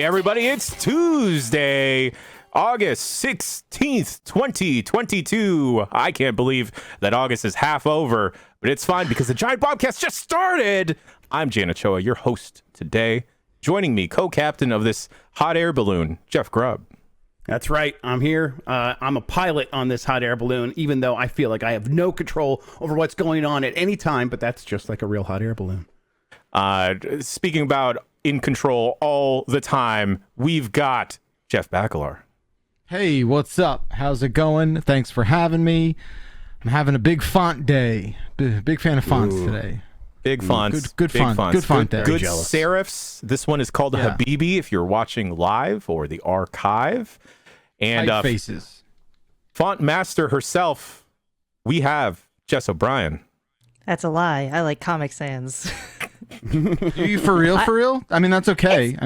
Hey everybody, it's Tuesday, August 16th, 2022. I can't believe that August is half over, but it's fine because the Giant Bombcast just started. I'm Jan Ochoa, your host today. Joining me, co-captain of this hot air balloon, Jeff Grubb. That's right. I'm here. I'm a pilot on this hot air balloon, even though I feel like I have no control over what's going on at any time, but that's just like a real hot air balloon. Speaking about in control all the time, we've got Jeff Bakalar. Hey, what's up? How's it going? Thanks for having me. I'm having a big font day. Big fan of fonts today. Big fonts. Good big font. Fonts. Good font day. Good serifs. This one is called the Habibi if you're watching live or the archive. And faces. Font master herself, we have Jess O'Brien. That's a lie. I like Comic Sans. Are you for real? For real? I mean, that's okay.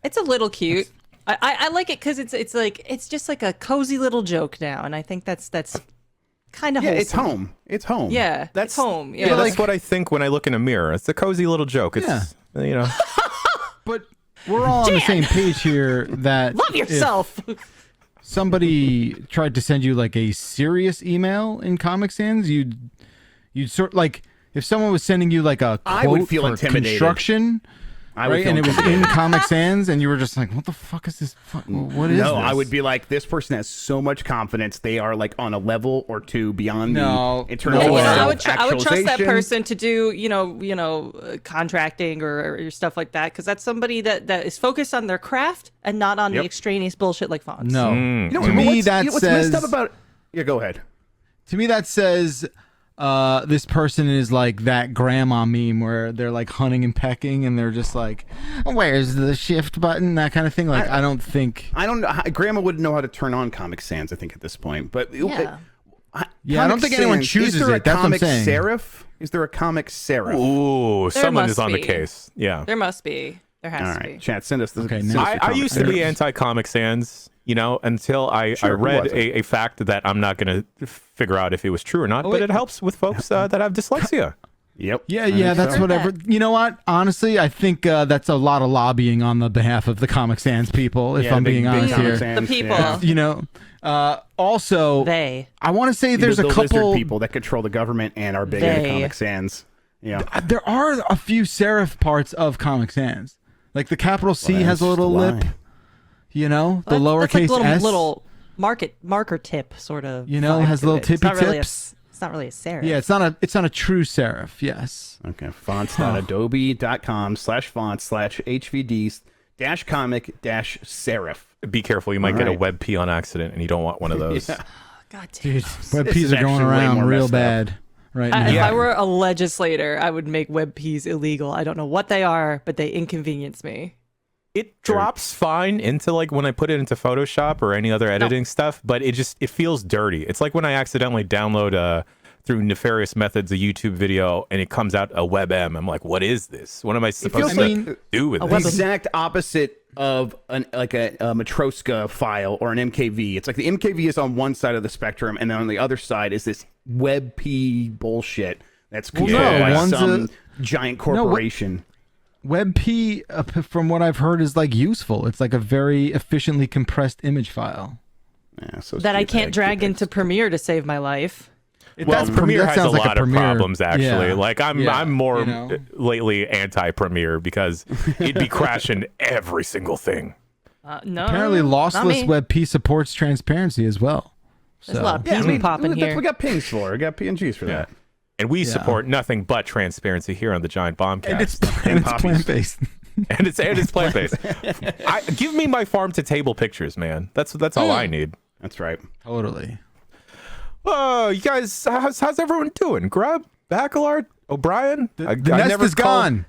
It's a little cute. I like it because it's just like a cozy little joke now, and I think that's kind of wholesome. It's home. It's home. Yeah, That's home. Yeah, that's what I think when I look in a mirror. It's a cozy little joke. It's you know. But we're all on the same page here. That love yourself. Somebody tried to send you like a serious email in Comic Sans, you'd sort like if someone was sending you like a quote I would feel for intimidated. Construction. Right, and it was in Comic Sans, and you were just like, "What the fuck is this? What is this?" No, I would be like, "This person has so much confidence; they are like on a level or two beyond me." In terms of I would trust that actualization. person to do contracting or stuff like that, because that's somebody that is focused on their craft and not on the extraneous bullshit like fonts. No, To me what's that says. messed up about? Yeah, go ahead. To me, that says this person is like that grandma meme where they're like hunting and pecking, and they're just like, "Where's the shift button?" That kind of thing. Like, I don't think. I don't know. Grandma wouldn't know how to turn on Comic Sans, I think, at this point. But I don't think anyone chooses it. That's what I'm saying. Serif? Is there a comic serif? Ooh, someone is on the be. case. Yeah. There must be. There has All to right, be. chat, send us the. Okay, send now- us your I Comic used to be Sans. anti-Comic Sans, until I Sure, who read wasn't? a fact that I'm not going to figure out if it was true or not, but wait. it helps with folks that have dyslexia. Yep. Yeah, that's so. whatever. You know what? Honestly, I think that's a lot of lobbying on the behalf of the Comic Sans people, if Yeah, I'm big- being big honest Comic here. Sans, The people. yeah. You know, also, They. I want to say there's the a couple. lizard people that control the government and are big They. into Comic Sans. Yeah. There are a few serif parts of Comic Sans. Like the capital C has a little lip. You know, the That's lowercase like s. little marker tip sort of. You know, vibe has to little it. It's not tippy really tips. It's not really a serif. Yeah, it's not a true serif. Yes. Okay. fonts.adobe.com/fonts/hvd-comic-serif. Be careful, you might get a right. web P on accident, and you don't want one of those. Yeah. God damn. Dude, web This P's is are going actually way around more real messed up. bad right now. If I were a legislator, I would make web Ps illegal. I don't know what they are, but they inconvenience me. It drops fine into like when I put it into Photoshop or any other editing stuff, but it feels dirty. It's like when I accidentally download through nefarious methods a YouTube video and it comes out a WebM. I'm like, what is this? What am I supposed to do with The this? exact opposite of a Matroska file or an MKV. It's like the MKV is on one side of the spectrum, and then on the other side is this WebP bullshit that's controlled by one's some giant corporation. WebP, from what I've heard, is like useful. It's like a very efficiently compressed image file. Yeah, so That I stupid. can't drag into Premiere to save my life. Well, Premiere has a lot of problems, actually. Yeah. Like, I'm more lately anti-Premiere because it'd be crashing every single thing. No. Apparently, not lossless me. WebP supports transparency as well. There's a lot of Yeah, Ps popping that's here. what we got pings for. We got PNGs for that. And we support nothing but transparency here on the Giant Bombcast. And it's poppies. plant-based. and it's plant-based. Give me my farm-to-table pictures, man. That's all I need. That's right. Totally. Oh, you guys, how's everyone doing? Grubb, Bakalar, O'Brien? The nest is gone.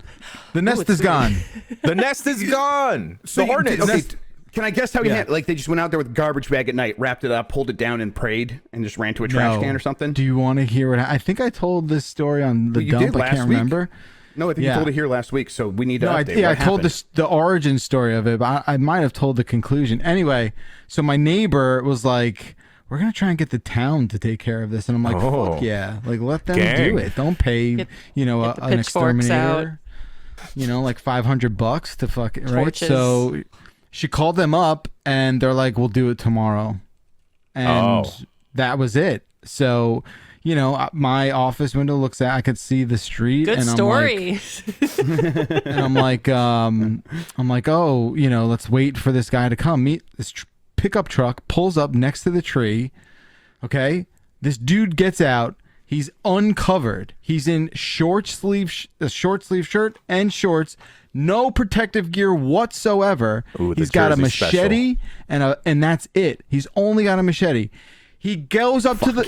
The nest is gone. The nest is gone. The Hornet. Okay, can I guess how he had? Like they just went out there with a garbage bag at night, wrapped it up, pulled it down, and prayed, and just ran to a trash can or something. Do you want to hear what I think I told this story on the You dump? did I last can't week. remember. No, I think you told it here last week, so we need to update. I told the origin story of it, but I might have told the conclusion. Anyway, so my neighbor was like, we're going to try and get the town to take care of this. And I'm like, fuck yeah. Like, let them do it. Don't pay, Get the an pitchforks out. exterminator, like $500 to fuck it, right? Torches. So she called them up and they're like, we'll do it tomorrow. And that was it. So, you know, my office window looks out, I could see the street. Good and story. I'm like, oh, you know, let's wait for this guy to come. This pickup truck pulls up next to the tree. Okay. This dude gets out. He's uncovered. He's in a short sleeve shirt and shorts. No protective gear whatsoever. Ooh, he's got a machete and that's it. He's only got a machete. He goes up to the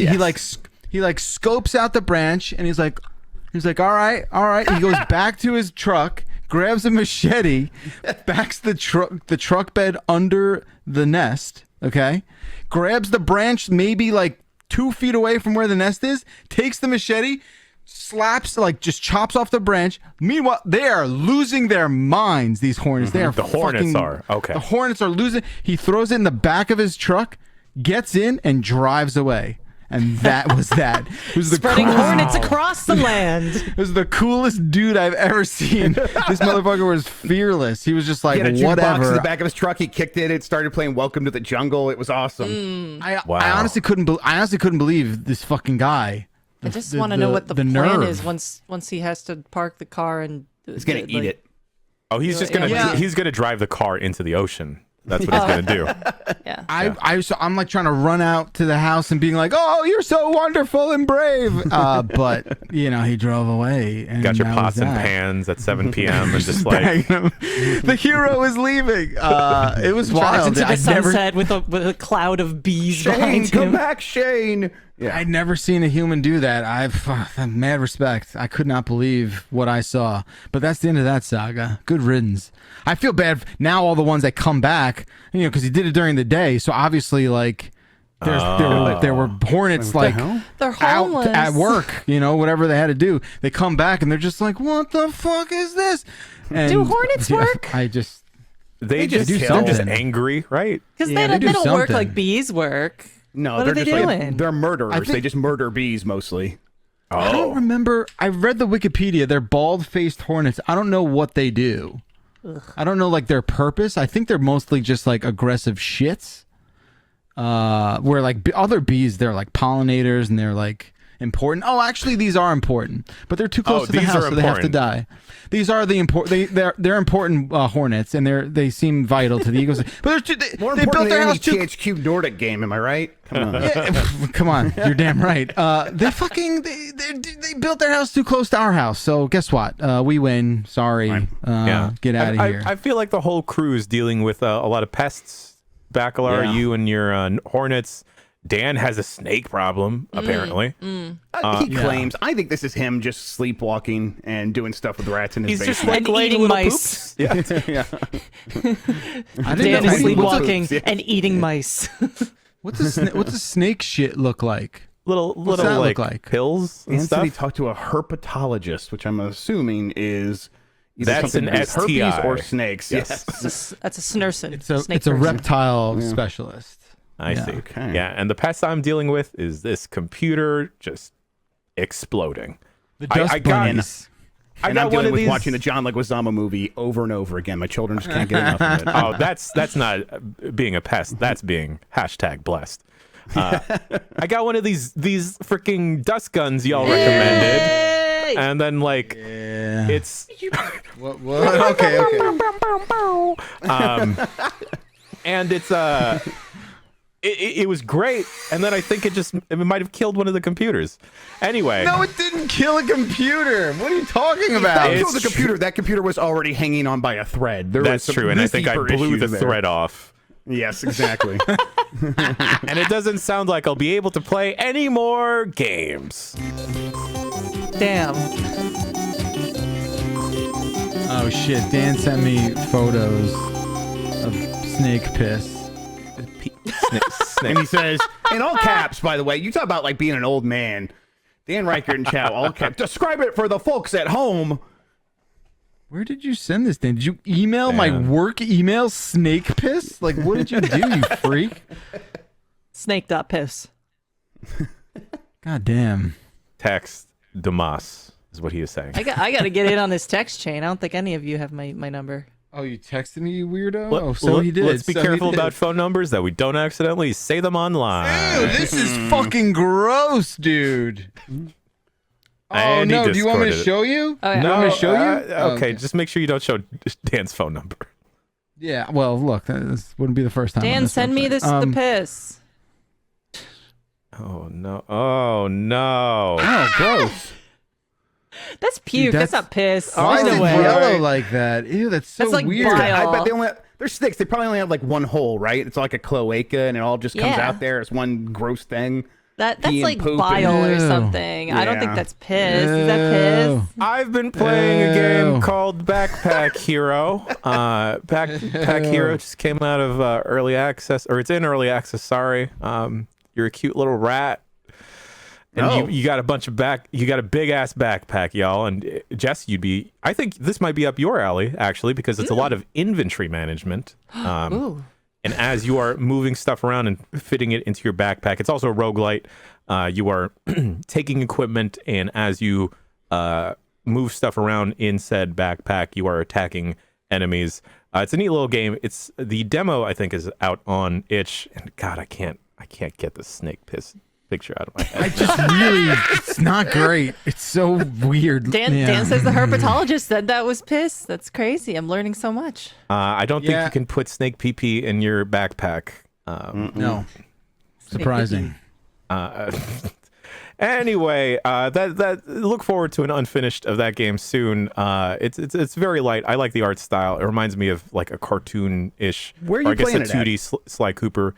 he scopes out the branch and he's like, all right. He goes back to his truck, grabs a machete, backs the truck bed under the nest, okay? Grabs the branch maybe like 2 feet away from where the nest is, takes the machete, slaps, like just chops off the branch. Meanwhile, they are losing their minds, these hornets. They are The hornets are. Okay. The hornets are losing. He throws it in the back of his truck, gets in, and drives away. And that was that. It was the Spreading coolest, hornets across the land. It was the coolest dude I've ever seen. This motherfucker was fearless. He was just like, He had a jukebox whatever. in the back of his truck. He kicked it. It started playing "Welcome to the Jungle." It was awesome. I honestly couldn't believe this fucking guy. I just want to know what the plan nerve. is once he has to park the car and He's gonna eat it. Oh, he's just gonna he's gonna drive the car into the ocean. That's what he's gonna do. Yeah. So I'm like trying to run out to the house and being like, "Oh, you're so wonderful and brave," but you know he drove away. And Got your that pots was and that. pans at 7 p.m. and just like Bang him. The hero is leaving. It was Drives wild. into the I'd never, sunset with a cloud of bees Shane, behind come him. back, Shane. Yeah. I'd never seen a human do that. I've mad respect. I could not believe what I saw. But that's the end of that saga. Good riddance. I feel bad now. All the ones that come back, you know, because he did it during the day. So obviously, like, there were hornets like They're out homeless. at work. You know, whatever they had to do. They come back and they're just like, "What the fuck is this?" And Do hornets work? I just they just do they're just something. angry, right? Because Yeah, they they do don't work something. like bees work. No, What they're are they just like, doing? they're murderers. I think- They just murder bees mostly. I don't remember. I read the Wikipedia. They're bald-faced hornets. I don't know what they do. I don't know like their purpose. I think they're mostly just like aggressive shits. Where like other bees, they're like pollinators and they're like important. Oh, actually, these are important, but they're too close to the these house, are so they have to important. die. These are the important. They're important hornets, and they seem vital to the ecosystem. But More they important built their than any house too. THQ Nordic game. Am I right? Come on. Yeah, come on, you're damn right. They built their house too close to our house. So guess what? We win. Sorry. Get out of here. I feel like the whole crew is dealing with a lot of pests. Bakalar, Yeah. you and your hornets. Dan has a snake problem, apparently. He claims. I think this is him just sleepwalking and doing stuff with rats in his He's just basement. like And laying eating little mice. poops. yeah. I didn't Dan know- is sleepwalking Yeah. and eating mice. What's a snake shit look like? Little that like, look like? pills and And said he stuff. talked to a herpetologist, which I'm assuming is either That's something an to do with herpes STI. or snakes. Yes. That's a snurson. It's a snake person. reptile specialist. I Yeah. see. Okay. Yeah, and the pest I'm dealing with is this computer just exploding. The I dust got- bunnies. I And got I'm one dealing of with these. watching the John Leguizamo movie over and over again. My children just can't get enough of it. Oh, that's not being a pest. That's being #blessed. I got one of these freaking dust guns y'all recommended, Hey! and then like Yeah. it's What? Okay. and it's it was great, and then I think it might have killed one of the computers. Anyway, No, it didn't kill a computer. What are you talking about? That It's was the computer. That computer was already hanging on by a thread. There that's was some true, and I think I deeper blew the issues there. thread off. Yes, exactly. And it doesn't sound like I'll be able to play any more games. Damn. Oh shit! Dan sent me photos of snake piss. And he says, in all caps, by the way, you talk about like being an old man. Dan Reichert in chat, all caps. Describe it for the folks at home. Where did you send this, Dan? Did you email my Man. work email, snake piss? Like, what did you do, you freak? Snake.piss. God damn. Text Damas is what he is saying. I got to get in on this text chain. I don't think any of you have my number. Oh, you texted me, you weirdo? So he did. Let's be careful about phone numbers that we don't accidentally say them online. Dude, this is fucking gross, dude. Oh, no. Do you want me to show you? Oh, yeah. No, want me to show you? Okay, just make sure you don't show Dan's phone number. Yeah, well, look, this wouldn't be the first time. Dan, send me the piss. Oh, no. Oh, no. Oh, gross. That's puke. Dude, that's not piss. Why There's is no it way. yellow like that? Ew, that's so That's like weird. bile. I bet they only they're snakes. They probably only have like one hole, right? It's like a cloaca, and it all just comes Yeah. out there as one gross thing. That's Pee and like poop bile or Ew. something. I don't think Yeah. that's piss. Is that piss? I've been playing a game Ew. called Backpack Hero. Backpack Hero just came out of early access, or it's in early access. Sorry. You're a cute little rat, and you got a bunch of you got a big ass backpack, y'all. And Jess, I think this might be up your alley actually, because it's a lot of inventory management. Ooh. And as you are moving stuff around and fitting it into your backpack, it's also a roguelite. You are taking equipment, and as you move stuff around in said backpack, you are attacking enemies. It's a neat little game. It's the demo, I think, is out on itch. And God, I can't get the snake piss picture out of my head. It's not great. It's so weird. Dan says the herpetologist said that was piss. That's crazy. I'm learning so much. I don't think you can put snake pee in your backpack. No. Surprising. Anyway, that look forward to an unfinished of that game soon. It's very light. I like the art style. It reminds me of like a cartoon-ish. Where are you playing it at? 2D Sly Cooper.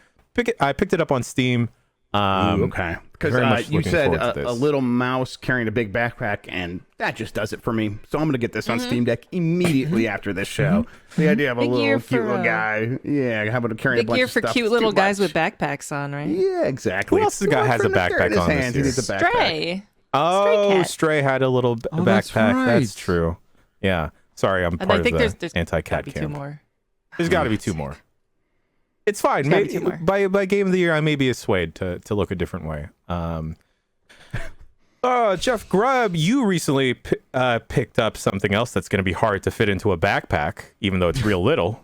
I picked it up on Steam. Okay, very because much you looking said forward to this. a little mouse carrying a big backpack, and that just does it for me. So I'm gonna get this on Steam Deck immediately after this show. The idea of a Big year little cute for, little guy, how about carrying a Big bunch year of for stuff. cute It's little too guys much. with backpacks on, right? Yeah, exactly. Who else has got- has a backpack on this He year? needs a backpack. Stray. Oh, Stray Cat. Stray had a little Oh, that's backpack. right. That's true. Yeah. Sorry, I'm And part I of think the there's anti-cat gotta be two camp. more. There's got to be two more. It's fine. There's gotta be Maybe, two more. by game of the year, I may be swayed to look a different way. Jeff Grubb, you recently picked up something else that's going to be hard to fit into a backpack, even though it's real little.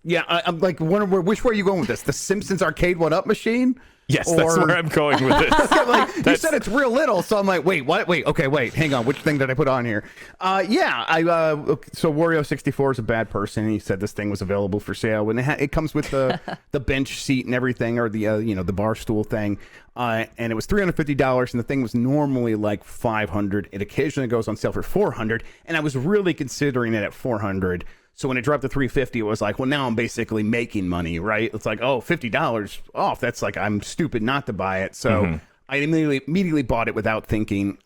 Yeah, I'm like wondering which way are you going with this? The Sumpsons Arcade1up machine? Yes, that's Or- where I'm going with this. You said it's real little, so I'm like, wait, what? Wait, okay, wait, hang on. Which thing did I put on here? So Wario64 is a bad person. He said this thing was available for sale, and it comes with the bench seat and everything, or the the bar stool thing. And it was $350, and the thing was normally like $500. It occasionally goes on sale for $400, and I was really considering it at $400. So when it dropped to $350, it was like, well, now I'm basically making money, right? It's like, oh, $50 off. That's like, I'm stupid not to buy it. So I immediately bought it without thinking.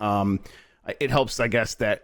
It helps, I guess, that,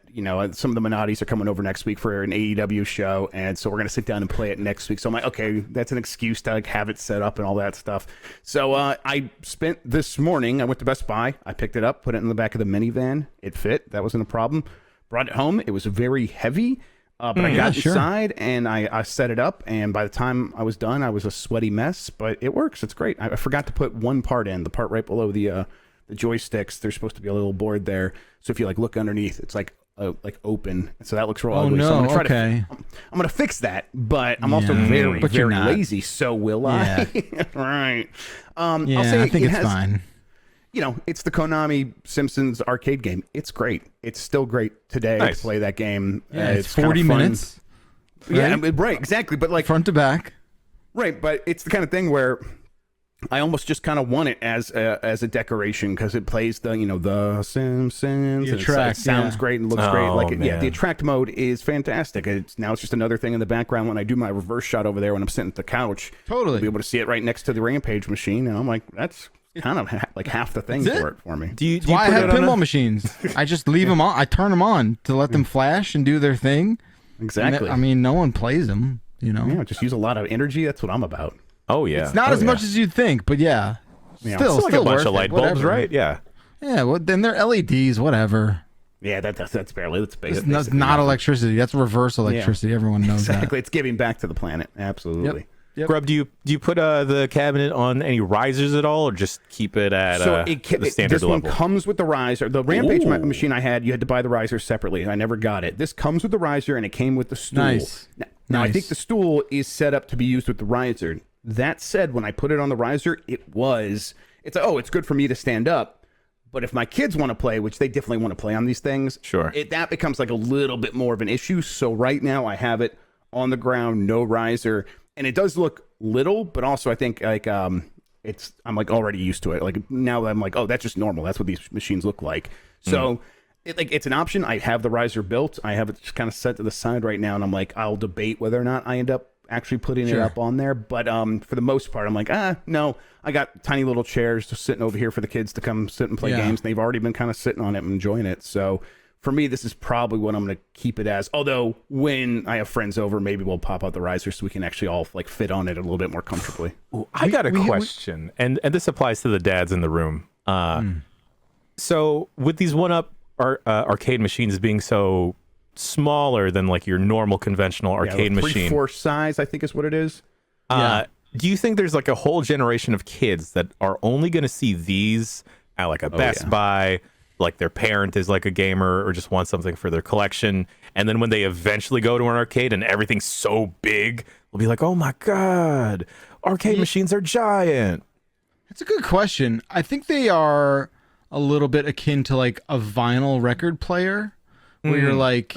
some of the Minottis are coming over next week for an AEW show. And so we're going to sit down and play it next week. So I'm like, okay, that's an excuse to have it set up and all that stuff. So I spent this morning, I went to Best Buy. I picked it up, put it in the back of the minivan. It fit. That wasn't a problem. Brought it home. It was very heavy. But I got inside and I set it up, and by the time I was done, I was a sweaty mess. But it works; it's great. I forgot to put one part in, the part right below the joysticks. There's supposed to be a little board there, so if you look underneath, it's like open. So that looks real ugly. No, so I'm gonna okay. I'm gonna fix that, but I'm also very but you're very not. lazy. So will I? Right. I'll say I think it it's has, fine. It's the Konami Simpsons arcade game. It's great. It's still great today to play that game. Yeah, it's kinda 40 fun. minutes. Yeah, right? right, exactly. But Front to back. right, but it's the kind of thing where I almost just kind of want it as a decoration because it plays the the Simpsons. The and attract, it sounds great and looks great. Oh, The attract mode is fantastic. It's just another thing in the background when I do my reverse shot over there when I'm sitting at the couch. Totally. I'll be able to see it right next to the Rampage machine, and I'm like, that's kind of like half the thing for me. Do you Why I put have it on pinball machines. I just leave them on. I turn them on to let them flash and do their thing. Exactly. I mean, no one plays them, Yeah, just use a lot of energy. That's what I'm about. Oh yeah, It's not as much as you'd think, but yeah. Still, It's like a bunch worth of light it, bulbs, whatever. right? Yeah. Yeah, well, then they're LEDs, whatever. Yeah, that's barely. That's It's basically not electricity. That's reverse electricity. Everyone knows exactly. It's giving back to the planet. Absolutely. that. Grub, do you put the cabinet on any risers at all, or just keep it at the standard this level? This one comes with the riser. The Rampage machine I had, you had to buy the riser separately. I never got it. This comes with the riser, and it came with the stool. Nice. Now I think the stool is set up to be used with the riser. That said, when I put it on the riser, it's good for me to stand up. But if my kids want to play, which they definitely want to play on these things, sure, that becomes like a little bit more of an issue. So right now I have it on the ground, no riser, and it does look little, but also I think like I'm like already used to it. Like now I'm like, oh, that's just normal. That's what these machines look like. So it's an option. I have the riser built. I have it just kind of set to the side right now, and I'm like, I'll debate whether or not I end up actually putting it up on there. But for the most part, I'm like, no, I got tiny little chairs just sitting over here for the kids to come sit and play games. And they've already been kind of sitting on it and enjoying it. So for me, this is probably what I'm going to keep it as. Although when I have friends over, maybe we'll pop out the riser so we can actually all like fit on it a little bit more comfortably. Ooh, I got a question, and this applies to the dads in the room. So with these one-up arcade machines being so smaller than like your normal conventional arcade machine, 3/4 size, I think is what it is. Do you think there's like a whole generation of kids that are only going to see these at like a Best Buy, like their parent is like a gamer or just wants something for their collection, and then when they eventually go to an arcade and everything's so big, they'll be like, oh my god, arcade machines are giant? That's a good question. I think they are a little bit akin to like a vinyl record player, where you're like,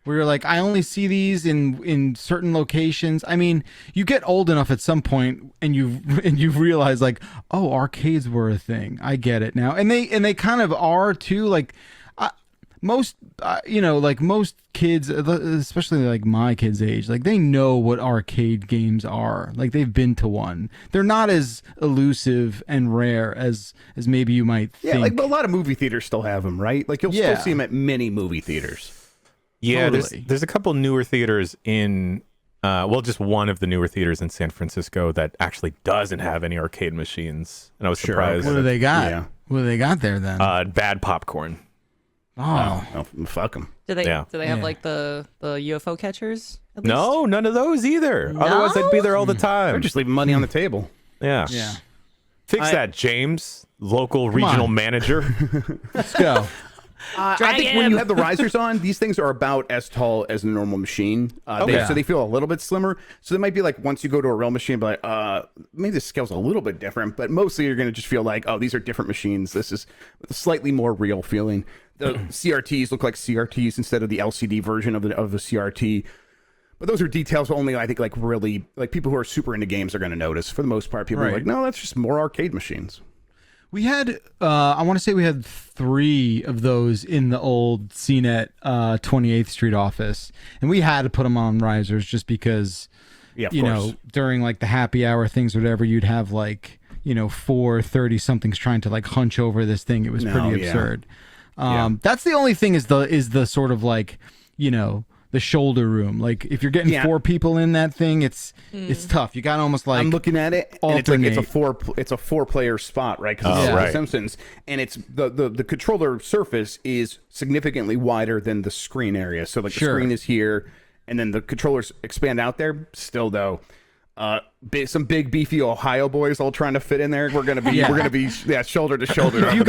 where you're like, I only see these in certain locations. I mean, you get old enough at some point, and you realize like, oh, arcades were a thing. I get it now, and they kind of are too. Like most kids, especially like my kids' age, like they know what arcade games are. Like they've been to one. They're not as elusive and rare as maybe you might think. Yeah, like a lot of movie theaters still have them, right? Like you'll still see them at many movie theaters. Yeah, totally. there's a couple newer theaters in, just one of the newer theaters in San Francisco that actually doesn't have any arcade machines, and I was surprised. What do they got? Yeah. What do they got there then? Bad popcorn. Oh, fuck them. Do they have like the UFO catchers? At least? No, none of those either. No? Otherwise, they'd be there all the time. They're just leaving money on the table. Yeah. Fix that, James, local regional manager. Let's go. I think when you have the risers on, these things are about as tall as a normal machine. So they feel a little bit slimmer. So they might be like, once you go to a real machine, but maybe the scale's a little bit different, but mostly you're going to just feel like, oh, these are different machines. This is a slightly more real feeling. The CRTs look like CRTs instead of the LCD version of the CRT. But those are details only, I think, like really, like people who are super into games are going to notice. For the most part, people are like, no, that's just more arcade machines. We had, I want to say we had 3 of those in the old CNET 28th Street office. And we had to put them on risers just because, you know, during like the happy hour things or whatever, you'd have like, 4 30-somethings trying to like hunch over this thing. It was pretty absurd. That's the only thing is the sort of like, the shoulder room. Like if you're getting 4 people in that thing, it's tough. You got to almost like, I'm looking at it, and it's a 4-player spot, right? Because it's the Simpsons, and it's the controller surface is significantly wider than the screen area. So like the screen is here, and then the controllers expand out there. Still though, some big beefy Ohio boys all trying to fit in there. We're gonna be shoulder to shoulder. If you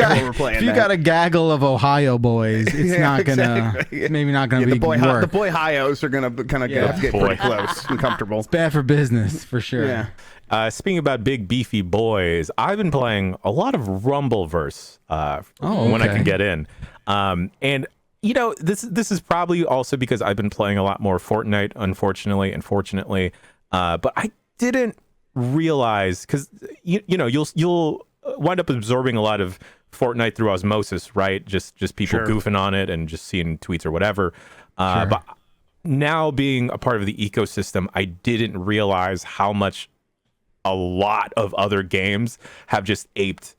got a gaggle of Ohio boys, it's not gonna maybe not gonna be work. The boy Hios are gonna kind of get pretty close and comfortable. It's bad for business for sure. Speaking about big beefy boys, I've been playing a lot of Rumbleverse when I can get in, and this is probably also because I've been playing a lot more Fortnite, unfortunately and fortunately. But I didn't realize, because you'll wind up absorbing a lot of Fortnite through osmosis, right? Just people goofing on it and just seeing tweets or whatever. But now being a part of the ecosystem, I didn't realize how much a lot of other games have just aped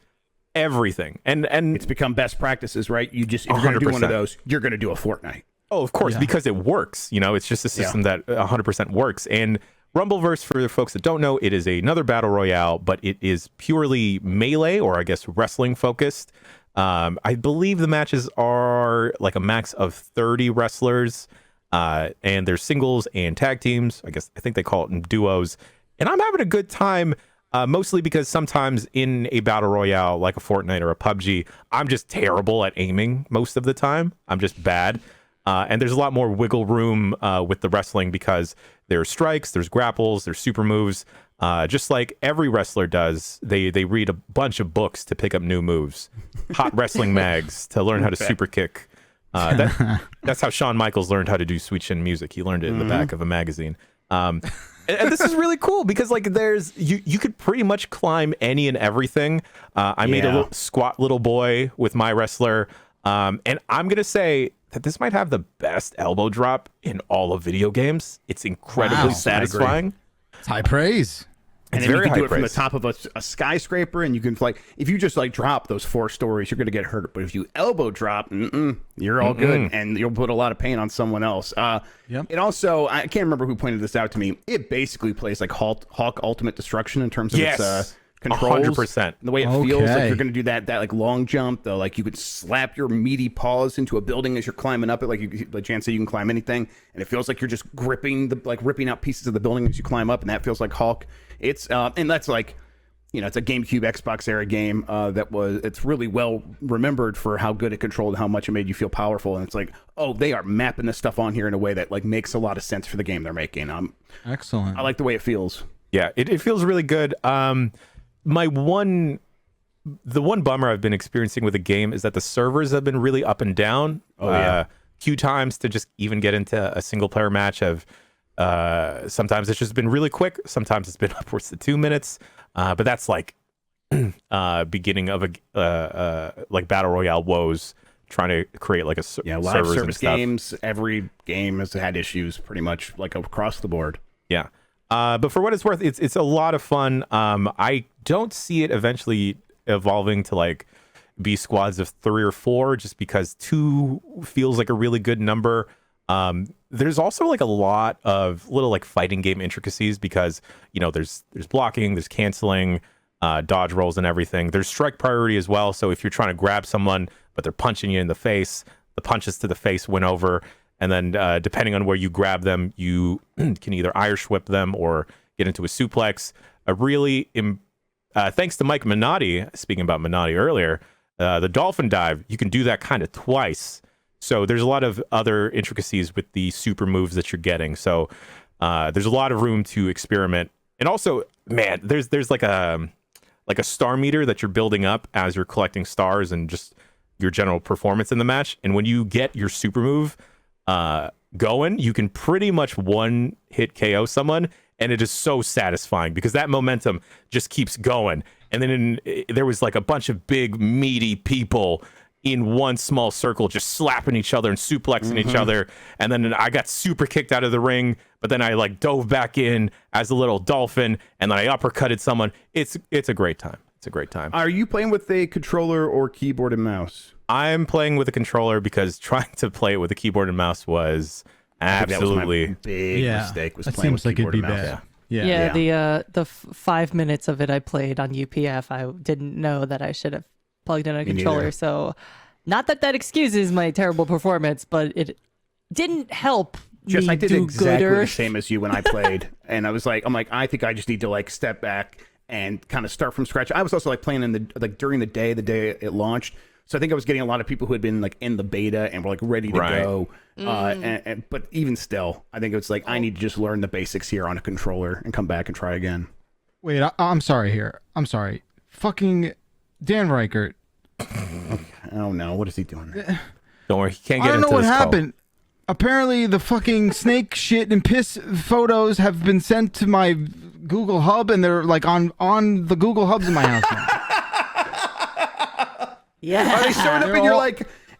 everything, and it's become best practices, right? If you're going to do one of those, you're going to do a Fortnite. Oh, of course, because it works. It's just a system that 100% works. And Rumbleverse, for the folks that don't know, it is another battle royale, but it is purely melee, or I guess wrestling focused. I believe the matches are like a max of 30 wrestlers, and there's singles and tag teams. I think they call it in duos. and I'm having a good time. Mostly because sometimes in a battle royale like a Fortnite or a PUBG, I'm just terrible at aiming most of the time. I'm just bad. And there's a lot more wiggle room with the wrestling because there's strikes, there's grapples, there's super moves. Just like every wrestler does, they read a bunch of books to pick up new moves, hot wrestling mags to learn how to super kick. That's how Shawn Michaels learned how to do Sweet Chin Music. He learned it in the back of a magazine. And this is really cool because like there's you could pretty much climb any and everything. I made a little squat little boy with my wrestler, and I'm gonna say that this might have the best elbow drop in all of video games. It's incredibly satisfying. It's high praise. And then you can do it from the top of a skyscraper, and you can like if you just like drop those 4 stories, you're gonna get hurt. But if you elbow drop, you're all good, and you'll put a lot of pain on someone else. It also, I can't remember who pointed this out to me. It basically plays like Hawk Ultimate Destruction in terms of its controls. 100%. The way it feels like you're gonna do that like long jump, though, like you could slap your meaty paws into a building as you're climbing up it. Like Jan said, you can climb anything, and it feels like you're just ripping out pieces of the building as you climb up, and that feels like Hawk. It's and that's like, it's a GameCube Xbox era game it's really well remembered for how good it controlled and how much it made you feel powerful. And it's like, they are mapping this stuff on here in a way that like makes a lot of sense for the game they're making. Excellent. I like the way it feels. Yeah, it feels really good. The one bummer I've been experiencing with the game is that the servers have been really up and down. Few times to just even get into a single player match of. Sometimes it's just been really quick. Sometimes it's been upwards to 2 minutes. But that's like beginning of a like battle royale woes, trying to create like a live service games. Every game has had issues pretty much like across the board. Yeah. But for what it's worth, it's a lot of fun. I don't see it eventually evolving to like be squads of 3 or 4, just because 2 feels like a really good number. There's also like a lot of little like fighting game intricacies because there's blocking, there's canceling, dodge rolls and everything. There's strike priority as well. So if you're trying to grab someone but they're punching you in the face, the punches to the face win over, and then depending on where you grab them, you can either Irish whip them or get into a suplex. Thanks to Mike Minotti, speaking about Minotti earlier, the dolphin dive, you can do that kind of twice. So there's a lot of other intricacies with the super moves that you're getting. So there's a lot of room to experiment. And also, man, there's like a star meter that you're building up as you're collecting stars and just your general performance in the match. And when you get your super move going, you can pretty much one hit KO someone. And it is so satisfying because that momentum just keeps going. And then there was like a bunch of big, meaty people in one small circle, just slapping each other and suplexing each other. And then I got super kicked out of the ring, but then I like dove back in as a little dolphin, and then I uppercutted someone. It's a great time. It's a great time. Are you playing with a controller or keyboard and mouse? I'm playing with a controller because trying to play it with a keyboard and mouse was absolutely big mistake. Was that playing seems with like it'd be mouse. bad. The 5 minutes of it I played on UPF, I didn't know that I should have plugged in a controller. Neither. So not that excuses my terrible performance, but it didn't help. I did do exactly gooder. the same as you when I played, and I'm like, I think I just need to like step back and kind of start from scratch. I was also like playing during the day it launched, so I think I was getting a lot of people who had been like in the beta and were like ready to go. But even still, I think it's like I need to just learn the basics here on a controller and come back and try again. Wait, I'm sorry here. I'm sorry. Fucking Dan Reichert. Oh no, what is he doing? Don't worry, he can't get into this. I don't know what call. happened. Apparently, the fucking snake shit and piss photos have been sent to my Google Hub, and they're like on the Google Hubs in my house now. Yeah. Are they showing up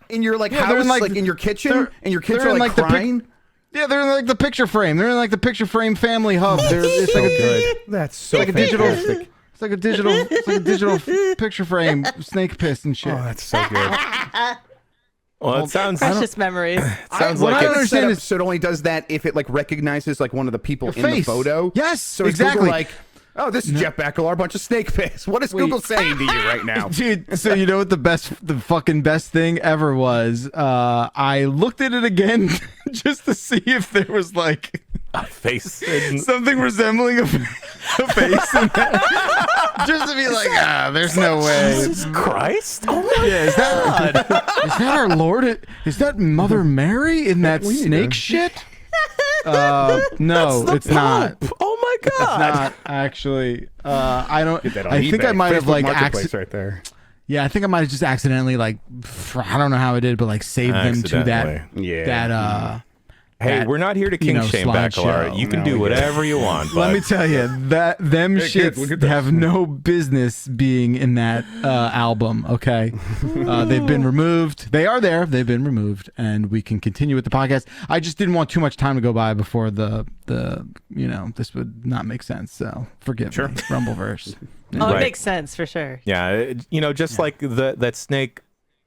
in your house, like in your kitchen, and your kids are like crying? They're in like the picture frame. They're in like the picture frame family hub. It's so like good. That's so like fantastic. It's like a digital picture frame, snake piss and shit. Oh, that's so good. Well, it sounds Precious memories. sounds what like I it's understand set up is- so it only does that if it like recognizes like one of the people in the face. photo. Yes, so it's exactly. Google like, oh, this is Jeff Bakalar, a bunch of snake piss. What is Google saying to you right now? Dude, so you know what the fucking best thing ever was? I looked at it again just to see if there was like a face. something resembling a face. face in there. Just to be like, there's no way. Jesus Christ! Oh my Is that our Lord? Is that Mother Mary in that snake shit? No, it's not. Oh my It's God! not actually. I don't. Get that on I think eBay. I might have Facebook like Marketplace right there. Yeah, I think I might have just accidentally I don't know how I did, but like saved them to that. Yeah. Hey, that, we're not here to king shame slideshow. Bakalar. You can do whatever you want. Let me bud. tell you that them Hey, kids, look shits at this. have no business being in that album. Okay, they've been removed. They are there. They've been removed, and we can continue with the podcast. I just didn't want too much time to go by before the this would not make sense. So forgive me, Rumbleverse. Oh, Right. it makes sense for sure. Yeah, just like that snake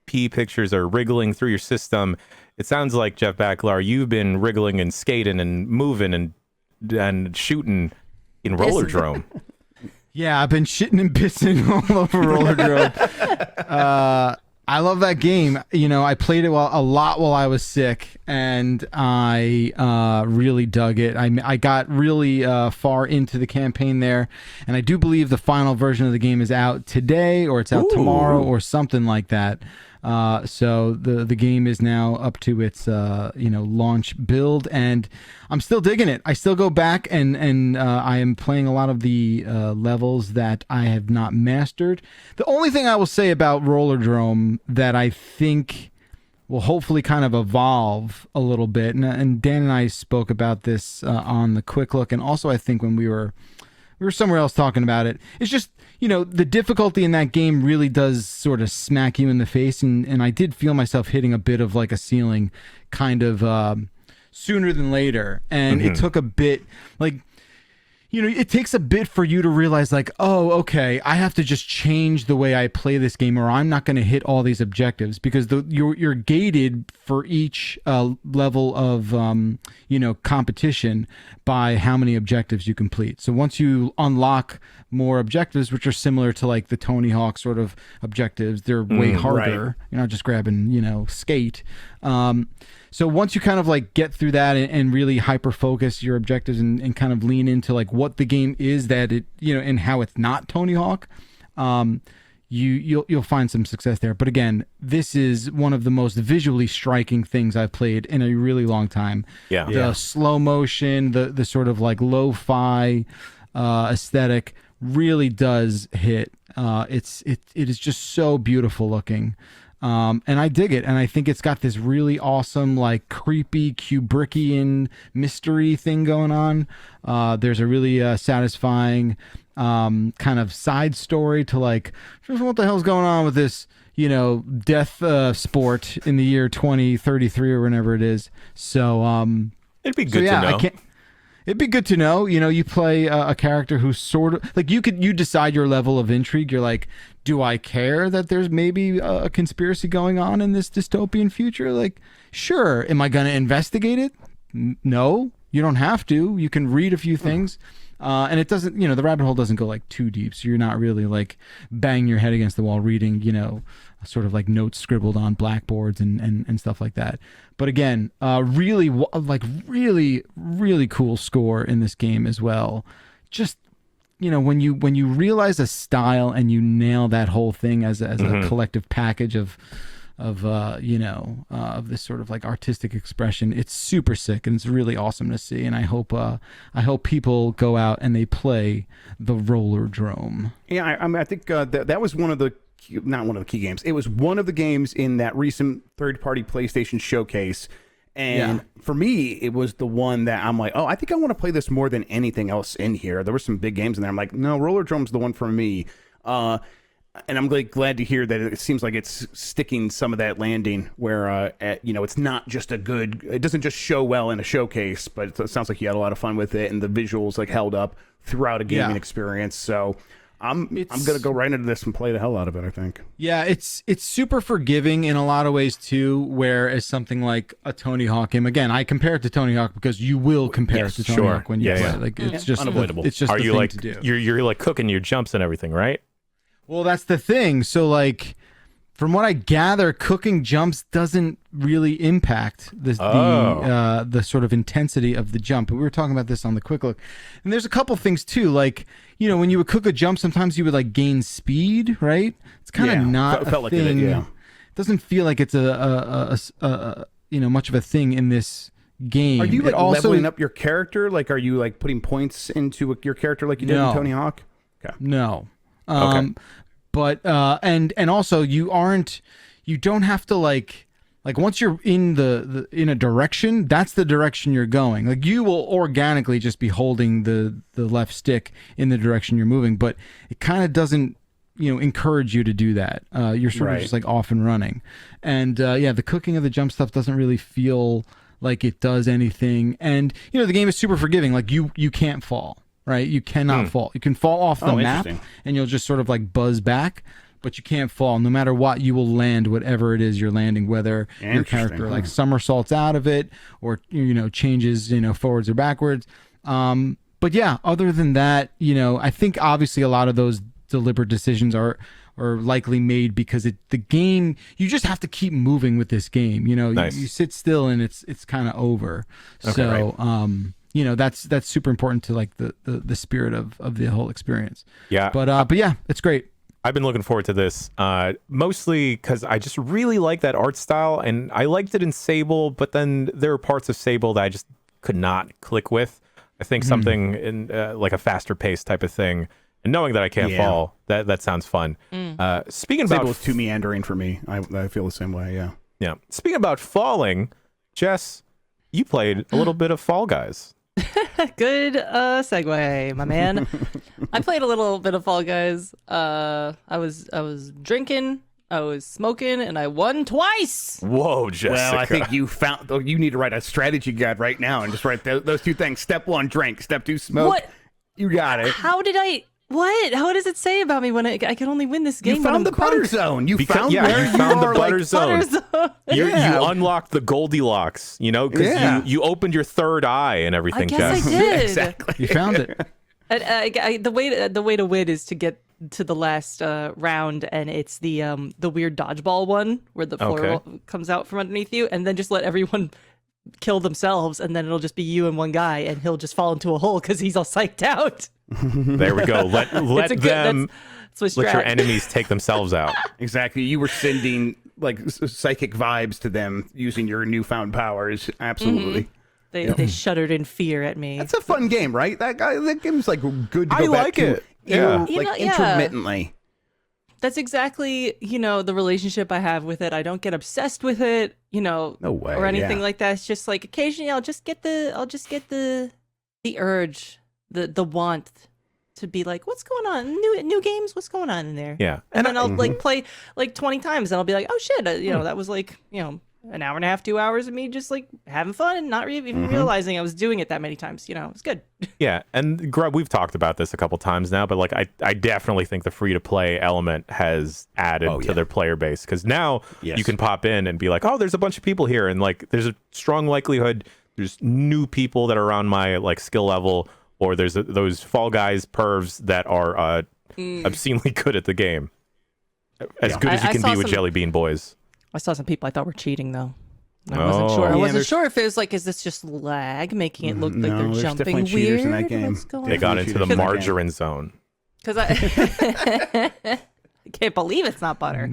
pee pictures are wriggling through your system. It sounds like, Jeff Bakalar, you've been wriggling and skating and moving and shooting in Rollerdrome. Yeah, I've been shitting and pissing all over Rollerdrome. I love that game. I played it a lot while I was sick, and I really dug it. I got really far into the campaign there, and I do believe the final version of the game is out today, or it's out tomorrow, or something like that. So the game is now up to its launch build, and I'm still digging it. I still go back and I am playing a lot of the levels that I have not mastered. The only thing I will say about Rollerdrome that I think will hopefully kind of evolve a little bit, and Dan and I spoke about this on the Quick Look, and also I think when we were somewhere else talking about it. It's just, the difficulty in that game really does sort of smack you in the face. And I did feel myself hitting a bit of like a ceiling kind of sooner than later. And it took a bit, it takes a bit for you to realize oh, okay, I have to just change the way I play this game, or I'm not going to hit all these objectives, because you're gated for each level of competition by how many objectives you complete. So once you unlock more objectives, which are similar to like the Tony Hawk sort of objectives, they're way harder. Right. You're not just grabbing skate. So once you kind of get through that and really hyper focus your objectives and kind of lean into what the game is, that it and how it's not Tony Hawk, you'll find some success there. But again, this is one of the most visually striking things I've played in a really long time. Yeah. The slow motion, the sort of lo-fi aesthetic really does hit. It is just so beautiful looking. And I dig it, and I think it's got this really awesome, creepy Kubrickian mystery thing going on. There's a really satisfying kind of side story to just what the hell's going on with this, death sport in the year 2033 or whenever it is. So it'd be good to know. It'd be good to know. You play a character who's sort of you decide your level of intrigue. You're like, do I care that there's maybe a conspiracy going on in this dystopian future? Sure. Am I going to investigate it? No, you don't have to. You can read a few things. And it doesn't, the rabbit hole doesn't go too deep. So you're not really banging your head against the wall reading, sort of notes scribbled on blackboards and stuff like that. But again, really, really, really cool score in this game as well. Just, when you realize a style and you nail that whole thing as a collective package of this sort of artistic expression, it's super sick and it's really awesome to see. And I hope people go out and they play the Rollerdrome. Yeah, I think that was one of the not one of the key games. It was one of the games in that recent third-party PlayStation showcase. And for me, it was the one that I'm like, oh, I think I want to play this more than anything else in here. There were some big games in there. I'm like, no, Rollerdrome's the one for me. And I'm glad to hear that it seems like it's sticking some of that landing where, it's not just it doesn't just show well in a showcase, but it sounds like you had a lot of fun with it and the visuals held up throughout a gaming experience. So I'm going to go right into this and play the hell out of it, I think. Yeah, it's super forgiving in a lot of ways too, whereas something like a Tony Hawk game, again, I compare it to Tony Hawk because you will compare it to Tony Hawk when you play it. It's just unavoidable. It's just Are the you thing to do. You're cooking your jumps and everything, right? Well, that's the thing. So from what I gather, cooking jumps doesn't really impact the sort of intensity of the jump. And we were talking about this on the quick look. And there's a couple things too, like, you know, when you would cook a jump, sometimes you would like gain speed, right? It's kind of not felt a like thing. it doesn't feel like it's a you know, much of a thing in this game. Are you like also leveling up your character? Like, are you like putting points into your character like you did in Tony Hawk? Okay. No. Okay. But and also you don't have to like once you're in in a direction, that's the direction you're going. Like you will organically just be holding the left stick in the direction you're moving, but it kind of doesn't, you know, encourage you to do that. You're sort of just like off and running. And the cooking of the jump stuff doesn't really feel like it does anything. And you know, the game is super forgiving. Like you can't fall. Right, you cannot fall. You can fall off the map, and you'll just sort of like buzz back, but you can't fall. No matter what, you will land whatever it is you're landing. Whether your character like somersaults out of it, or you know changes forwards or backwards. But yeah, other than that, you know, I think obviously a lot of those deliberate decisions are likely made because the game, you just have to keep moving with this game. You know, you sit still and it's kind of over. You know, that's super important to like the spirit of the whole experience. Yeah. But yeah, it's great. I've been looking forward to this, mostly because I just really like that art style, and I liked it in Sable, but then there were parts of Sable that I just could not click with. I think something in like a faster pace type of thing, and knowing that I can't fall, that sounds fun. Speaking about Sable's too meandering for me. I feel the same way. Yeah. Yeah. Speaking about falling, Jess, you played a little bit of Fall Guys. Good segue, my man. I played a little bit of Fall Guys. I was drinking, I was smoking, and I won twice. Whoa, Jessica. Well, I think you need to write a strategy guide right now and just write those two things. Step 1, drink. Step 2, smoke. What? You got it. How did I? What? How does it say about me when I can only win this game? You found the butter zone. You found the butter zone. You unlocked the Goldilocks, you know, because you opened your third eye and everything. I guess I did. Exactly. You found it. And, the way to win is to get to the last round, and it's the weird dodgeball one where the floor comes out from underneath you, and then just let everyone kill themselves, and then it'll just be you and one guy, and he'll just fall into a hole because he's all psyched out. There we go. Let your enemies take themselves out. Exactly. You were sending like psychic vibes to them using your newfound powers. Absolutely. They shuddered in fear at me. That's a fun game, right? That game's like good to go back to. Yeah. Intermittently. That's exactly, the relationship I have with it. I don't get obsessed with it, no way, or anything like that. It's just like occasionally I'll just get the urge, the want to be like, what's going on? New games, what's going on in there? Yeah. And then I'll like play like 20 times and I'll be like, oh shit, that was like, an hour and a half, 2 hours of me just like having fun and not even realizing I was doing it that many times. It was good. Yeah, and Grub, we've talked about this a couple times now, but like I definitely think the free to play element has added to their player base, because now you can pop in and be like, oh, there's a bunch of people here, and like there's a strong likelihood there's new people that are around my like skill level, or there's those Fall Guys pervs that are obscenely good at the game, as good as you can be with Jelly Bean Boys. I saw some people I thought were cheating, though. I wasn't sure. I wasn't sure if it was like, is this just lag making it look like they're jumping weird? Cheaters in that game. They got into the margarine zone. Because I can't believe it's not butter.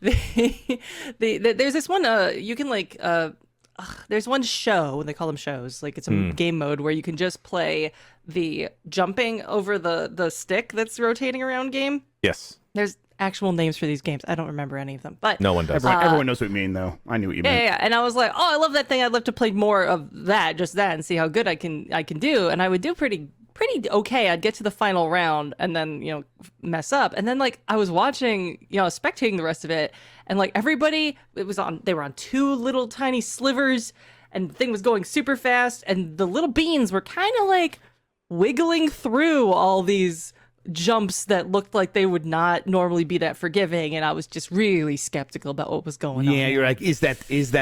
There's this one. You can like. There's one show. They call them shows. Like it's a game mode where you can just play the jumping over the stick that's rotating around game. Yes. There's actual names for these games. I don't remember any of them, but no one does. Everyone knows what you mean, though. I knew what you meant. Yeah. And I was like, oh, I love that thing. I'd love to play more of that, just that, and see how good I can do. And I would do pretty okay. I'd get to the final round and then mess up. And then like I was watching, spectating the rest of it, and like everybody, they were on two little tiny slivers, and the thing was going super fast, and the little beans were kind of like wiggling through all these jumps that looked like they would not normally be that forgiving, and I was just really skeptical about what was going on. Yeah, you're like, is that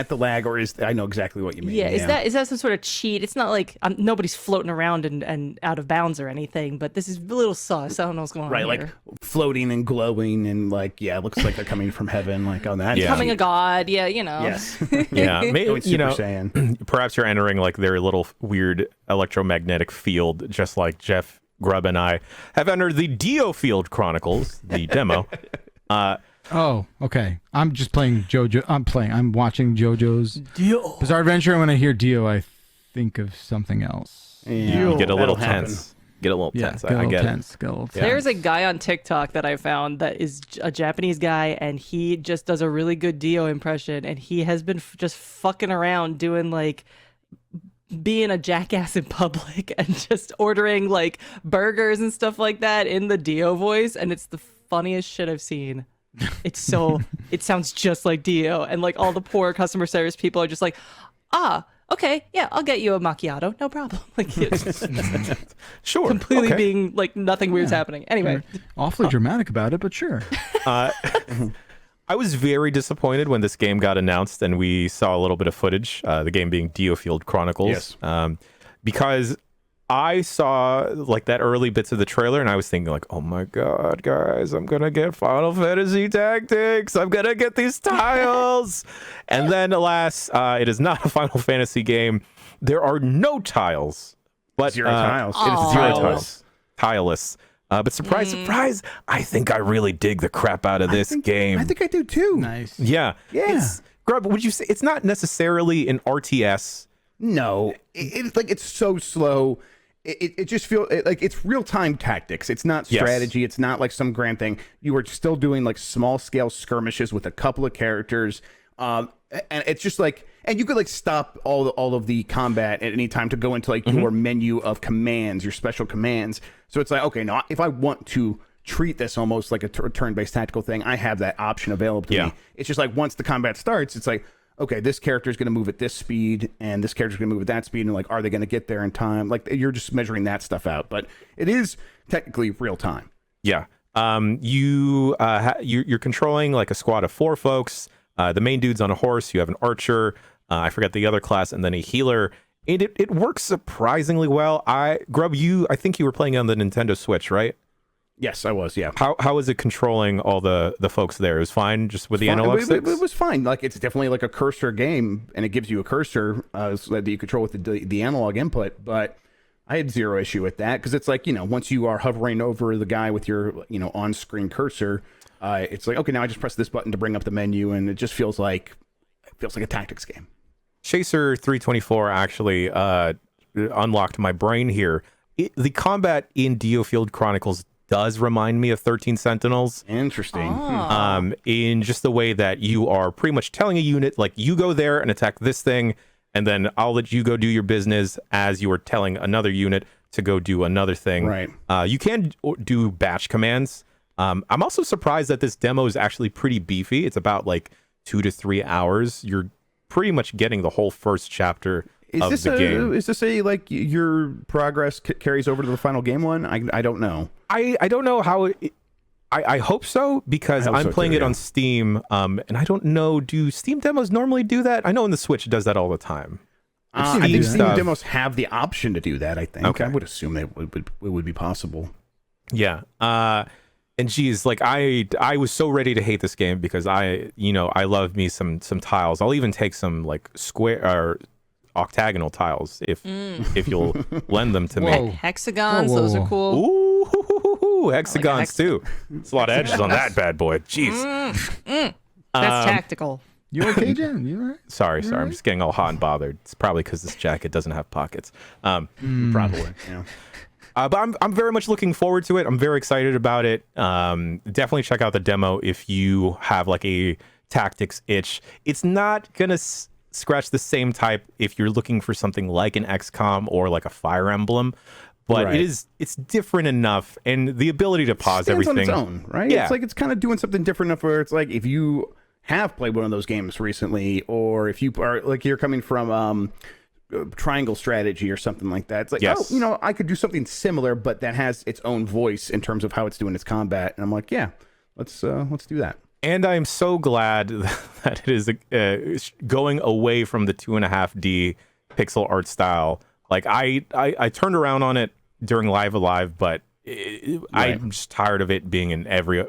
the lag, or I know exactly what you mean. Yeah, is that some sort of cheat? It's not like nobody's floating around and out of bounds or anything, but this is a little sus. I don't know what's going on here. Like floating and glowing and like, yeah, it looks like they're coming from heaven, like on that. Becoming a god, yeah, you know. Yes. Yeah, maybe, Going Super Saiyan. perhaps you're entering like their little weird electromagnetic field, just like Jeff Grubb and I have entered the Diofield Chronicles, the demo. Oh, okay. I'm just playing JoJo. I'm watching JoJo's Bizarre Adventure, and when I hear Dio, I think of something else. Yeah, You get a little that'll tense. Get a little tense. Get a I little get tense. Get a little tense. There's a guy on TikTok that I found that is a Japanese guy, and he just does a really good Dio impression, and he has been just fucking around doing like being a jackass in public and just ordering like burgers and stuff like that in the Dio voice, and it's the funniest shit I've seen. It's so it sounds just like Dio, and like all the poor customer service people are just like, okay, yeah, I'll get you a macchiato, no problem. Like it's Sure. completely okay. being like nothing weird's happening. Anyway, Awfully dramatic about it, but sure. I was very disappointed when this game got announced and we saw a little bit of footage, the game being Diofield Chronicles, because I saw like that early bits of the trailer and I was thinking like, oh my God, guys, I'm going to get Final Fantasy Tactics. I'm going to get these tiles. And then alas, it is not a Final Fantasy game. There are no tiles. But Zero tiles. It is Aw. zero tiles. Tileless. But surprise, surprise, I think I really dig the crap out of this game. I think I do too. Nice. Yeah. Yeah. Grub, would you say it's not necessarily an RTS? No, it's like it's so slow. It just feels like it's real time tactics. It's not Yes. strategy. It's not like some grand thing. You are still doing like small scale skirmishes with a couple of characters. And it's just like, and you could like stop all of the combat at any time to go into like your menu of commands, your special commands. So it's like, okay, now if I want to treat this almost like a turn-based tactical thing, I have that option available to me. It's just like once the combat starts, it's like, okay, this character is going to move at this speed and this character is going to move at that speed. And like, are they going to get there in time? Like you're just measuring that stuff out, but it is technically real time. Yeah. You're controlling like a squad of 4 folks. The main dude's on a horse. You have an archer. I forget the other class, and then a healer. And it works surprisingly well. Grub, I think you were playing on the Nintendo Switch, right? Yes, I was. Yeah. How is it controlling all the folks there? It was fine just with the analog sticks? It was fine. Like it's definitely like a cursor game, and it gives you a cursor so that you control with the analog input. But I had zero issue with that because it's like, once you are hovering over the guy with your on-screen cursor, it's like, okay, now I just press this button to bring up the menu, and it just feels like a tactics game. Chaser 324 actually unlocked my brain here. The combat in Diofield Chronicles does remind me of 13 Sentinels. Interesting. In just the way that you are pretty much telling a unit, like, you go there and attack this thing, and then I'll let you go do your business as you are telling another unit to go do another thing. Right. You can do batch commands. I'm also surprised that this demo is actually pretty beefy. It's about like 2 to 3 hours. You're pretty much getting the whole first chapter of the game. Is this a like your progress carries over to the final game one? I don't know. I don't know how I hope so, because I'm playing it on Steam, and I don't know, do Steam demos normally do that? I know in the Switch it does that all the time. I think Steam demos have the option to do that, I think. Okay. I would assume it would be possible. Yeah. And geez, like I was so ready to hate this game because I love me some tiles. I'll even take some like square or octagonal tiles if you'll lend them to me. hexagons, Whoa, whoa, those whoa. are cool. Ooh, hexagons too. It's a lot of edges on that bad boy. Jeez. That's tactical. You okay, Jen? You all right? Sorry. I'm just getting all hot and bothered. It's probably because this jacket doesn't have pockets. Probably. Yeah. But I'm very much looking forward to it. I'm very excited about it. Definitely check out the demo if you have like a tactics itch. It's not gonna scratch the same type if you're looking for something like an XCOM or like a Fire Emblem, but Right. it's different enough, and the ability to pause Stands everything on its own, right? Yeah. It's like it's kind of doing something different enough where it's like if you have played one of those games recently, or if you are like you're coming from triangle strategy or something like that. It's like, Yes. oh, you know, I could do something similar, but that has its own voice in terms of how it's doing its combat. And I'm like, yeah, let's do that. And I'm so glad that it is going away from the 2.5D pixel art style. Like I turned around on it during Live Alive, but I'm just tired of it being in every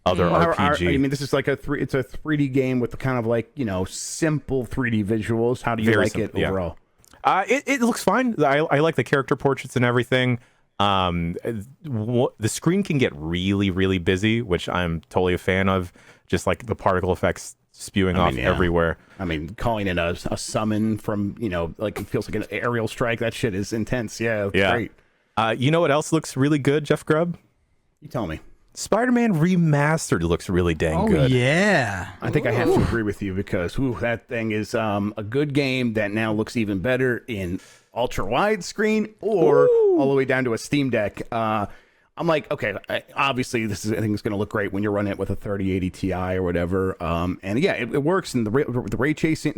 other RPG. I mean, this is like it's a 3D game with the kind of like, you know, simple 3D visuals. How do you like it overall? It looks fine. I like the character portraits and everything. The screen can get really, really busy, which I'm totally a fan of. Just like the particle effects spewing off everywhere. I mean, calling it a summon from, you know, like it feels like an aerial strike. That shit is intense. Yeah, it's great. You know what else looks really good, Jeff Grubb? You tell me. Spider-Man Remastered looks really dang good. Oh, yeah. I think I have to agree with you because that thing is a good game that now looks even better in ultra wide screen or all the way down to a Steam Deck. I'm like, okay, obviously I think it's going to look great when you're running it with a 3080 Ti or whatever. And yeah, it works, and the ray tracing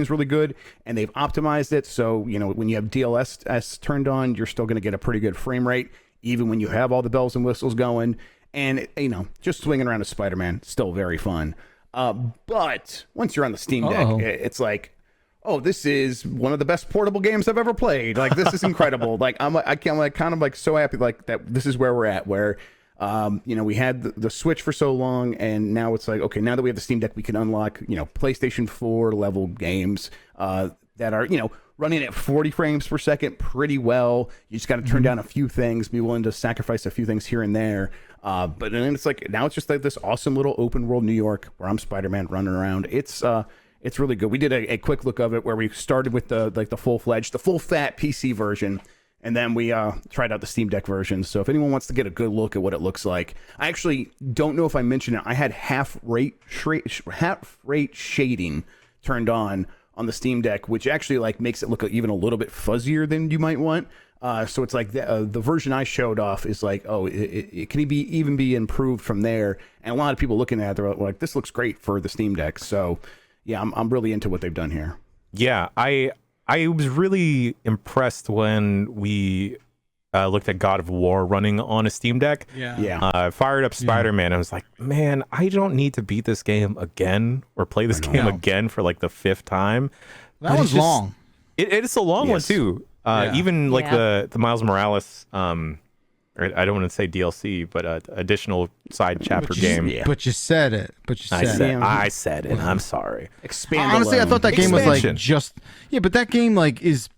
is really good, and they've optimized it. So, you know, when you have DLSS turned on, you're still going to get a pretty good frame rate, even when you have all the bells and whistles going. And, you know, just swinging around a Spider-Man, still very fun. But once you're on the Steam Deck, it's like, oh, this is one of the best portable games I've ever played. Like, this is incredible. Like, I'm kind of so happy like that. This is where we're at, where, you know, we had the Switch for so long, and now it's like, okay, now that we have the Steam Deck, we can unlock, you know, PlayStation 4 level games that are, you know, running at 40 frames per second pretty well. You just got to turn down a few things, be willing to sacrifice a few things here and there. But then it's like, now it's just like this awesome little open world New York where I'm Spider-Man running around. It's really good. We did a quick look of it where we started with the full fat PC version, and then we tried out the Steam Deck version. So if anyone wants to get a good look at what it looks like, I actually don't know if I mentioned it. I had half rate shading turned on the Steam Deck, which actually like makes it look even a little bit fuzzier than you might want. So it's like the version I showed off is like, oh, it can even be improved from there. And a lot of people looking at it, they're like, this looks great for the Steam Deck. So yeah, I'm really into what they've done here. Yeah, I was really impressed when we looked at God of War running on a Steam Deck. Yeah. Fired up Spider-Man. I was like, man, I don't need to beat this game again or play this game again for like the 5th time. That was long. It's a long one too. Even like the Miles Morales, or I don't want to say DLC, but additional side chapter game. Yeah. But you said it. I said it. I'm sorry. Expand. Honestly, I thought that game was like but that game like it's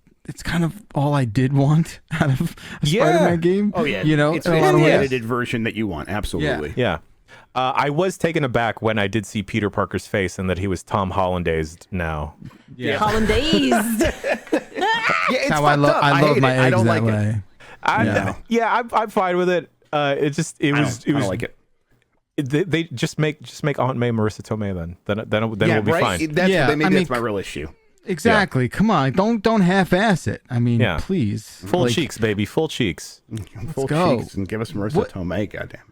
kind of all I did want out of a Spider-Man game. Oh yeah, you know, it's the edited version that you want. Absolutely. Yeah. I was taken aback when I did see Peter Parker's face and that he was Tom Hollandazed now. Yeah. Hollandazed. It's how I love my eggs that way. I'm fine with it. I don't like it. They just make Aunt May Marissa Tomei then we'll be fine. That's my real issue. Exactly. Come on, don't half-ass it. I mean, please. Full cheeks, baby. Full cheeks. Full cheeks, and give us Marissa Tomei. Goddamn it.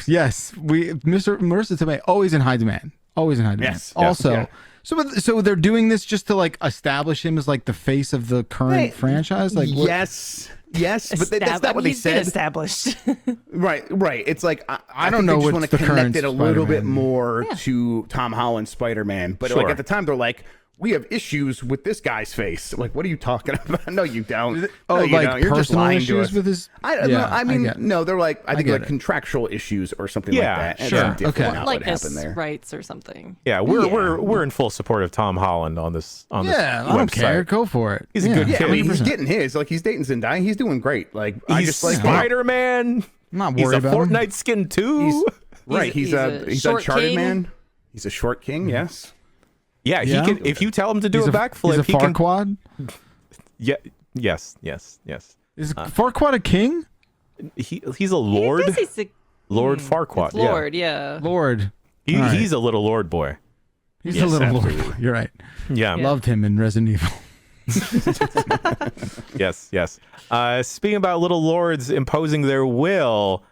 Yes, Marissa Tomei always in high demand. Always in high demand. Yes. Also, so they're doing this just to like establish him as like the face of the current franchise. Like yes, but that's not what they said. He's been established. Right. It's like I don't know. They just want to connect it a little bit Spider-Man. more to Tom Holland's Spider-Man, but like at the time they're like, we have issues with this guy's face. Like, what are you talking about? No, you don't. Oh, no, you like don't. You're just personal lying to issues us. with his. I mean, no, they're like, I think like contractual issues or something like that. Sure. And Okay. not Like what happened there. rights or something. Yeah, we're in full support of Tom Holland on this. I don't care. Go for it. He's a good Yeah, kid. I mean, he's getting his. Like, he's dating Zendaya. He's doing great. Like, I He's just like Spider-Man. I'm not He's worried a about him. Fortnite skin too. He's a short Uncharted king. man. He's a short king. Yes. Yeah, he can. If you tell him to do a backflip, he's a he can. Farquaad. Yeah. Yes. Is Farquaad a king? He's a lord. I guess he's a, Lord Farquaad. it's Lord, yeah. Lord. He's a little lord boy. He's a little lord. You're right. Yeah. Loved him in Resident Evil. Yes. Speaking about little lords imposing their will,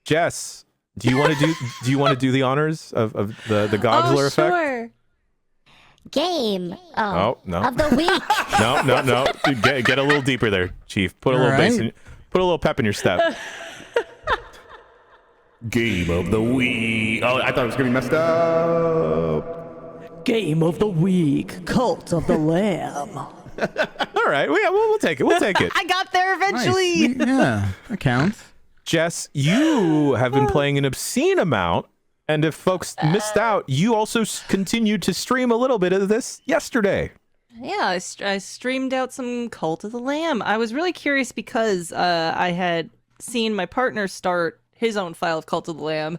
Jess, do you want to do the honors of the Godzilla effect? Sure. game Oh, no. of the week. No. Get a little deeper there, Chief. Put a little bass in, put a little pep in your step. Game of the week. Oh, I thought it was gonna be messed up. Game of the week, Cult of the Lamb. All right, we'll take it. We'll take it. I got there eventually. Nice. Yeah, that counts. Jess, you have been playing an obscene amount, and if folks missed out, you also continued to stream a little bit of this yesterday. Yeah, I streamed out some Cult of the Lamb. I was really curious because I had seen my partner start his own file of Cult of the Lamb,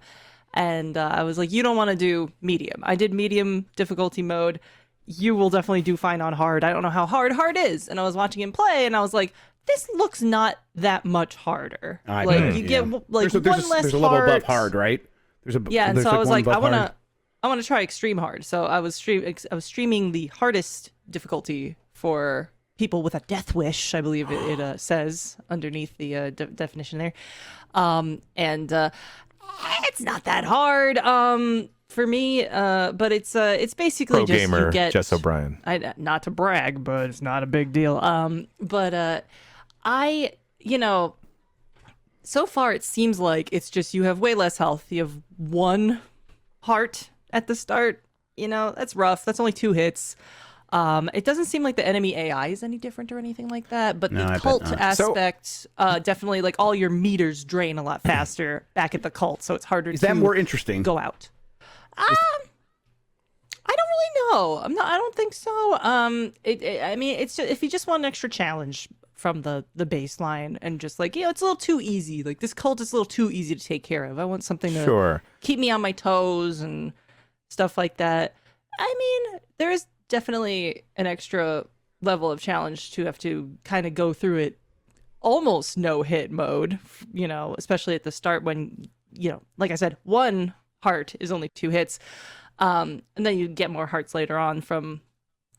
and I was like, you don't want to do medium. I did medium difficulty mode. You will definitely do fine on hard. I don't know how hard is. And I was watching him play, and I was like, this looks not that much harder. You get like there's one less there's a level hard. above hard, right? And so I was like, I want to try extreme hard. So I was streaming the hardest difficulty for people with a death wish, I believe it says underneath the definition there. It's not that hard for me, but it's basically Pro just gamer you get Jess O'Brien. not to brag, but it's not a big deal. So far it seems like it's just you have way less health. You have one heart at the start. That's rough. That's only 2 hits. It doesn't seem like the enemy AI is any different or anything like that, but the cult aspect, definitely like all your meters drain a lot faster back at the cult, so it's harder Is to that more interesting? go out. I don't really know. I don't think so. I mean, it's just, if you just want an extra challenge from the baseline and just like, it's a little too easy. Like this cult is a little too easy to take care of. I want something to keep me on my toes and stuff like that. I mean, there is definitely an extra level of challenge to have to kind of go through it almost no hit mode, especially at the start when, like I said, one heart is only 2 hits. And then you get more hearts later on from,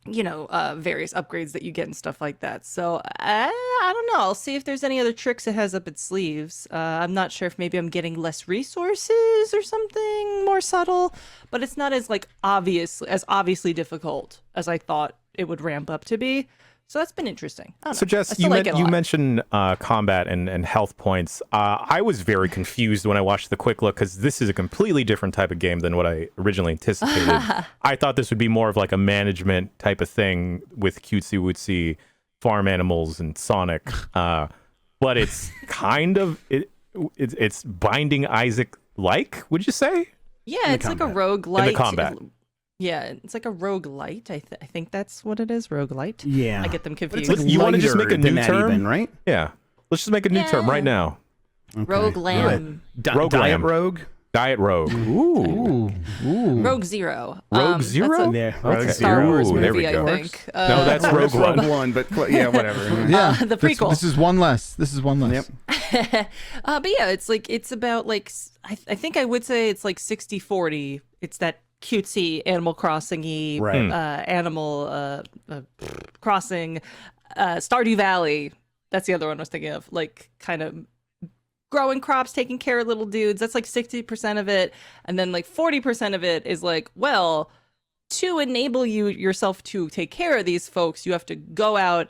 various upgrades that you get and stuff like that. So I don't know. I'll see if there's any other tricks it has up its sleeves. I'm not sure if maybe I'm getting less resources or something more subtle, but it's not as obviously difficult as I thought it would ramp up to be. So that's been interesting. So Jess, you mentioned combat and health points. I was very confused when I watched the quick look because this is a completely different type of game than what I originally anticipated. I thought this would be more of like a management type of thing with cutesy wootsy farm animals and Sonic, but it's kind of it's Binding Isaac like. Would you say? Yeah, it's like a roguelite. In the combat. Yeah, it's like a roguelite. I think that's what it is, roguelite. Yeah. I get them confused. It's like you want to just make a new term, even, right? Yeah. Let's just make a new term right now. Okay. Rogue Lamb. Rogue Diet Lamb. Rogue? Diet Rogue. Ooh. Rogue Zero. Rogue Zero? That's a Okay. Star Wars Ooh, there movie, we go. I think. No, that's Rogue One. But yeah, whatever. Yeah, the prequel. This is one less. Yep. But yeah, it's about like, I think I would say it's like 60-40. It's that cutesy Animal Crossing-y Animal Crossing, Stardew Valley. That's the other one I was thinking of. Like kind of growing crops, taking care of little dudes. That's like 60% of it. And then like 40% of it is like, well, to enable yourself to take care of these folks, you have to go out,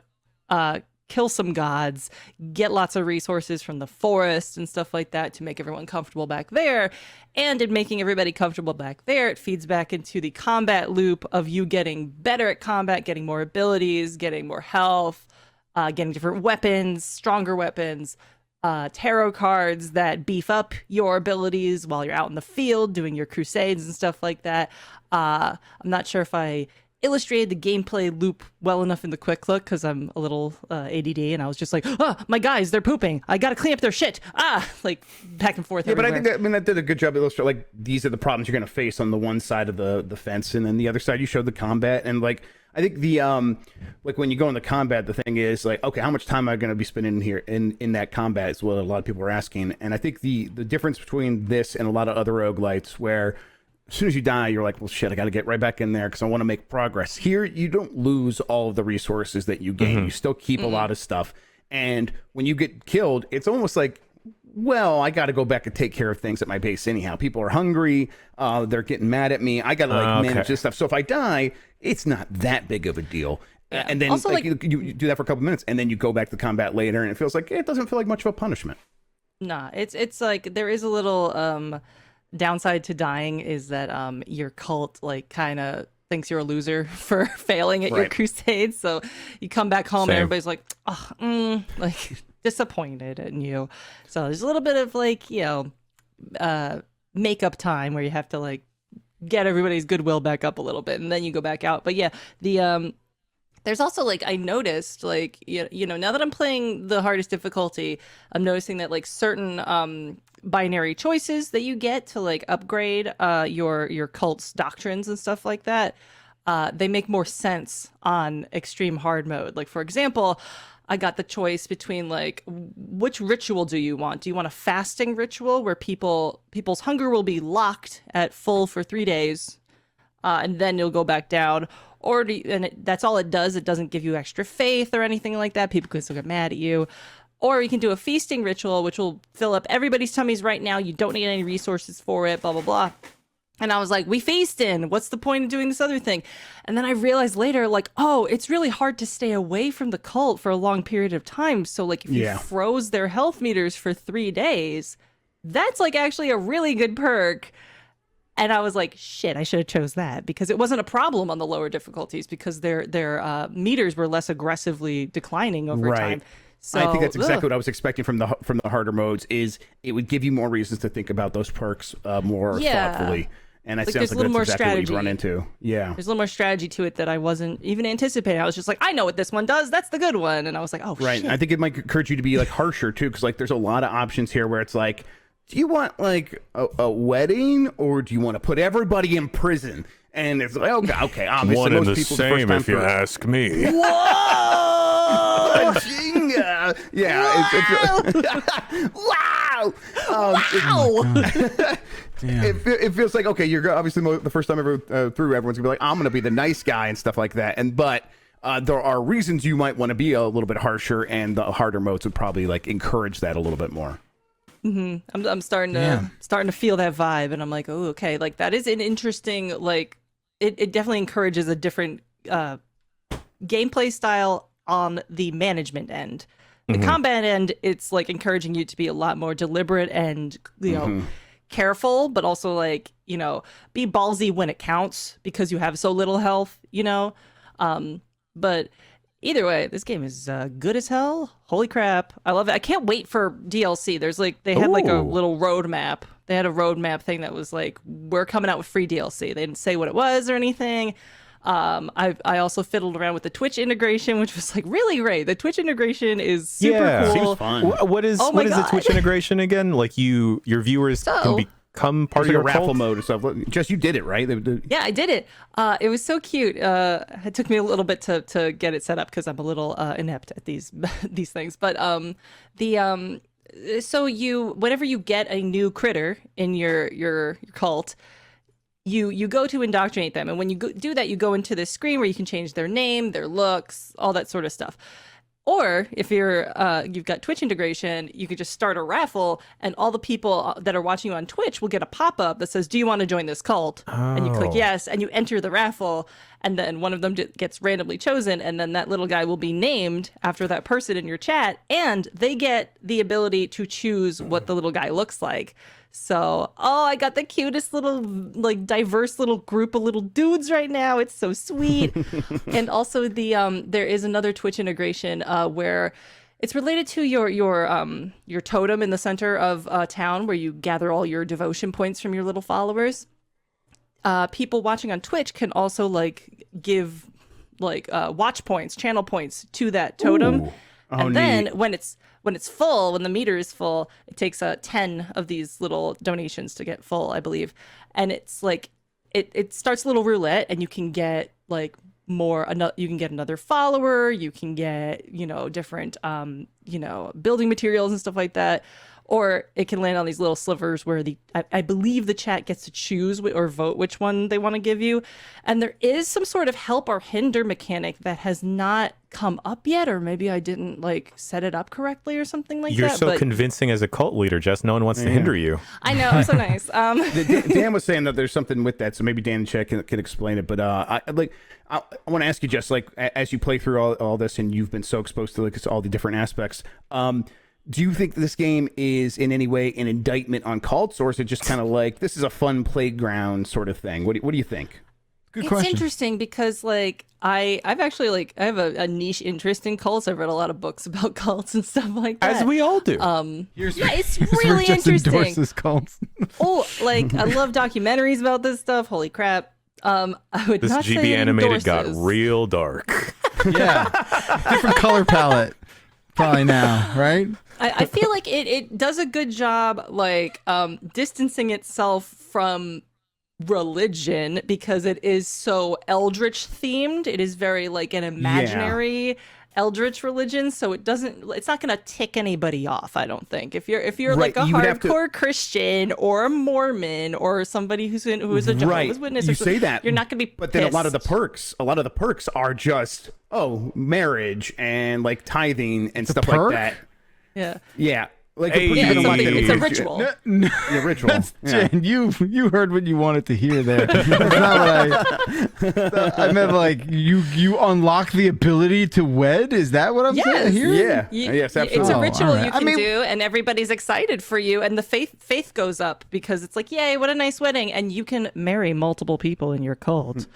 kill some gods, get lots of resources from the forest and stuff like that to make everyone comfortable back there. And in making everybody comfortable back there, it feeds back into the combat loop of you getting better at combat, getting more abilities, getting more health, getting different weapons, stronger weapons, tarot cards that beef up your abilities while you're out in the field doing your crusades and stuff like that. I'm not sure if I illustrated the gameplay loop well enough in the quick look because I'm a little ADD and I was just like, my guys, they're pooping. I gotta clean up their shit. Like back and forth. Yeah, everywhere. but I think that did a good job illustrating like these are the problems you're gonna face on the one side of the fence, and then the other side you showed the combat. And like I think the like when you go into combat, the thing is like, okay, how much time am I gonna be spending here in that combat is what a lot of people are asking. And I think the difference between this and a lot of other roguelites where as soon as you die, you're like, well, shit, I got to get right back in there because I want to make progress. Here, you don't lose all of the resources that you gain. You still keep a lot of stuff. And when you get killed, it's almost like, well, I got to go back and take care of things at my base anyhow. People are hungry. They're getting mad at me. I got to manage this stuff. So if I die, it's not that big of a deal. Yeah. And then also, you do that for a couple minutes, and then you go back to combat later, and it feels like it doesn't feel like much of a punishment. Nah, it's like there is a little downside to dying is that your cult like kind of thinks you're a loser for failing at your crusades. So you come back home and everybody's like, like disappointed in you. So there's a little bit of like, makeup time where you have to like get everybody's goodwill back up a little bit, and then you go back out. But yeah, there's also like I noticed like now that I'm playing the hardest difficulty, I'm noticing that like certain binary choices that you get to like upgrade your cult's doctrines and stuff like that, they make more sense on extreme hard mode. Like for example, I got the choice between like which ritual do you want? Do you want a fasting ritual where people's hunger will be locked at full for 3 days, and then you'll go back down? Or that's all it does. It doesn't give you extra faith or anything like that. People can still get mad at you. Or you can do a feasting ritual, which will fill up everybody's tummies right now. You don't need any resources for it, blah, blah, blah. And I was like, we feasting. What's the point of doing this other thing? And then I realized later, like, oh, it's really hard to stay away from the cult for a long period of time. So, like, if you froze their health meters for 3 days, that's, like, actually a really good perk. And I was like, shit, I should have chose that because it wasn't a problem on the lower difficulties because their meters were less aggressively declining over time. So, I think that's exactly what I was expecting from the harder modes. Is it would give you more reasons to think about those perks more thoughtfully. And it sounds like that's exactly what you run into. Yeah, there's a little more strategy to it that I wasn't even anticipating. I was just like, I know what this one does. That's the good one. And I was like, oh, right. Shit. I think it might encourage you to be like harsher too, because like there's a lot of options here where it's like, do you want like a wedding or do you want to put everybody in prison? And it's like, okay, obviously one most and the people same if you ask me. Whoa! Jinga! Yeah. Wow! Wow! It feels like, okay, you're obviously the first time ever through, everyone's gonna be like, I'm gonna be the nice guy and stuff like that. But there are reasons you might want to be a little bit harsher, and the harder modes would probably like encourage that a little bit more. Mm-hmm. I'm starting to feel that vibe, and I'm like, oh, okay, like that is an interesting, like it definitely encourages a different gameplay style on the management end. The combat end, it's like encouraging you to be a lot more deliberate and careful, but also like be ballsy when it counts because you have so little health, but either way, this game is good as hell. Holy crap. I love it. I can't wait for DLC. There's like, they had like a little roadmap. They had a roadmap thing that was like, we're coming out with free DLC. They didn't say what it was or anything. I also fiddled around with the Twitch integration, which was like really great. The Twitch integration is super cool. Seems fun. What is the Twitch integration again? Like your viewers can become part of your raffle cult? mode and stuff. Just you did it, right? Yeah, I did it. It was so cute. It took me a little bit to get it set up because I'm a little inept at these things. But so whenever you get a new critter in your cult, you go to indoctrinate them, and when you do that, you go into this screen where you can change their name, their looks, all that sort of stuff. Or if you've got Twitch integration, you could just start a raffle, and all the people that are watching you on Twitch will get a pop-up that says, do you want to join this cult? And you click yes, and you enter the raffle, and then one of them gets randomly chosen, and then that little guy will be named after that person in your chat, and they get the ability to choose what the little guy looks like. So, I got the cutest little, like, diverse little group of little dudes right now. It's so sweet. And also there is another Twitch integration where it's related to your totem in the center of town where you gather all your devotion points from your little followers. People watching on Twitch can also, like, give, like, watch points, channel points to that totem. Ooh. And then when it's full, when the meter is full, it takes 10 of these little donations to get full, I believe. And it's like it starts a little roulette, and you can get like you can get another follower, you can get different building materials and stuff like that, or it can land on these little slivers where I believe the chat gets to choose or vote which one they want to give you. And there is some sort of help or hinder mechanic that has not come up yet, or maybe I didn't like set it up correctly or something like You're that. so convincing as a cult leader, Jess. No one wants to hinder you. I know, I'm so nice. Dan was saying that there's something with that, so maybe Dan and Chad can explain it. But I want to ask you, Jess, like as you play through all this and you've been so exposed to like all the different aspects, do you think this game is in any way an indictment on cults, or is it just kind of like this is a fun playground sort of thing? What do you think? Good it's question. interesting because like I've actually like I have a niche interest in cults. I've read a lot of books about cults and stuff like that. As we all do. Yeah, it's really interesting. Cults. Oh, like I love documentaries about this stuff. Holy crap. I would This not GB say animated got endorses. real dark. Yeah, different color palette probably now, right? I feel like it does a good job like distancing itself from religion because it is so eldritch themed. It is very like an imaginary eldritch religion, so it's not gonna tick anybody off, I don't think. If you're like a hardcore Christian or a Mormon or somebody who's a Jehovah's Witness, you say that you're not gonna be but then a lot of the pissed. perks are just marriage and like tithing and stuff perk? like that. Yeah. Like Hey. it puts Yeah, you in a lot of it's a different- ritual. Yeah, ritual. Yeah. Jen, you heard what you wanted to hear there. That's not what I meant. Like you unlock the ability to wed. Is that what I'm Yes. hearing? Yeah. It's Yes, a absolutely. ritual all right. you I can mean- do, and everybody's excited for you, and the faith goes up because it's like, yay, what a nice wedding, and you can marry multiple people in your cult.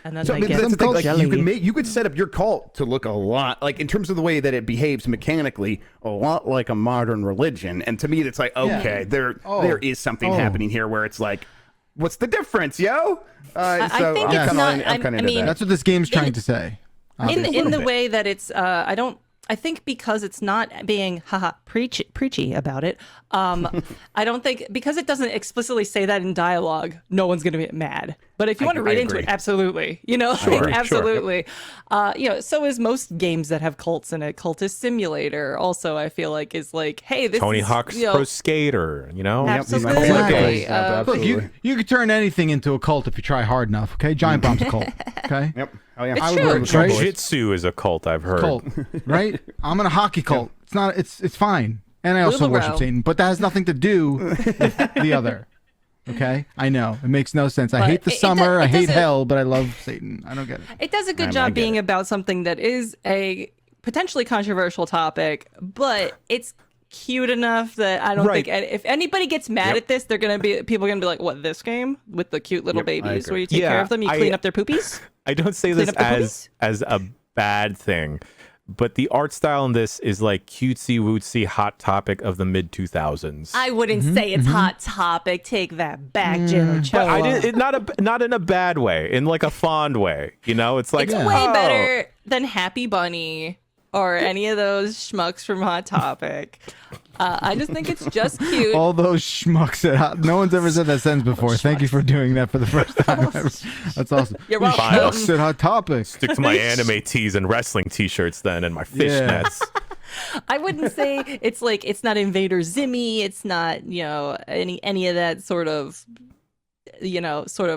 And then So, I they mean, get that's the thing, like, jelly. you could set up your cult to look a lot like in terms of the way that it behaves mechanically, a lot like a modern religion. And to me, it's like, okay, there is something happening here where it's like, what's the difference, yo? I So think I'm it's kinda not. into I that. mean, That's what this game's trying to say. in the way that it's, I think because it's not being preachy about it. I don't think because it doesn't explicitly say that in dialogue, no one's going to be mad. But if you want to read into it, absolutely, absolutely. So is most games that have cults in it. Cultist Simulator also, I feel like, is like, hey, this Tony is, Hawk's Pro Skater, Absolutely. Exactly. Look, Look, you could turn anything into a cult if you try hard enough. Okay, Giant Bomb's a cult. Okay, Yep. Oh yeah. It's I would true. wear it, right? Jiu-Jitsu is a cult, I've heard. Cult, right? I'm in a hockey cult. It's not. It's fine. And I also Rumbleverse. worship Satan, but that has nothing to do with the other. Okay, I know it makes no sense. I But hate the it summer. does- I it hate doesn't- hell, but I love Satan. I don't get it. It does a good I job get being it. about something that is a potentially controversial topic, but it's cute enough that I don't Right. think if anybody gets mad at this, people are gonna be like, "What, this game with the cute little Yep, I babies agree. where you take Yeah, care of them, you clean up their poopies?" I don't say Clean this up the as a bad thing, but the art style in this is like cutesy wootsy hot topic of the mid 2000s. I wouldn't say it's hot topic. Take that back, Jim. But I did it not in a bad way, in like a fond way. It's like It's way better than Happy Bunny or any of those schmucks from Hot Topic. I just think it's just cute. All those schmucks at no one's ever said that sentence before. Thank you for doing that for the first time ever. That's awesome. You're You welcome. schmucks at Hot Topic. Stick to my anime tees and wrestling t-shirts then, and my fishnets. I wouldn't say it's like it's not Invader Zimmy. It's not any of that sort of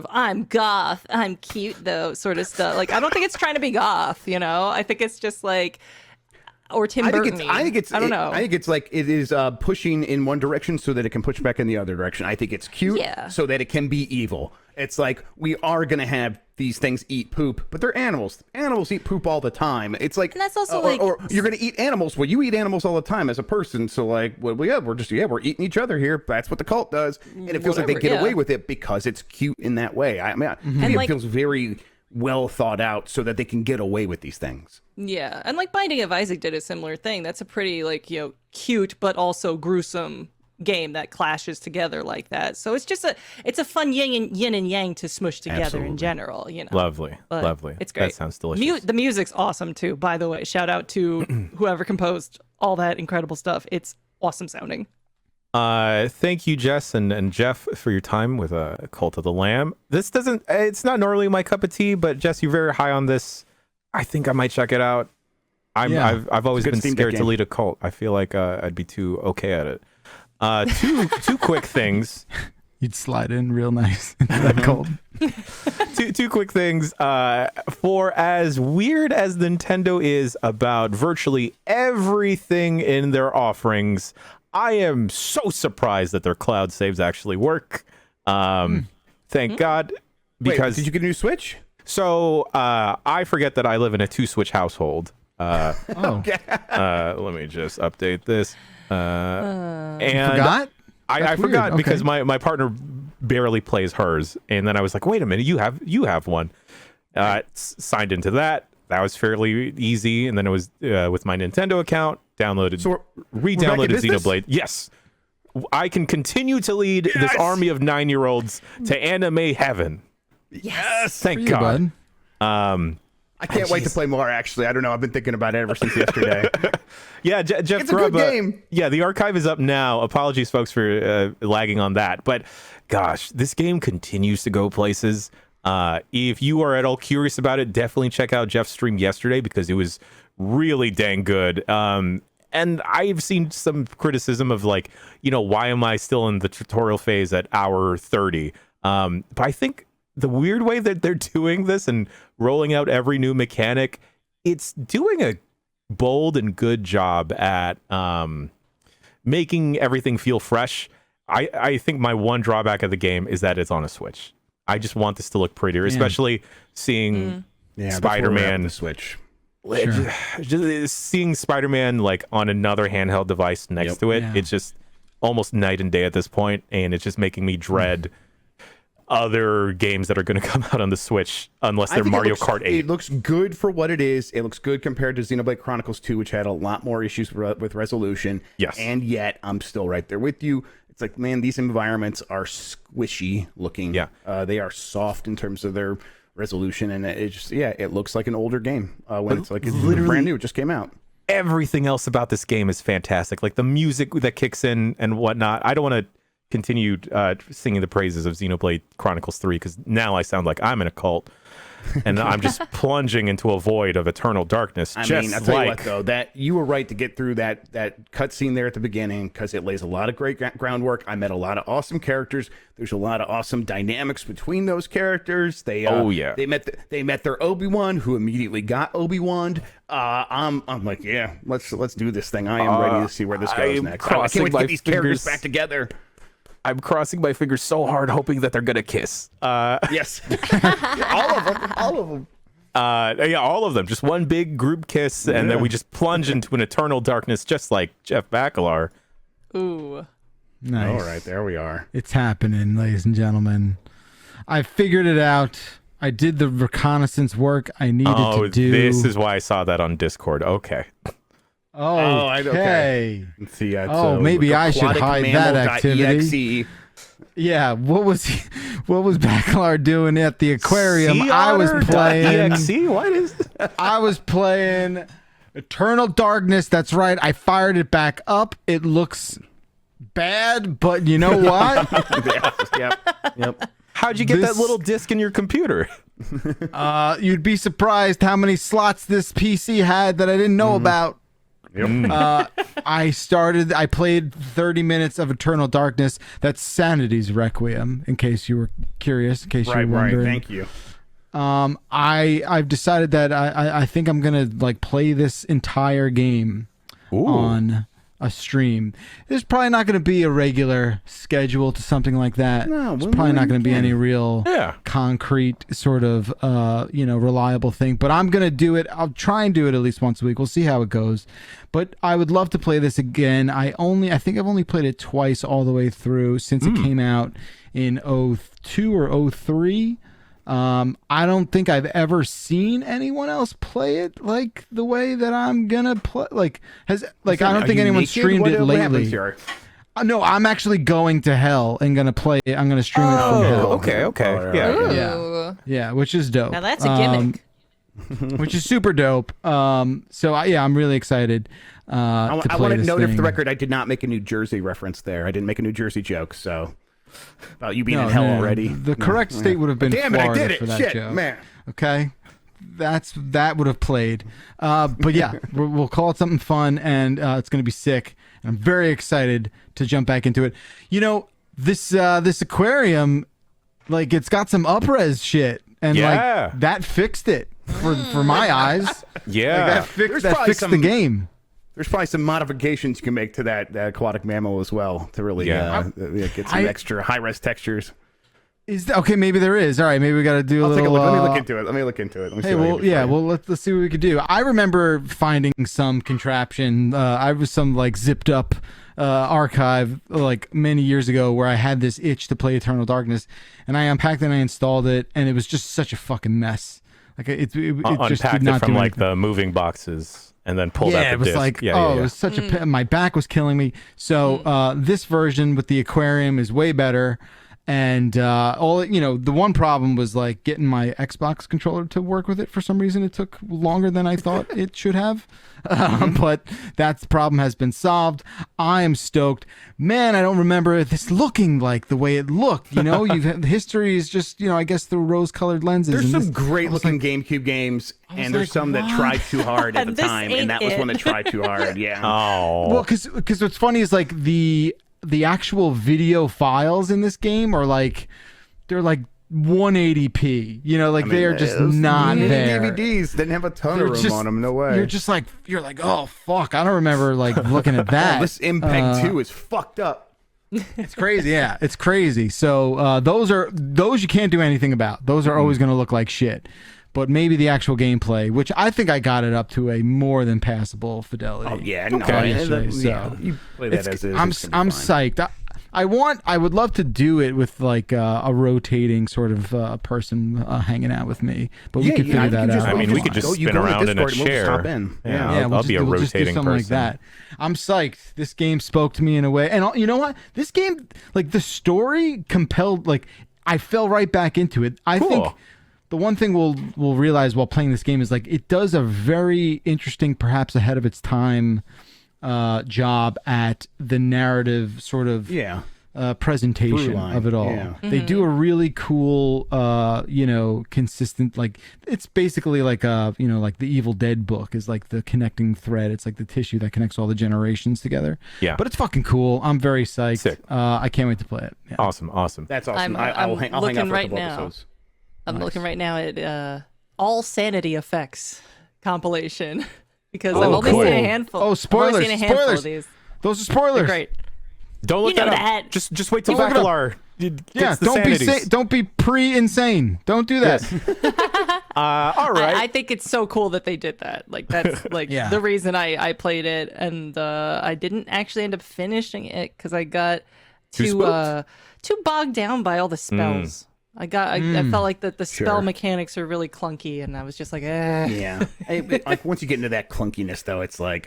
I'm goth, I'm cute though sort of stuff. Like I don't think it's trying to be goth. I think it's just like or Tim Burton. I don't know. I think it's like it is pushing in one direction so that it can push back in the other direction. I think it's cute so that it can be evil. It's like we are gonna have these things eat poop, but they're animals. Animals eat poop all the time. It's like, and that's also or you're gonna eat animals. Well, you eat animals all the time as a person. So like, we're eating each other here. That's what the cult does, and it feels like they get away with it because it's cute in that way. I mean, it feels very well thought out so that they can get away with these things. Yeah, and like Binding of Isaac did a similar thing. That's a pretty cute but also gruesome game that clashes together like that. So it's just it's a fun yin and yang to smush together in general. Lovely. It's great. That sounds delicious. The music's awesome too. By the way, shout out to whoever composed all that incredible stuff. It's awesome sounding. Thank you, Jess and Jeff, for your time with Cult of the Lamb. It's not normally my cup of tea, but Jess, you're very high on this. I think I might check it out. I've always been Steam Deck scared to game. lead a cult. I feel like I'd be too okay at it. Two quick things. You'd slide in real nice into that cold. Two quick things. For as weird as Nintendo is about virtually everything in their offerings, I am so surprised that their cloud saves actually work. Thank God. Because Wait, did you get a new Switch? So I forget that I live in a 2-switch household. Okay. Let me just update this. And Forgot? I That's forgot weird. because Okay. my partner barely plays hers, and then I was like, wait a minute, you have one. Signed into that. That was fairly easy, and then it was with my Nintendo account. Downloaded, So re-downloaded we're back in business? Xenoblade. Yes, I can continue to lead this army of 9-year-olds to anime heaven. Yes. Thank For you, God. bud. I can't wait to play more, actually. I don't know. I've been thinking about it ever since yesterday. Yeah, Jeff It's a good Grubb, game. Yeah, the archive is up now. Apologies, folks, for lagging on that. But gosh, this game continues to go places. If you are at all curious about it, definitely check out Jeff's stream yesterday because it was really dang good. And I've seen some criticism of like, why am I still in the tutorial phase at hour 30? But I think the weird way that they're doing this and rolling out every new mechanic, it's doing a bold and good job at making everything feel fresh. I think my one drawback of the game is that it's on a Switch. I just want this to look prettier, especially seeing Spider-Man. The Switch. Just seeing Spider-Man like on another handheld device next to it. Yeah. It's just almost night and day at this point, and it's just making me dread other games that are going to come out on the Switch unless I they're think Mario Kart 8. It looks good for what it is. It looks good compared to Xenoblade Chronicles 2, which had a lot more issues with resolution. Yes. And yet, I'm still right there with you. It's like, man, these environments are squishy looking. Yeah. They are soft in terms of their resolution, and it just, it looks like an older game when it's like it's literally brand new. It just came out. Everything else about this game is fantastic. Like the music that kicks in and whatnot. I don't want to continue singing the praises of Xenoblade Chronicles 3 because now I sound like I'm in a cult and I'm just plunging into a void of eternal darkness. I mean, I'll tell you what, though, that you were right to get through that cutscene there at the beginning because it lays a lot of great groundwork. I met a lot of awesome characters. There's a lot of awesome dynamics between those characters. They they met their Obi-Wan, who immediately got Obi-Wan. I'm like, yeah, let's do this thing. I am ready to see where this goes next. I can't wait to get these characters back together. I'm crossing my fingers so hard, hoping that they're gonna kiss. Yes, all of them. Yeah, all of them. Just one big group kiss, and then we just plunge into an eternal darkness, just like Jeff Bakalar. Ooh. Nice. All right, there we are. It's happening, ladies and gentlemen. I figured it out. I did the reconnaissance work I needed to do. This is why I saw that on Discord. Okay. Okay. Let's see, maybe I should hide that activity. Aquaticmammal.exe. Yeah, what was Bakalar doing at the aquarium? I was playing. EXE? What is it? I was playing Eternal Darkness. That's right. I fired it back up. It looks bad, but you know what? Yep. How'd you get that little disc in your computer? You'd be surprised how many slots this PC had that I didn't know about. Yep. I played 30 minutes of Eternal Darkness. That's Sanity's Requiem, in case you were curious, in case you were wondering. Thank you. I've decided that I think I'm gonna like play this entire game on a stream. There's probably not going to be a regular schedule to something like that. No, there's probably not going to be any real Yeah. concrete sort of reliable thing. But I'm going to do it. I'll try and do it at least once a week. We'll see how it goes. But I would love to play this again. I think I've only played it twice all the way through since it came out in 2002 or 2003. I don't think I've ever seen anyone else play it like the way that I'm gonna play. I don't think anyone streamed it lately. No, I'm actually going to hell and gonna play it. I'm gonna stream it from hell. Okay. Ooh. Yeah, which is dope. Now that's a gimmick. Which is super dope. I'm really excited. I want to note for the record, I did not make a New Jersey reference there. I didn't make a New Jersey joke. So about you being in hell already. The correct state would have been Damn it, Florida I did it. for that Shit, joke. man. Okay, that would have played. But yeah, we'll call it something fun, and it's going to be sick. And I'm very excited to jump back into it. You know, this aquarium, like, it's got some up-res shit, and like that fixed it for my eyes. Yeah, like, that fixed the game. There's probably some modifications you can make to that aquatic mammal as well to really get some extra high-res textures. Okay, maybe there is. All right, maybe we got to do a little. Let me look into it. Let me see let's see what we could do. I remember finding some contraption. I was some like zipped up archive like many years ago where I had this itch to play Eternal Darkness, and I unpacked it and I installed it, and it was just such a fucking mess. Like it just did unpacked not it from do like anything. the moving boxes. And then pulled out the it was disc. like, it was such a my back was killing me. So this version with the aquarium is way better. And the one problem was like getting my Xbox controller to work with it. For some reason, it took longer than I thought it should have. But that problem has been solved. I am stoked, man. I don't remember this looking like the way it looked. You know, the history is just I guess through rose-colored lenses. There's some great-looking GameCube games, and there's some that tried too hard at the time, and that was one that tried too hard. Yeah. Oh. Well, because what's funny is like the actual video files in this game are like they're like 180p. They are just not there. DVDs didn't have a ton of room on them. No way. You're like, oh fuck, I don't remember like looking at that. This MPEG 2 is fucked up. It's crazy. Yeah, it's crazy. So those you can't do anything about. Those are always going to look like shit. But maybe the actual gameplay, which I think I got it up to a more than passable fidelity. Oh yeah, you play that as is. I'm psyched. I would love to do it with like a rotating sort of person hanging out with me, but we could figure that out. I mean, we could just spin around in a chair. I'll be a we'll rotating just do something person. like that. I'm psyched. This game spoke to me in a way, and you know what? This game, like the story, compelled. Like I fell right back into it. I think. The one thing we'll realize while playing this game is like it does a very interesting, perhaps ahead of its time, job at the narrative sort of presentation of it all. Yeah. They do a really cool, consistent, like it's basically like like the Evil Dead book is like the connecting thread. It's like the tissue that connects all the generations together. Yeah, but it's fucking cool. I'm very psyched. Sick. I can't wait to play it. Yeah. Awesome. That's awesome. I'm hang out looking for right a couple now. episodes. I'm looking right now at All Sanity Effects compilation because I've only seen a handful. Oh, spoilers! I've only seen a handful Spoilers! of these. Those are spoilers. They're great. Don't look that up. Just wait till Bakalar. Yeah, don't be pre-insane. Don't do that. All right. I think it's so cool that they did that. Like that's like the reason I played it, and I didn't actually end up finishing it because I got too bogged down by all the spells. I felt like the spell mechanics are really clunky, and I was just like, eh. Yeah. Like once you get into that clunkiness, though, it's like,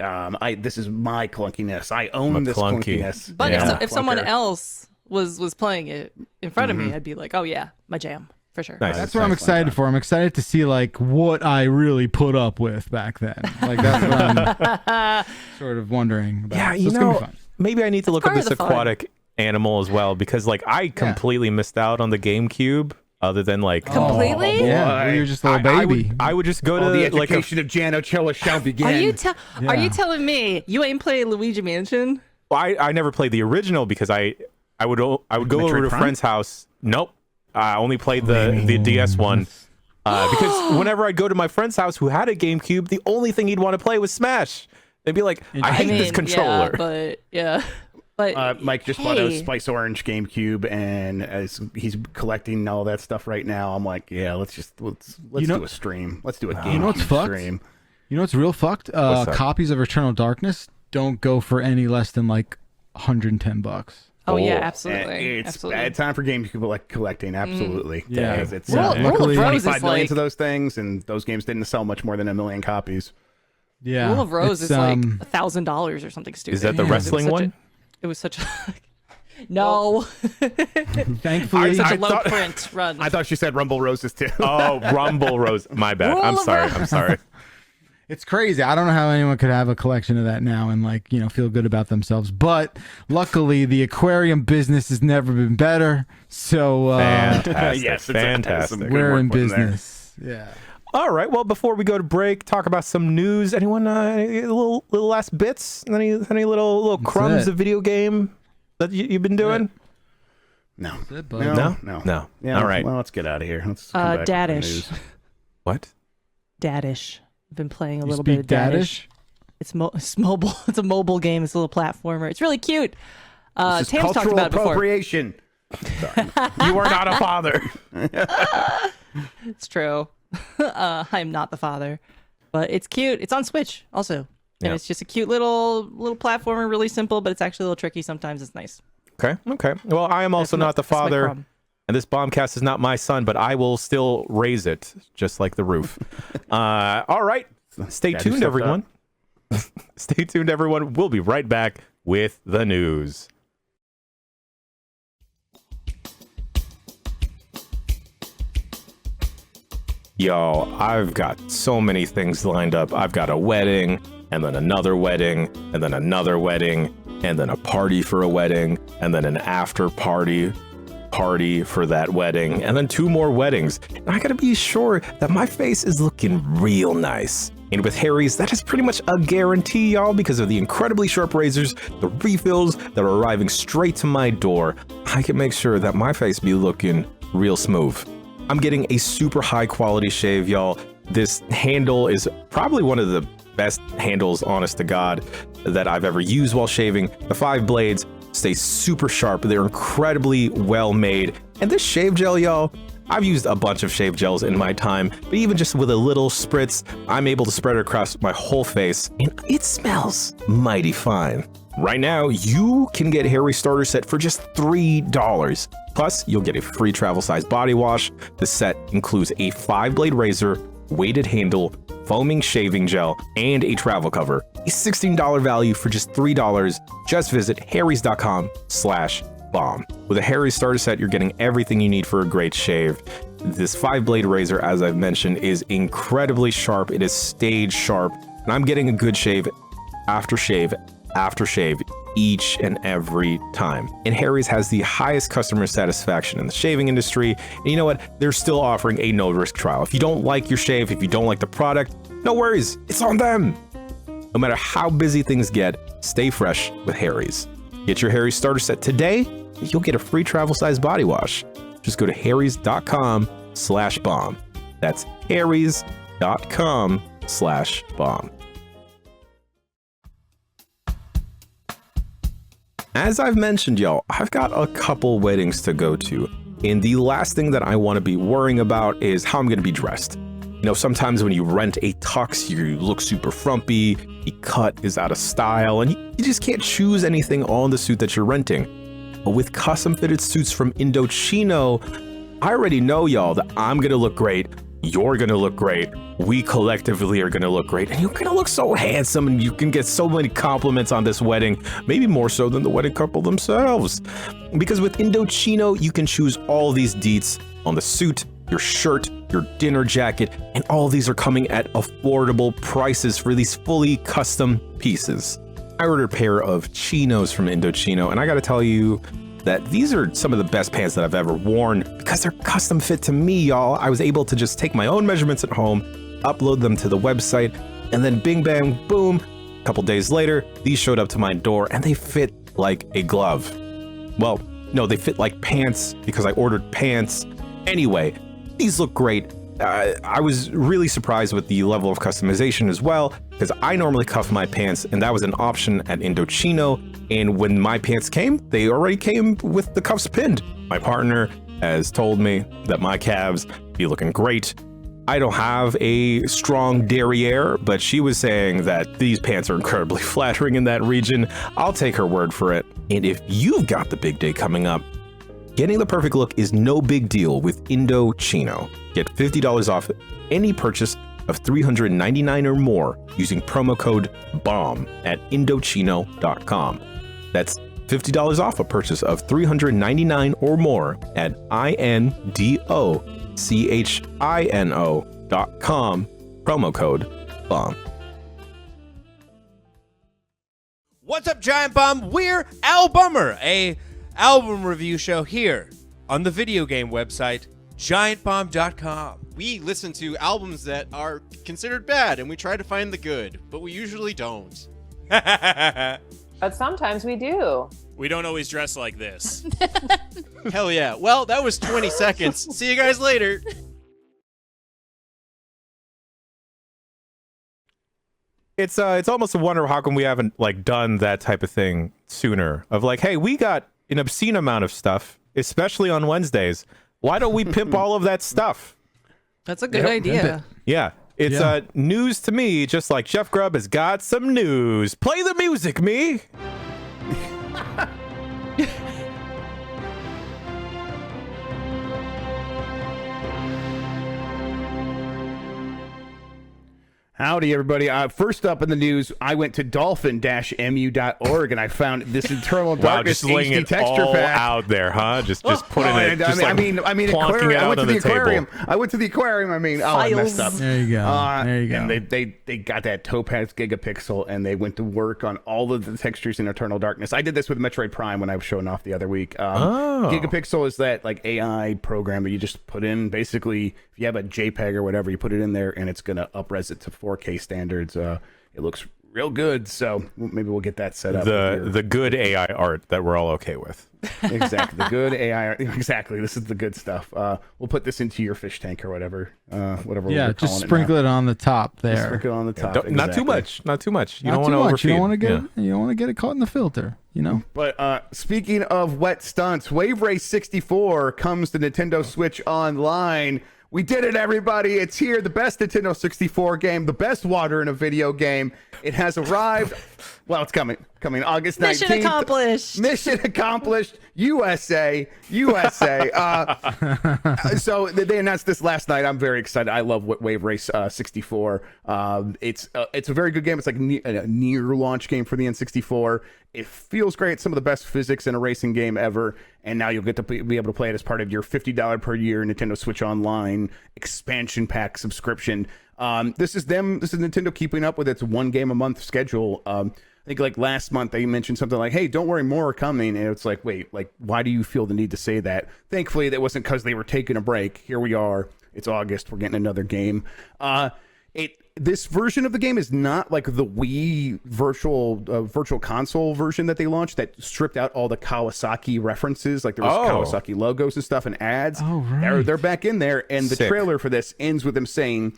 this is my clunkiness. I own this clunkiness. But if someone else was playing it in front of me, I'd be like, oh yeah, my jam for sure. Nice. That's what I'm excited for. I'm excited to see like what I really put up with back then. Like that's what I'm sort of wondering about. Yeah, so it's gonna be fun. Maybe I need to look up this aquatic animal as well because like I completely missed out on the GameCube other than like completely you're just a little baby. I would just go to the education of Jan Ocella shall begin. Are you telling me you ain't played Luigi Mansion? Well, I never played the original because I would go over to a friend's house. Nope, I only played the DS one because whenever I'd go to my friend's house who had a GameCube, the only thing he'd want to play was Smash. They'd be like, I hate this controller. But Mike just bought a Spice Orange GameCube, and as he's collecting all that stuff right now, I'm like, yeah, let's do a stream. Let's do a GameCube stream. You know what's real fucked? Copies of Eternal Darkness don't go for any less than like $110. Oh yeah, absolutely. It's bad time for GameCube collecting. Absolutely. Yeah, it's luckily 25 million of those things, and those games didn't sell much more than 1 million copies. Yeah, Rule of Rose is like $1,000 or something stupid. Is that the wrestling one? It was such a no. Thankfully, such a low print run. I thought she said Rumble Roses too. Oh, Rumble Rose. My bad. I'm sorry. It's crazy. I don't know how anyone could have a collection of that now and like feel good about themselves. But luckily, the aquarium business has never been better. So fantastic. Yes, fantastic. We're in business. Yeah. All right. Well, before we go to break, talk about some news. Anyone? Any little last bits? Any little crumbs of video game that you've been doing? No. No. Yeah, All right. Well, let's get out of here. Let's come back to the Dadish. news. What? Dadish. I've been playing a You little bit of speak Dadish. It's mobile. It's a mobile game. It's a little platformer. It's really cute. This is Tam's talked cultural about it before. appropriation. You are not a father. It's true. I'm not the father, but it's cute. It's on Switch also, and Yeah. it's just a cute little platformer. Really simple, but it's actually a little tricky. Sometimes it's nice. Okay. Well, I am also not the That's my father, problem. and this Bombcast is not my son, but I will still raise it, just like the roof. All right. Stay Daddy tuned, stepped everyone. Stay tuned, everyone. We'll be right back with the news. Yo, I've got so many things lined up. I've got a wedding, and then another wedding, and then another wedding, and then a party for a wedding, and then an after party for that wedding, and then 2 more weddings. And I gotta be sure that my face is looking real nice. And with Harry's, that is pretty much a guarantee, y'all, because of the incredibly sharp razors, the refills that are arriving straight to my door. I can make sure that my face be looking real smooth. I'm getting a super high quality shave, y'all. This handle is probably one of the best handles, honest to God, that I've ever used while shaving. The 5 blades stay super sharp. They're incredibly well made. And this shave gel, y'all, I've used a bunch of shave gels in my time, but even just with a little spritz, I'm able to spread it across my whole face, and it smells mighty fine. Right now, you can get Harry's starter set for just $3. Plus, you'll get a free travel size body wash. The set includes a 5-blade razor, weighted handle, foaming shaving gel, and a travel cover. A $16 value for just $3. Just visit harrys.com/bomb. With a Harry's starter set, you're getting everything you need for a great shave. This 5-blade razor, as I've mentioned, is incredibly sharp. It is stage sharp, and I'm getting a good shave after shave after shave each and every time. And Harry's has the highest customer satisfaction in the shaving industry. And you know what? They're still offering a no-risk trial. If you don't like your shave, if you don't like the product, no worries. It's on them. No matter how busy things get, stay fresh with Harry's. Get your Harry's starter set today, and you'll get a free travel size body wash. Just go to harrys.com/bomb. That's harrys.com/bomb. As I've mentioned, y'all, I've got a couple weddings to go to, and the last thing that I want to be worrying about is how I'm going to be dressed. You know, sometimes when you rent a tux, you look super frumpy, the cut is out of style, and you just can't choose anything on the suit that you're renting. But with custom fitted suits from Indochino, I already know, y'all, that I'm going to look great, you're going to look great, we collectively are going to look great, and you're going to look so handsome, and you can get so many compliments on this wedding, maybe more so than the wedding couple themselves. Because with Indochino, you can choose all these deets on the suit, your shirt, your dinner jacket, and all these are coming at affordable prices for these fully custom pieces. I ordered a pair of chinos from Indochino, and I gotta tell you that these are some of the best pants that I've ever worn because they're custom fit to me, y'all. I was able to just take my own measurements at home, upload them to the website, and then bing bang boom, a couple days later, these showed up to my door and they fit like a glove. Well, no, they fit like pants because I ordered pants. Anyway, these look great. I was really surprised with the level of customization as well, because I normally cuff my pants, and that was an option at Indochino. And when my pants came, they already came with the cuffs pinned. My partner has told me that my calves be looking great. I don't have a strong derriere, but she was saying that these pants are incredibly flattering in that region. I'll take her word for it. And if you've got the big day coming up, getting the perfect look is no big deal with Indochino. Get $50 off any purchase of $399 or more using promo code BOMB at Indochino.com. That's $50 off a purchase of $399 or more at Indochino.com, promo code BOMB. What's up, Giant Bomb? We're Albummer, a album review show here on the video game website, giantbomb.com. we listen to albums that are considered bad, and we try to find the good, but we usually don't. But sometimes we do. We don't always dress like this. Hell yeah. Well, that was 20 seconds. See you guys later. It's almost a wonder how come we haven't like done that type of thing sooner. Of like, hey, we got an obscene amount of stuff, especially on Wednesdays. Why don't we pimp all of that stuff? That's a good idea. Yeah. It's news to me, just like Jeff Grubb has got some news. Play the music, me. Howdy, everybody. First up in the news, I went to dolphin-mu.org and I found this Eternal Darkness just laying HD it texture all pack. out there, huh? Just putting it. I Just mean, plonking it I out went to on the table. aquarium. I went to the aquarium. I messed up. There you go. There you go. And they got that Topaz Gigapixel and they went to work on all of the textures in Eternal Darkness. I did this with Metroid Prime when I was showing off the other week. Gigapixel is that like AI program that you just put in. Basically, if you have a JPEG or whatever, you put it in there and it's gonna up-res it to 4K standards. It looks real good, so maybe we'll get that set up. The good AI art that we're all okay with. Exactly, the good AI art. Exactly, this is the good stuff. We'll put this into your fish tank or whatever. Whatever. Yeah, just sprinkle it on the top there. Just sprinkle it on the top. Not too much. Not too much. You Not don't too want to much. You overfeed. don't want to get you don't want to get it caught in the filter. You know. But speaking of wet stunts, Wave Race 64 comes to Nintendo Switch Online. We did it, everybody. It's here. The best Nintendo 64 game, the best water in a video game. It has arrived. Well, it's coming August 19th. Mission accomplished. Mission accomplished. USA. So they announced this last night. I'm very excited. I love Wave Race 64. It's a very good game. It's like a near launch game for the N64. It feels great. Some of the best physics in a racing game ever. And now you'll get to be able to play it as part of your $50 per year Nintendo Switch Online expansion pack subscription. This is Nintendo keeping up with its one game a month schedule. I think like last month they mentioned something like, hey, don't worry, more are coming. And it's like, wait, like, why do you feel the need to say that? Thankfully, that wasn't because they were taking a break. Here we are. It's August. We're getting another game. This version of the game is not like the Wii virtual console version that they launched that stripped out all the Kawasaki references. Like there was Kawasaki logos and stuff and ads. Oh, right. They're back in there. And the trailer for this ends with them saying,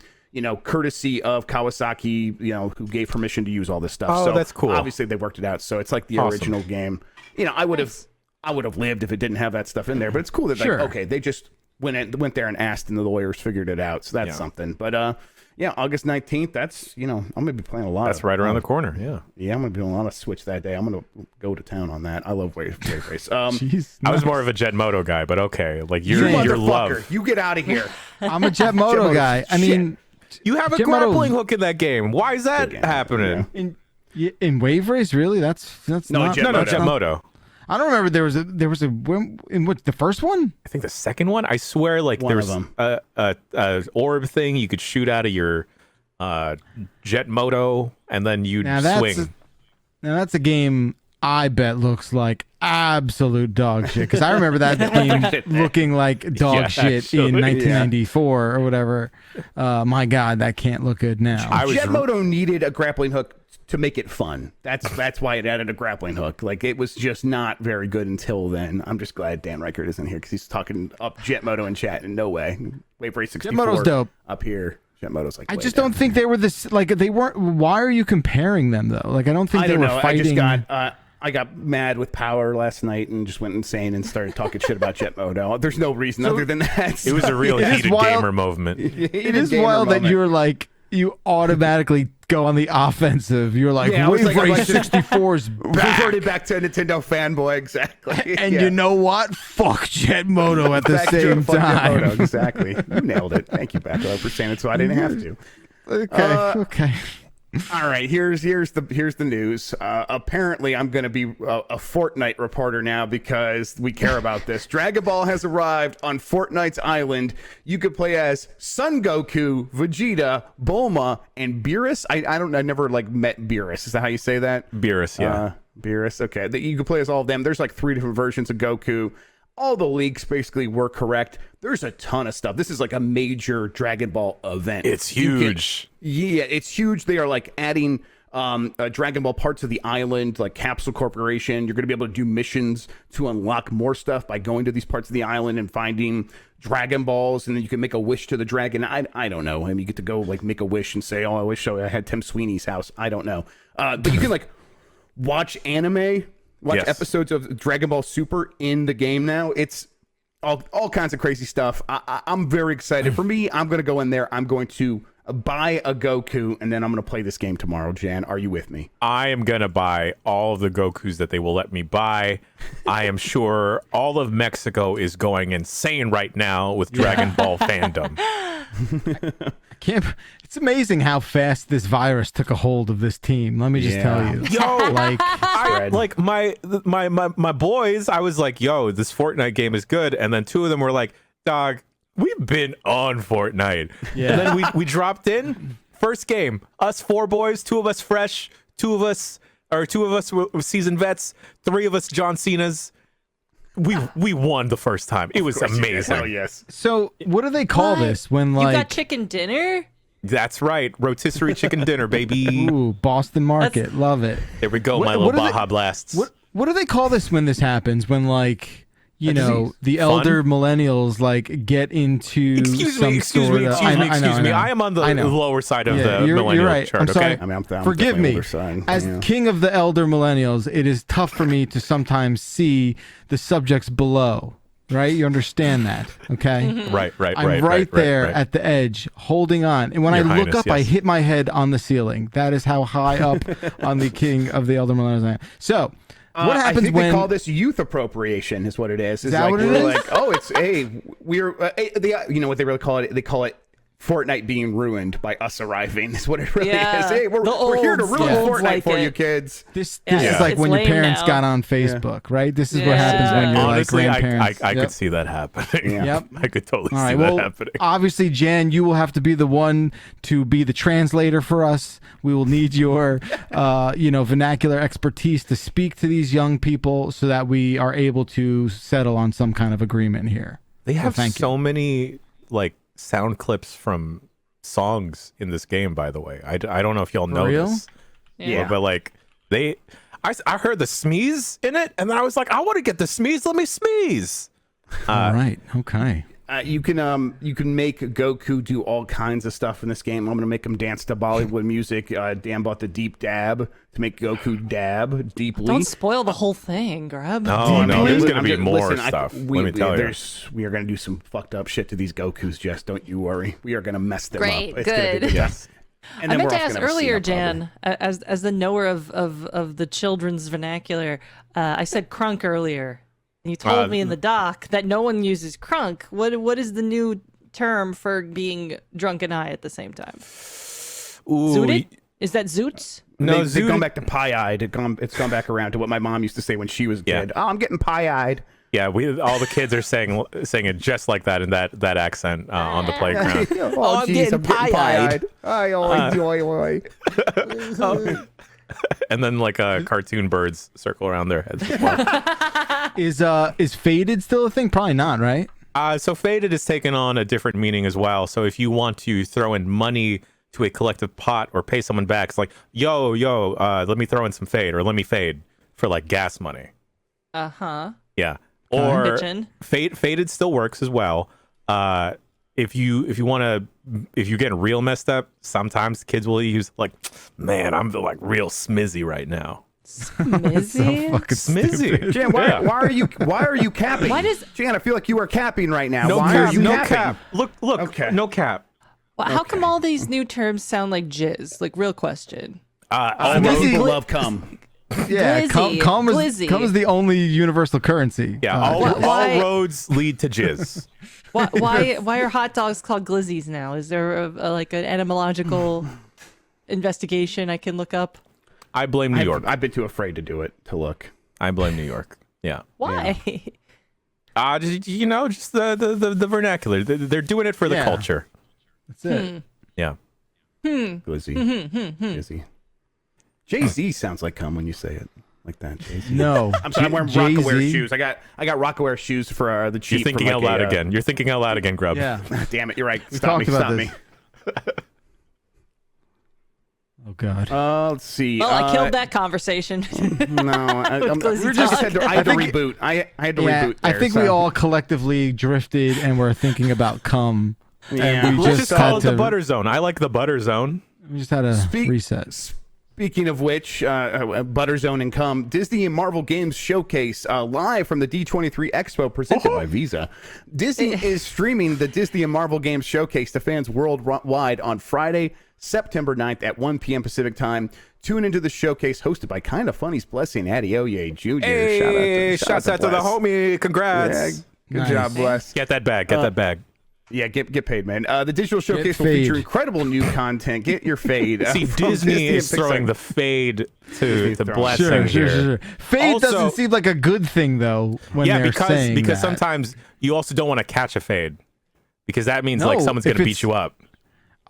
courtesy of Kawasaki, who gave permission to use all this stuff. Oh, so that's cool. Obviously they worked it out. So it's like the original game. I would have lived if it didn't have that stuff in there, but it's cool that they just went there and asked and the lawyers figured it out. So that's something. But August 19th, that's, I'm going to be playing a lot. That's right around the corner, yeah. Yeah, I'm going to be doing a lot of Switch that day. I'm going to go to town on that. I love Wave Race. Jeez, I was more of a Jet Moto guy, but okay. Like, you your love. You get out of here. I'm a Jet Moto guy. I mean, You have a Jet grappling Moto- hook in that game. Why is that happening? in Wave Race, really? That's not Jet Moto. I don't remember there was a in what the first one? I think the second one. I swear, like One there of was a orb thing you could shoot out of your Jet Moto, and then you'd swing. Now that's a game I bet looks like absolute dog shit, because I remember that game looking like dog shit in 1994 or whatever. My God, that can't look good now. Jet Moto needed a grappling hook to make it fun. That's why it added a grappling hook. Like, it was just not very good until then. I'm just glad Dan Reichert isn't here because he's talking up Jet Moto in chat. And no way. Wave Race 64 Jet Moto's dope. Up here. Jet Moto's like, I just don't think they were this, like, they weren't. Why are you comparing them though? Like, I don't think they were fighting. I got mad with Power last night and just went insane and started talking shit about Jet Moto. There's no reason other than that. It was a real heated gamer movement. It is wild that you're like, you automatically go on the offensive. You're like, Wave Race 64's back. Reverted back to Nintendo fanboy, exactly. And you know what? Fuck Jet Moto at the same time. Moto, exactly. You nailed it. Thank you, Bakalar, for saying it so I didn't have to. Okay. All right, here's the news. Apparently, I'm going to be a Fortnite reporter now because we care about this. Dragon Ball has arrived on Fortnite's island. You could play as Son Goku, Vegeta, Bulma, and Beerus. I never met Beerus. Is that how you say that? Beerus, yeah. Beerus. Okay, you can play as all of them. There's like 3 different versions of Goku. all the leaks basically were correct. There's a ton of stuff. This is like a major Dragon Ball event. It's huge. It's huge. They are like adding Dragon Ball parts of the island, like Capsule Corporation. You're going to be able to do missions to unlock more stuff by going to these parts of the island and finding Dragon Balls, and then you can make a wish to the dragon. I don't know. I mean, you get to go like make a wish and say, "Oh, I wish I had Tim Sweeney's house." I don't know. But you can like watch anime, watch episodes of Dragon Ball Super in the game now. It's all kinds of crazy stuff. I'm very excited. For me, I'm going to go in there. I'm going to buy a Goku, and then I'm going to play this game tomorrow. Jan, are you with me? I am going to buy all of the Gokus that they will let me buy. I am sure all of Mexico is going insane right now with Dragon Ball fandom. It's amazing how fast this virus took a hold of this team. Let me just tell you. Yo, like, my boys, I was like, yo, this Fortnite game is good. And then two of them were like, dog, we've been on Fortnite. Yeah. And then we dropped in. First game, us 4 boys, 2 of us fresh, 2 of us were seasoned vets, 3 of us John Cena's. We won the first time. It was amazing. Hell yes. So what do they call this when like you got chicken dinner? That's right. Rotisserie chicken dinner, baby. Ooh, Boston Market. Love it. There we go, my little Baja Blasts. What do they call this when this happens? When like the elder millennials like get into excuse me. I am on the lower side of the millennial you're right. chart. I'm sorry. Okay? I mean, I'm forgive me. As king of the elder millennials, it is tough for me to sometimes see the subjects below. Right? You understand that, okay? Right. I'm right there at the edge, holding on. And when I look up, I hit my head on the ceiling. That is how high up on the king of the elder millennials I am. So, what happens I think when they call this youth appropriation? Is what it is. Is that like, what it is? Like, oh, it's we're you know what they really call it? They call it Fortnite being ruined by us arriving. Is what it really is. Hey, we're here to ruin Fortnite for you kids. This is like when your parents got on Facebook, right? This is what happens when you're honestly, like grandparents. I could see that happening. Yep. I could totally see that happening. Obviously, Jan, you will have to be the one to be the translator for us. We will need your vernacular expertise to speak to these young people so that we are able to settle on some kind of agreement here. They have so many like sound clips from songs in this game, by the way. I don't know if y'all know this. Yeah. But like I heard the smeeze in it, and then I was like, I want to get the smeeze. Let me smeeze. All right. Okay. You can make Goku do all kinds of stuff in this game. I'm gonna make him dance to Bollywood music. Dan bought the deep dab to make Goku dab deeply. Don't spoil the whole thing, Grub. No, there's gonna be more stuff. Let me tell you. We are gonna do some fucked up shit to these Gokus. Jess, don't you worry. We are gonna mess them Great, up. It's good. Gonna be good. Yes. I meant to ask earlier, Jan, as the knower of the children's vernacular, I said crunk earlier. And you told me in the doc that no one uses crunk. What is the new term for being drunk and high at the same time? Zooted? Is that zoots? No, they've gone back to pie-eyed. It's gone back around to what my mom used to say when she was a kid. Oh, I'm getting pie-eyed. Yeah, all the kids are saying it just like that in that accent on the playground. I'm getting pie-eyed. And then like cartoon birds circle around their heads. Is faded still a thing? Probably not, right? So faded is taken on a different meaning as well. So if you want to throw in money to a collective pot or pay someone back, it's like, yo, let me throw in some fade, or let me fade for like gas money. Yeah. Or faded still works as well. If you get real messed up, sometimes kids will use like, man, I'm like real smizzy right now. Smizzy? Smizzy. Jan, why are you capping? Jan, I feel like you are capping right now. Why are you capping? Cap. Look. Okay. No cap. Well, how come all these new terms sound like jizz? Like, real question. People love cum. Yeah, glizzy. cum is the only universal currency. Yeah, all roads lead to jizz. Why are hot dogs called glizzies now? Is there like an etymological investigation I can look up? I blame New York. I've been too afraid to do it, to look. I blame New York. Yeah. Why? Yeah. Just the vernacular. They're doing it for the culture. That's it. Yeah. Glizzy. Glizzy. Jay-Z sounds like cum when you say it. like that. Jay-Z. No, I'm sorry. I'm wearing Jay-Z. Rockaware shoes. I got Rockaware shoes for the chief. You're thinking out loud again. You're thinking out loud again, Grub. Yeah. Damn it! You're right. We Stop me! talked about Stop this. me! Oh God. Let's see. Well, I killed that conversation. No, Glizzy we just talk. had to, I had to reboot. I had to Yeah, reboot. I there, think so. we all collectively drifted and were thinking about cum. Yeah. And we Let's just just call had it the to, butter zone. I like the butter zone. we just had to reset. Speaking of which, Butterzone and Cum, Disney and Marvel Games Showcase live from the D23 Expo presented by Visa. Disney is streaming the Disney and Marvel Games Showcase to fans worldwide on Friday, September 9th at 1 p.m. Pacific time. Tune into the showcase hosted by Kinda Funny's Blessing Adeoye Jr. Hey, shouts out to the Bless. homie. Congrats. Yeah, good Nice. job, Bless. Get that bag. Get that bag. Yeah, get paid, man. The digital showcase Get will feature fade. incredible new content. Get your fade. See, from Disney and is Pixar. throwing the fade to the throwing- blessing here. Fade Also- doesn't seem like a good thing though. When Yeah, they're saying because that. sometimes you also don't want to catch a fade because that means like No, someone's if going to it's- beat you up.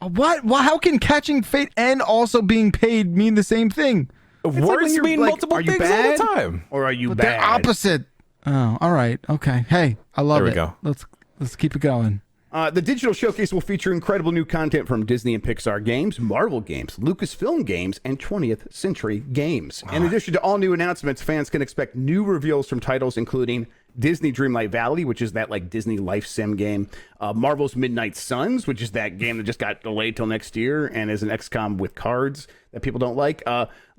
What? Well, how can catching fade and also being paid mean the same thing? It's like Words when you're, mean like, multiple are you things all bad? the time. Or are you But bad? they're opposite. Oh, all right. Okay. Hey, I love There we it. go. Let's keep it going. The digital showcase will feature incredible new content from Disney and Pixar games, Marvel games, Lucasfilm games, and 20th Century games. In addition to all new announcements, fans can expect new reveals from titles including Disney Dreamlight Valley, which is that like Disney life sim game, Marvel's Midnight Suns, which is that game that just got delayed till next year and is an XCOM with cards that people don't like.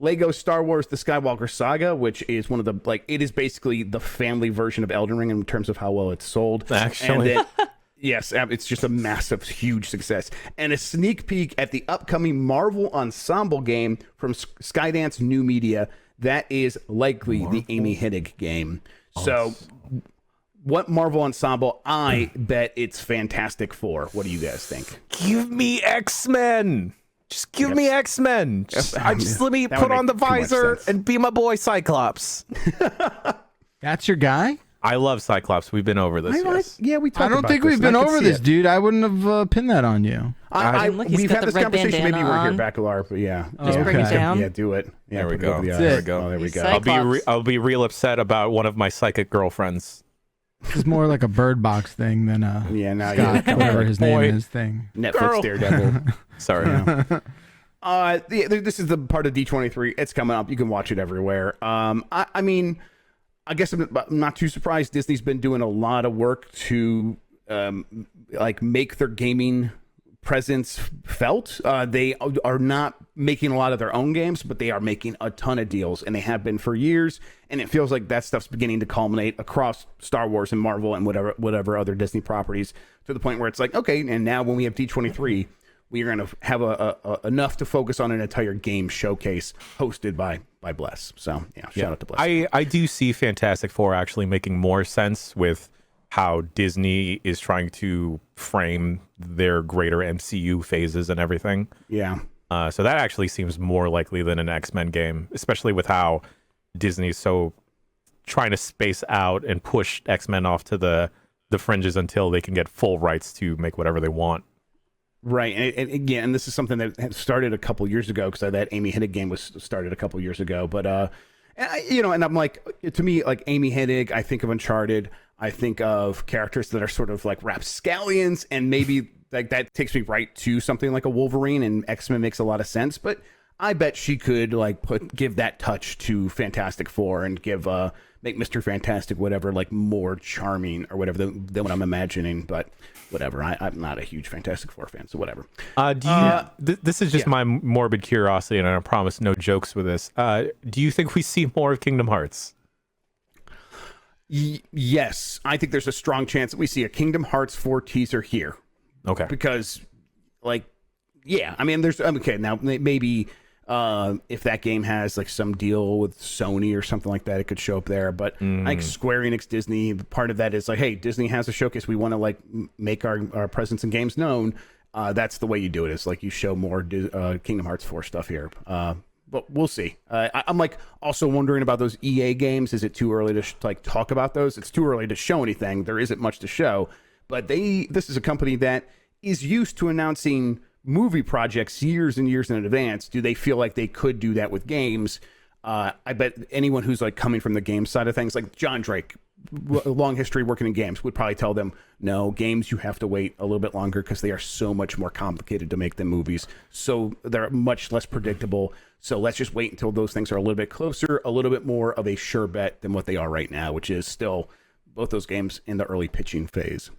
Lego Star Wars The Skywalker Saga, which is one of the it is basically the family version of Elden Ring in terms of how well it's sold. Actually. And then, yes, it's just a massive, huge success. And a sneak peek at the upcoming Marvel Ensemble game from Skydance New Media. That is likely the Amy Hennig game. So, what Marvel Ensemble? I bet it's Fantastic Four. What do you guys think? Give me X-Men. Just give me X-Men. Let me That put would on the make too much visor sense. and be my boy Cyclops. That's your guy? I love Cyclops. We've been over this. Yes. Yeah, we talked I don't about think this, we've and been I can over see this, it. dude. I wouldn't have pinned that on you. Look, he's We've got had the this red conversation. Maybe bandana we're here, on. Bakalar, but yeah. Just bring it okay. down. Yeah, do it. Yeah, There we put it go. over the There eyes. we go. Oh, there we He's go. Cyclops. I'll be real upset about one of my psychic girlfriends. It's more like a Bird Box thing than a Yeah, now Scott, you're whatever his name Boy. is thing. Netflix Girl. Daredevil. Sorry. This is the part of D23. It's coming up. You can watch it everywhere. I mean, I guess I'm not too surprised. Disney's been doing a lot of work to make their gaming presence felt. They are not making a lot of their own games, but they are making a ton of deals, and they have been for years. And it feels like that stuff's beginning to culminate across Star Wars and Marvel and whatever other Disney properties, to the point where it's like, okay, and now when we have D23, we are going to have enough to focus on an entire game showcase hosted by Bless. So yeah, shout out to Bless. I do see Fantastic Four actually making more sense with how Disney is trying to frame their greater MCU phases and everything. Yeah. So that actually seems more likely than an X-Men game, especially with how Disney's so trying to space out and push X-Men off to the fringes until they can get full rights to make whatever they want. Right, and again, and this is something that had started a couple years ago, because that Amy Hennig game was started a couple years ago. But and I'm like, to me, like Amy Hennig, I think of Uncharted, I think of characters that are sort of like rapscallions, and maybe like that takes me right to something like a Wolverine, and X-Men makes a lot of sense. But I bet she could give that touch to Fantastic Four and make Mr. Fantastic whatever more charming or whatever than what I'm imagining. But whatever, I'm not a huge Fantastic Four fan, so whatever. This is just my morbid curiosity, and I promise no jokes with this. Do you think we see more of Kingdom Hearts? Yes, I think there's a strong chance that we see a Kingdom Hearts 4 teaser here. Okay. Because, yeah, I mean, there's okay now maybe if that game has some deal with Sony or something like that, it could show up there. But I think Square Enix, Disney, part of that is hey, Disney has a showcase. We want to make our presence in games known. That's the way you do it. Is you show more Kingdom Hearts 4 stuff here. But we'll see. I'm also wondering about those EA games. Is it too early to talk about those? It's too early to show anything. There isn't much to show. But this is a company that is used to announcing movie projects years and years in advance. Do they feel like they could do that with games? I bet anyone who's like coming from the game side of things, like John Drake, long history working in games, would probably tell them, no, games you have to wait a little bit longer because they are so much more complicated to make than movies. So they're much less predictable. So let's just wait until those things are a little bit closer, a little bit more of a sure bet than what they are right now, which is still both those games in the early pitching phase.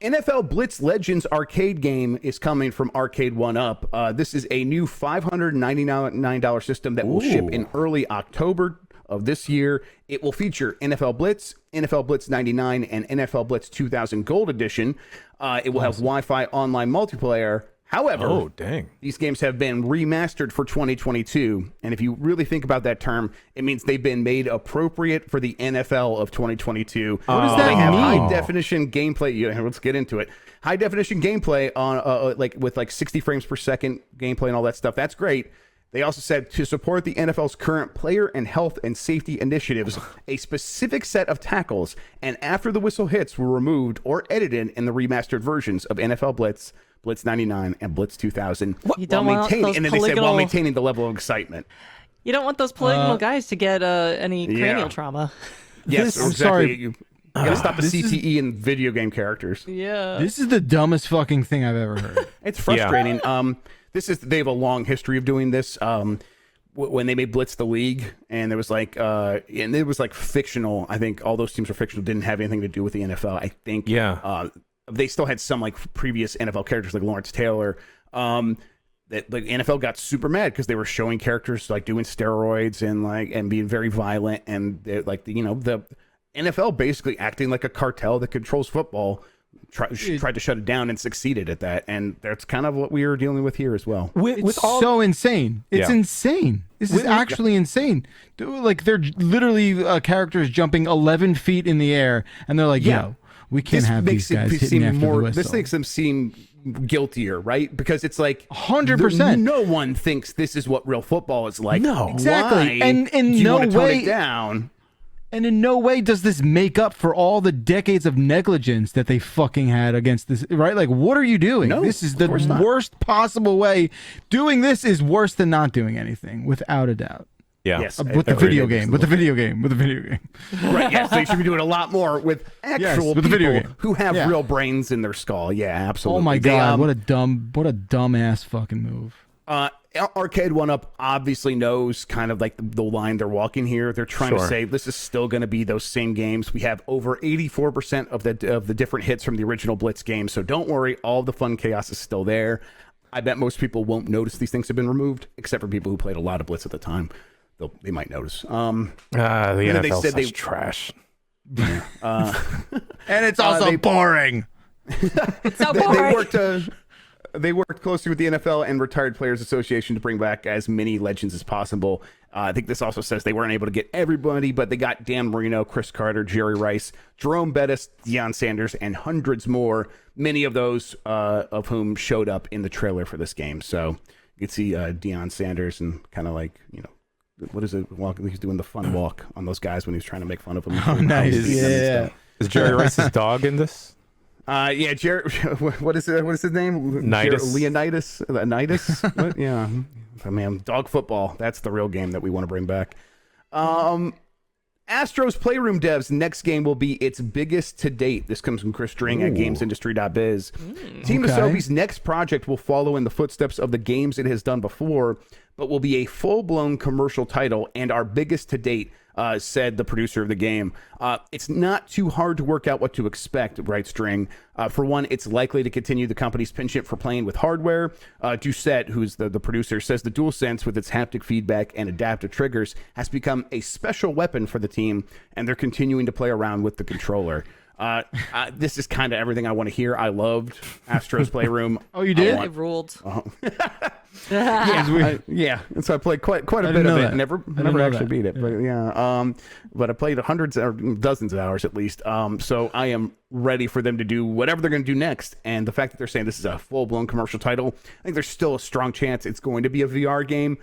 NFL Blitz Legends arcade game is coming from Arcade1up. This is a new $599 system that will ship in early October of this year. It will feature NFL Blitz, NFL Blitz 99, and NFL Blitz 2000 Gold Edition. It will have Wi-Fi online multiplayer. However, these games have been remastered for 2022. And if you really think about that term, it means they've been made appropriate for the NFL of 2022. What does that They have mean? high definition gameplay. Yeah, let's get into it. High definition gameplay on with 60 frames per second gameplay and all that stuff. That's great. They also said to support the NFL's current player and health and safety initiatives, a specific set of tackles and after the whistle hits were removed or edited in the remastered versions of NFL Blitz, Blitz 99, and Blitz 2000. You don't want those and then they said while maintaining the level of excitement. You don't want those polygonal guys to get any cranial trauma. Yes, I'm exactly. sorry. You gotta stop the CTE in video game characters. Yeah. This is the dumbest fucking thing I've ever heard. It's frustrating. They have a long history of doing this. When they made Blitz the League, and there was and it was fictional. I think all those teams were fictional, didn't have anything to do with the NFL. I think they still had some previous NFL characters like Lawrence Taylor. That the NFL got super mad because they were showing characters doing steroids and being very violent, and the NFL basically acting like a cartel that controls football. Tried to shut it down and succeeded at that, and that's kind of what we are dealing with here as well. It's so insane. It's insane. This is actually insane. They're literally characters jumping 11 feet in the air, and they're like, "Yo, we can't have these guys hitting after the whistle." This makes them seem guiltier, right? Because it's 100%. No one thinks this is what real football is like. No, exactly. Why and in do you no want to tone way it down. And in no way does this make up for all the decades of negligence that they fucking had against this, right? What are you doing? No, this is the worst possible way. Doing this is worse than not doing anything, without a doubt. Yeah. Yes, with the video game. Right, yes. They should be doing a lot more with actual with the video people game. who have real brains in their skull. Yeah, absolutely. Oh my God, what a dumbass fucking move. Arcade1up obviously knows kind of the line they're walking here. They're trying to say this is still going to be those same games. We have over 84% of the different hits from the original Blitz game, so don't worry, all the fun chaos is still there. I bet most people won't notice these things have been removed, except for people who played a lot of Blitz at the time. They might notice. The NFL said is trash. And it's also boring. It's so boring. They worked closely with the NFL and Retired Players Association to bring back as many legends as possible. I think this also says they weren't able to get everybody, but they got Dan Marino, Chris Carter, Jerry Rice, Jerome Bettis, Deion Sanders, and hundreds more, many of those of whom showed up in the trailer for this game. So you can see Deion Sanders and kind of what is it? He's doing the fun walk on those guys when he's trying to make fun of them. Oh, nice. Yeah. Is Jerry Rice's dog in this? Jerry. What is it? What is his name? Leonidas. What? Yeah. Oh, man, dog football. That's the real game that we want to bring back. Astro's Playroom devs' next game will be its biggest to date. This comes from Chris String at GamesIndustry.biz. Team Asobi's next project will follow in the footsteps of the games it has done before, but will be a full-blown commercial title and our biggest to date, said the producer of the game. It's not too hard to work out what to expect, writes String. For one, it's likely to continue the company's penchant for playing with hardware. Doucette, who's the producer, says the DualSense with its haptic feedback and adaptive triggers has become a special weapon for the team, and they're continuing to play around with the controller. This is kind of everything I want to hear. I loved Astro's Playroom. Oh, you did? It ruled. Yeah. And so I played quite a bit of it. Never actually beat it, but yeah. But I played hundreds or dozens of hours at least. So I am ready for them to do whatever they're going to do next. And the fact that they're saying this is a full-blown commercial title, I think there's still a strong chance it's going to be a VR game.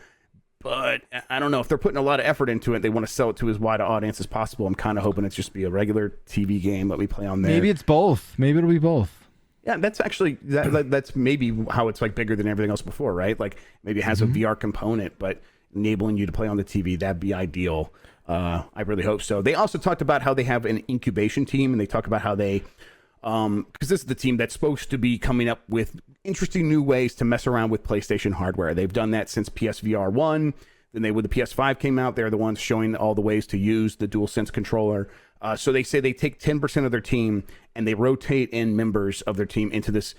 But I don't know if they're putting a lot of effort into it. They want to sell it to as wide an audience as possible. I'm kind of hoping it's just be a regular TV game that we play on there. Maybe it's both. Maybe it'll be both. Yeah, that's actually that's maybe how it's bigger than everything else before, right? Maybe it has a VR component, but enabling you to play on the TV. That'd be ideal. I really hope so. They also talked about how they have an incubation team, and they talk about how they, because this is the team that's supposed to be coming up with interesting new ways to mess around with PlayStation hardware. They've done that since PSVR 1. Then when the PS5 came out, they're the ones showing all the ways to use the DualSense controller. So they say they take 10% of their team and they rotate in members of their team into this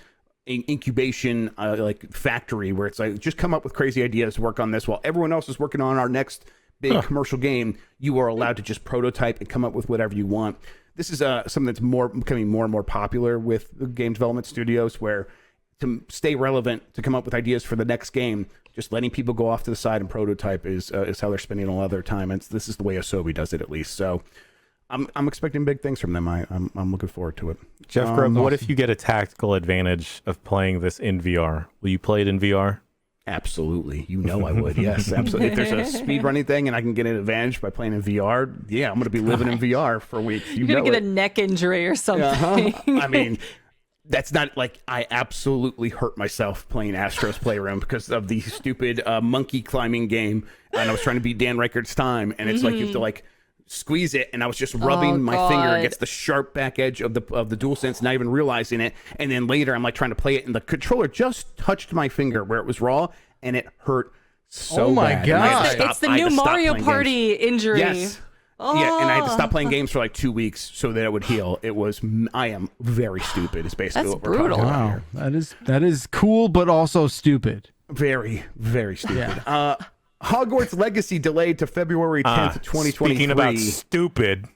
incubation like factory where it's like, just come up with crazy ideas, work on this while everyone else is working on our next big commercial game. You are allowed to just prototype and come up with whatever you want. This is something that's becoming more and more popular with game development studios, where to stay relevant, to come up with ideas for the next game, just letting people go off to the side and prototype is how they're spending a lot of their time. This is the way Asobi does it, at least. So I'm expecting big things from them. I'm looking forward to it. Jeff Grubb, what if you get a tactical advantage of playing this in VR? Will you play it in VR? Absolutely. You know I would. Yes, absolutely. If there's a speed running thing and I can get an advantage by playing in VR, yeah, I'm going to be living in VR for a week. You're going to get a neck injury or something. I mean, that's not like I absolutely hurt myself playing Astro's Playroom because of the stupid monkey climbing game. And I was trying to beat Dan Reichert's time. And it's like you have to like squeeze it, and I was just rubbing my finger against the sharp back edge of the DualSense, not even realizing it. And then later I'm like trying to play it, and the controller just touched my finger where it was raw, and it hurt so bad. God. It's the new Mario Party injury. Yes. Yeah, and I had to stop playing games for like 2 weeks so that it would heal. I am very stupid. It's basically That's what we're brutal. talking about Wow, here. that is cool, but also stupid. Very, very stupid. Hogwarts Legacy delayed to February 10th, 2023. Speaking about stupid.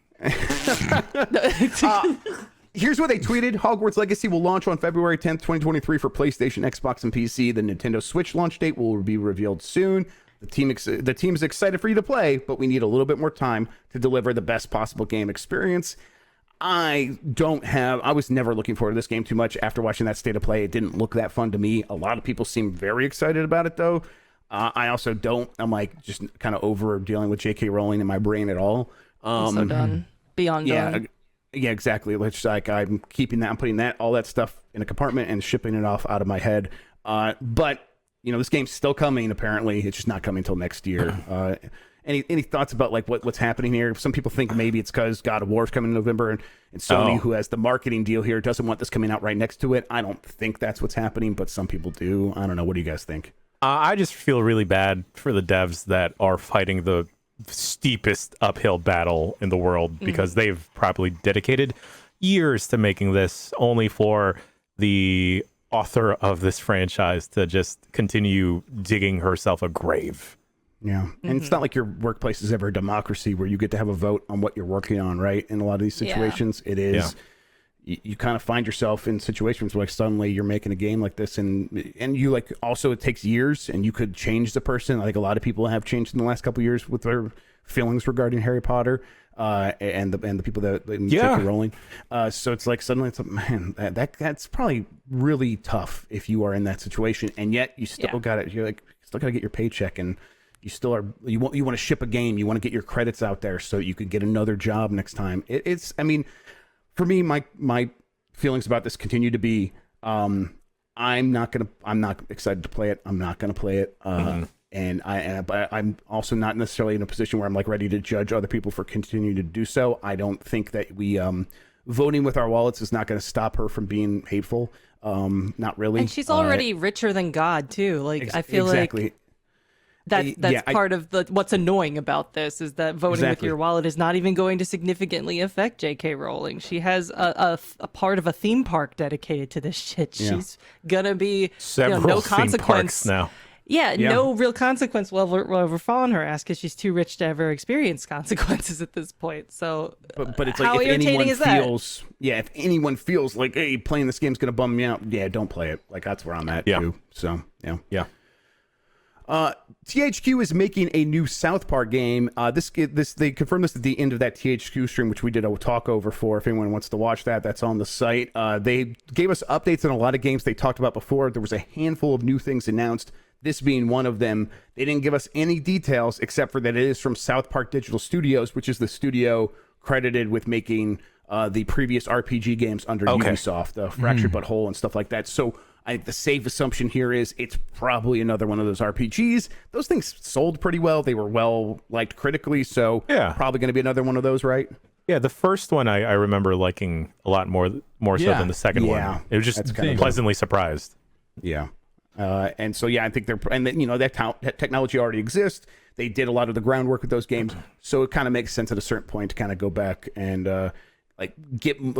Here's what they tweeted. Hogwarts Legacy will launch on February 10th, 2023 for PlayStation, Xbox, and PC. The Nintendo Switch launch date will be revealed soon. The team is excited for you to play, but we need a little bit more time to deliver the best possible game experience. I was never looking forward to this game too much after watching that state of play. It didn't look that fun to me. A lot of people seem very excited about it, though. I also don't. I'm like just kind of over dealing with J.K. Rowling in my brain at all. I'm so done. Beyond done. Yeah, exactly. It's like I'm keeping that. I'm putting all that stuff in a compartment and shipping it off out of my head. But you know, this game's still coming. Apparently, it's just not coming until next year. Any thoughts about like what's happening here? Some people think maybe it's because God of War is coming in November, and Sony, who has the marketing deal here, doesn't want this coming out right next to it. I don't think that's what's happening, but some people do. I don't know. What do you guys think? I just feel really bad for the devs that are fighting the steepest uphill battle in the world because they've probably dedicated years to making this, only for the author of this franchise to just continue digging herself a grave. Yeah. And it's not like your workplace is ever a democracy where you get to have a vote on what you're working on, right? In a lot of these situations, it is... Yeah. You kind of find yourself in situations where like suddenly you're making a game like this, and you like also it takes years, and you could change the person. I think a lot of people have changed in the last couple of years with their feelings regarding Harry Potter and the people that J.K. Rowling. So it's like suddenly it's like, man, that's probably really tough if you are in that situation, and yet you still got it. You're like still got to get your paycheck, and you still are. You want to ship a game. You want to get your credits out there so you could get another job next time. I mean. For me, my feelings about this continue to be, I'm not excited to play it. I'm not gonna play it, and I'm also not necessarily in a position where I'm like ready to judge other people for continuing to do so. I don't think that we voting with our wallets is not going to stop her from being hateful. Not really. And she's already richer than God too. Like I feel like. That's part of what's annoying about this is that voting with your wallet is not even going to significantly affect J.K. Rowling. She has a part of a theme park dedicated to this shit. Yeah. She's gonna be no consequence now. Yeah, no real consequence will ever fall on her ass because she's too rich to ever experience consequences at this point. So, but it's how like if irritating anyone is that? feels, if anyone feels like, hey, playing this game's gonna bum me out, don't play it. Like that's where I'm at too. So yeah. THQ is making a new South Park game. They confirmed this at the end of that THQ stream, which we did a talk over for. If anyone wants to watch that, that's on the site. They gave us updates on a lot of games they talked about before. There was a handful of new things announced, this being one of them. They didn't give us any details except for that it is from South Park Digital Studios, which is the studio credited with making the previous RPG games under Ubisoft, Fractured But Whole and stuff like that. So I think the safe assumption here is it's probably another one of those RPGs. Those things sold pretty well. They were well liked critically, so probably going to be another one of those, right? Yeah, the first one I remember liking a lot more so than the second one. It was just pleasantly surprised. Yeah. And so, I think that technology already exists. They did a lot of the groundwork with those games. So it kind of makes sense at a certain point to kind of go back and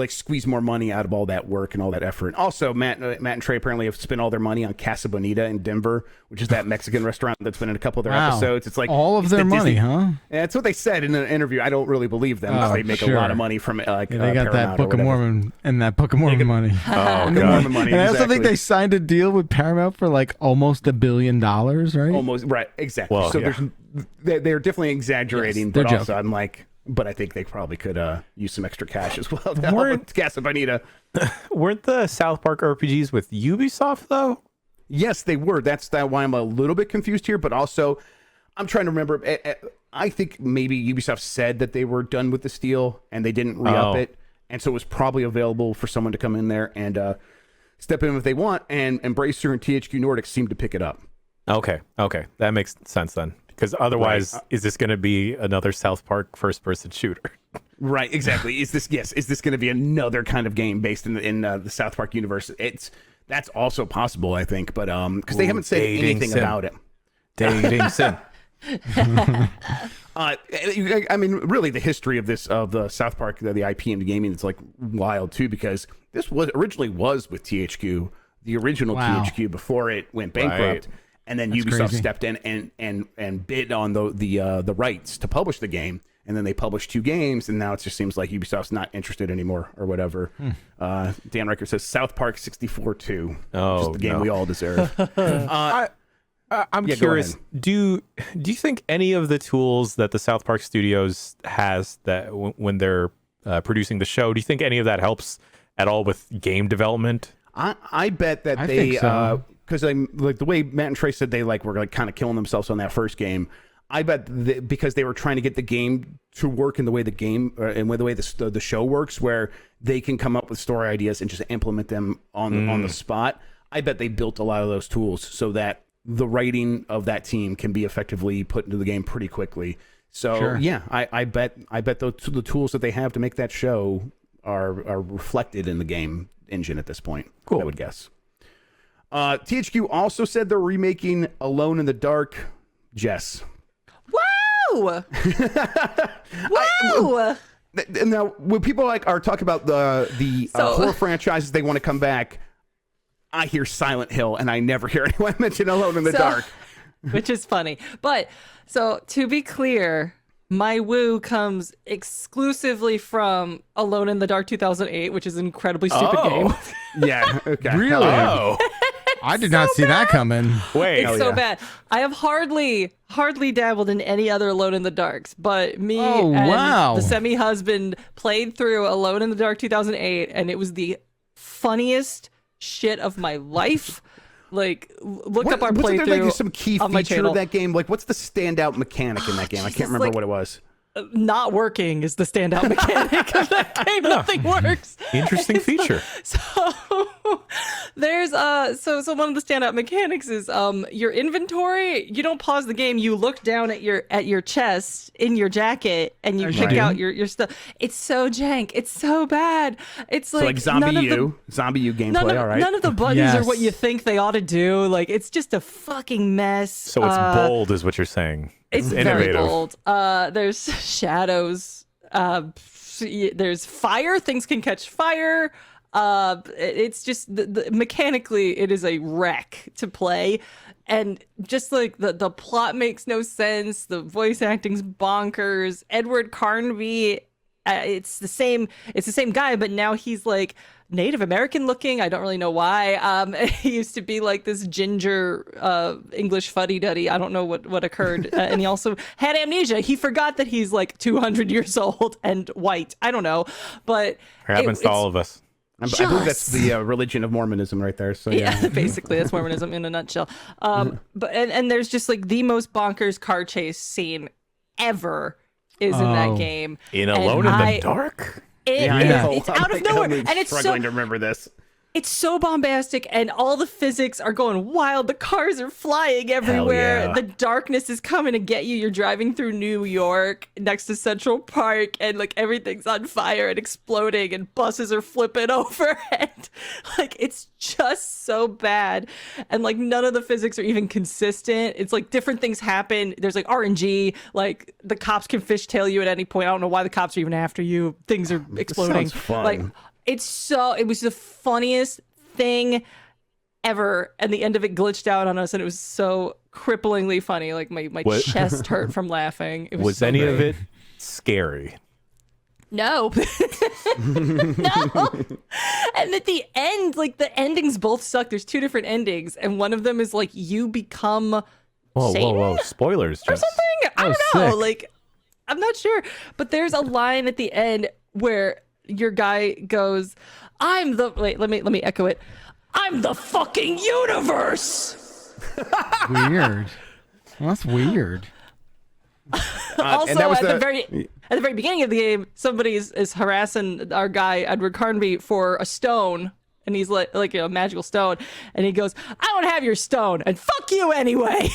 squeeze more money out of all that work and all that effort. Also, Matt and Trey apparently have spent all their money on Casa Bonita in Denver, which is that Mexican restaurant that's been in a couple of their episodes. It's like all of their money, huh? Yeah, that's what they said in an interview. I don't really believe them because they make a lot of money from they got Paramount that Book of Mormon and that Book of Mormon money. Oh, the Mormon money. And I also think they signed a deal with Paramount for like almost $1 billion, right? Almost, right? Exactly. Well, so they're definitely exaggerating, they're but also joking. I'm like. But I think they probably could use some extra cash as well. Weren't Casa Bonita? Weren't the South Park RPGs with Ubisoft though? Yes, they were. That's why I'm a little bit confused here. But also, I'm trying to remember. I think maybe Ubisoft said that they were done with this deal and they didn't re-up it, and so it was probably available for someone to come in there and step in if they want. And Embracer and THQ Nordic seem to pick it up. Okay, that makes sense then. Because otherwise, is this going to be another South Park first-person shooter? Right, exactly. Is this going to be another kind of game based in the South Park universe? That's also possible, I think, but because they haven't said anything about it. Dating sim. I mean, really, the history of the South Park, the IP into gaming, it's like wild too, because this originally was with THQ, the original THQ before it went bankrupt. Right. And then Ubisoft stepped in and bid on the rights to publish the game, and then they published 2 games, and now it just seems like Ubisoft's not interested anymore or whatever. Dan Riker says South Park 64 2, just the game we all deserve. I'm curious. Do you think any of the tools that the South Park Studios has that when they're producing the show, do you think any of that helps at all with game development? I bet that they. Because like the way Matt and Trey said they were like kind of killing themselves on that first game. I bet because they were trying to get the game to work in the way the game and the way the show works, where they can come up with story ideas and just implement them on the spot. I bet they built a lot of those tools so that the writing of that team can be effectively put into the game pretty quickly. So I bet the tools that they have to make that show are reflected in the game engine at this point. Cool, I would guess. THQ also said they're remaking Alone in the Dark. Jess. Wow! Wow! Now, when people are talking about the horror franchises they want to come back, I hear Silent Hill, and I never hear anyone mention Alone in the Dark. Which is funny. But, so, to be clear, my woo comes exclusively from Alone in the Dark 2008, which is an incredibly stupid game. Yeah, okay. Really? Oh. I did not see that coming. Wait. It's so bad. I have hardly dabbled in any other Alone in the Darks, but me and the semi-husband played through Alone in the Dark 2008, and it was the funniest shit of my life. Like, look up our playthrough. Wasn't there some key feature of of that game? Like, what's the standout mechanic in that game? I can't remember what it was. Not working is the standout mechanic of that game. Nothing works. Interesting feature. So there's so one of the standout mechanics is your inventory. You don't pause the game. You look down at your chest in your jacket and you pick out your stuff. It's so jank. It's so bad. It's like zombie U gameplay. All right. None of the buttons are what you think they ought to do. Like, it's just a fucking mess. So it's bold, is what you're saying. It's very bold. There's shadows. There's fire. Things can catch fire. It's just mechanically, it is a wreck to play, and just like the plot makes no sense. The voice acting's bonkers. Edward Carnby, it's the same guy, but now he's like Native American looking. I don't really know why. He used to be like this ginger English fuddy-duddy. I don't know what occurred. And he also had amnesia. He forgot that he's like 200 years old and white. I don't know. But it happens to all of us. I believe that's the religion of Mormonism right there. So yeah, basically that's Mormonism in a nutshell. But and there's just like the most bonkers car chase scene ever is in that game. In Alone in the Dark? It's out of nowhere, and it's struggling to remember this. It's so bombastic, and all the physics are going wild. The cars are flying everywhere. yeah. The darkness is coming to get you. You're driving through New York next to Central Park, and like everything's on fire and exploding, and buses are flipping over. And like it's just so bad, and like none of the physics are even consistent. It's like different things happen. There's like RNG. Like the cops can fishtail you at any point. I don't know why the cops are even after you. Things are exploding. Sounds fun. Like. It was the funniest thing ever, and the end of it glitched out on us, and it was so cripplingly funny. Like my chest hurt from laughing. It was so any great. of it scary? No. No. And at the end, like the endings both suck. There's two different endings, and one of them is like you become Satan Spoilers, or Jess. something. I don't know. sick. Like I'm not sure, but there's a line at the end where your guy goes, let me echo it. I'm the fucking universe. Weird. Well, that's weird. Also, and that was at the very beginning of the game, somebody is harassing our guy Edward Carnby for a stone, and he's like a magical stone, and he goes, "I don't have your stone, and fuck you anyway."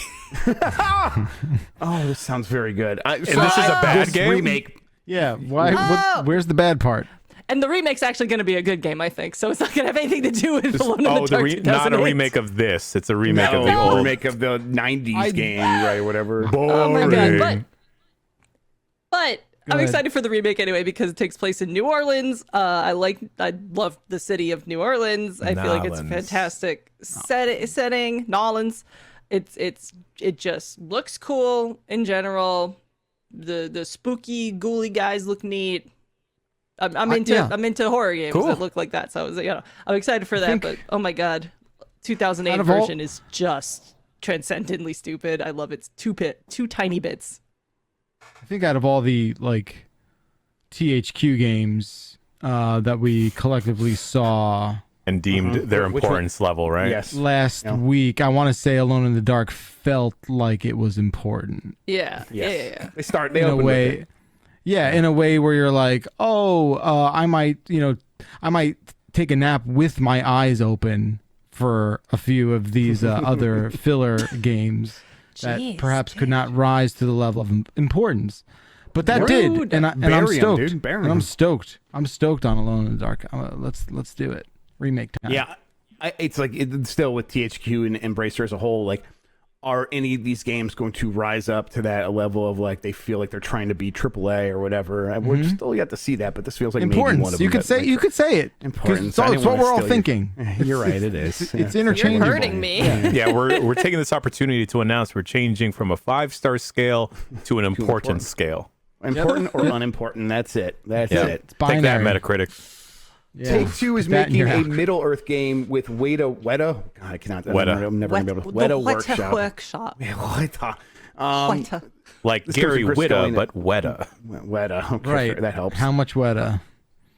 Oh, this sounds very good. This is a bad game? Remake. Yeah. Why? Where's the bad part? And the remake's actually going to be a good game, I think. So it's not going to have anything to do with Alone in the Dark. Not a remake of this. It's a remake of the old. Remake of the 90s game, right? Whatever. Oh my god! But I'm ahead. excited for the remake anyway because it takes place in New Orleans. I love the city of New Orleans. I feel like it's a fantastic setting. Nolans. It just looks cool in general. The spooky, ghouly guys look neat. I'm into horror games that look like that. So I'm excited for that. But oh my god, 2008 version is just transcendently stupid. I love it. It's two tiny bits. I think out of all the like THQ games that we collectively saw and deemed their importance level, right? Yes. last week, I want to say Alone in the Dark felt like it was important. Yeah. Yes. Yeah. They In a opened way. with it. Yeah, in a way where you're like, I might take a nap with my eyes open for a few of these other filler games that perhaps could not rise to the level of importance. But that did, and I'm stoked. Dude. And I'm stoked. I'm stoked on Alone in the Dark. Let's do it. Remake time. Yeah, it's like it's still with THQ and Embracer as a whole. Like, are any of these games going to rise up to that level of like they feel like they're trying to be AAA or whatever? And we're still yet to see that, but this feels like maybe importance. one of them. You could say it. Importance. It's what we're all thinking. You're right. It is. It's interchangeable. You're hurting me. Yeah, we're taking this opportunity to announce we're changing from a 5-star scale to an importance scale. Important or unimportant. That's it. That's it. It's Take that, binary. Metacritic. Yeah. Take-Two is That in making your a house. Middle-earth game with Weta. God, I cannot. Weta. I'm never going to be able to. Weta Weta Workshop. Weta. Weta. Like This Gary comes from Chris Whitta, Scully. but Weta. Weta. Okay, Right. that helps. How much Weta?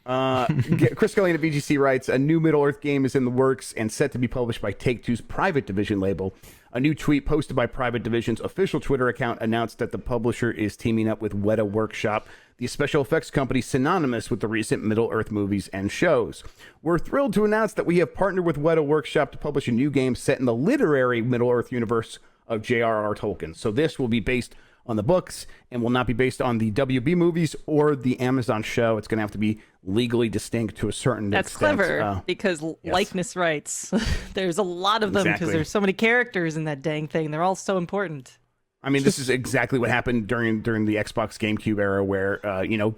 Chris Scully at VGC writes, a new Middle-earth game is in the works and set to be published by Take-Two's Private Division label. A new tweet posted by Private Division's official Twitter account announced that the publisher is teaming up with Weta Workshop, the special effects company synonymous with the recent Middle-earth movies and shows. We're thrilled to announce that we have partnered with Weta Workshop to publish a new game set in the literary Middle-earth universe of J.R.R. Tolkien. So this will be based on the books and will not be based on the WB movies or the Amazon show. It's going to have to be legally distinct to a certain That's extent. clever because likeness rights. There's a lot of them because Exactly. there's so many characters in that dang thing. They're all so important. I mean, this is exactly what happened during the Xbox GameCube era, where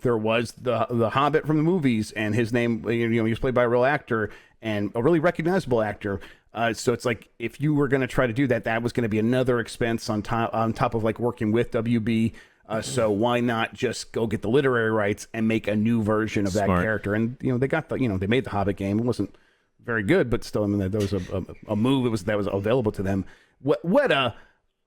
there was the Hobbit from the movies, and his name, he was played by a real actor and a really recognizable actor. So it's like if you were going to try to do that, that was going to be another expense on top of like working with WB. So why not just go get the literary rights and make a new version of that character? And they got they made the Hobbit game. It wasn't very good, but still, I mean, there was a move that was available to them. Weta,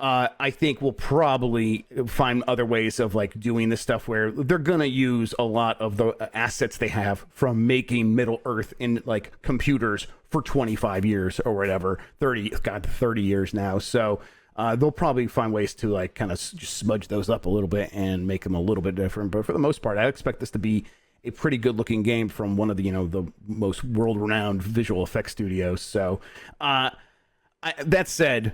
I think, will probably find other ways of like doing this stuff where they're gonna use a lot of the assets they have from making Middle Earth in like computers for 25 years or whatever, 30 years now. So they'll probably find ways to like kind of just smudge those up a little bit and make them a little bit different. But for the most part, I expect this to be a pretty good looking game from one of the the most world renowned visual effects studios. So that said,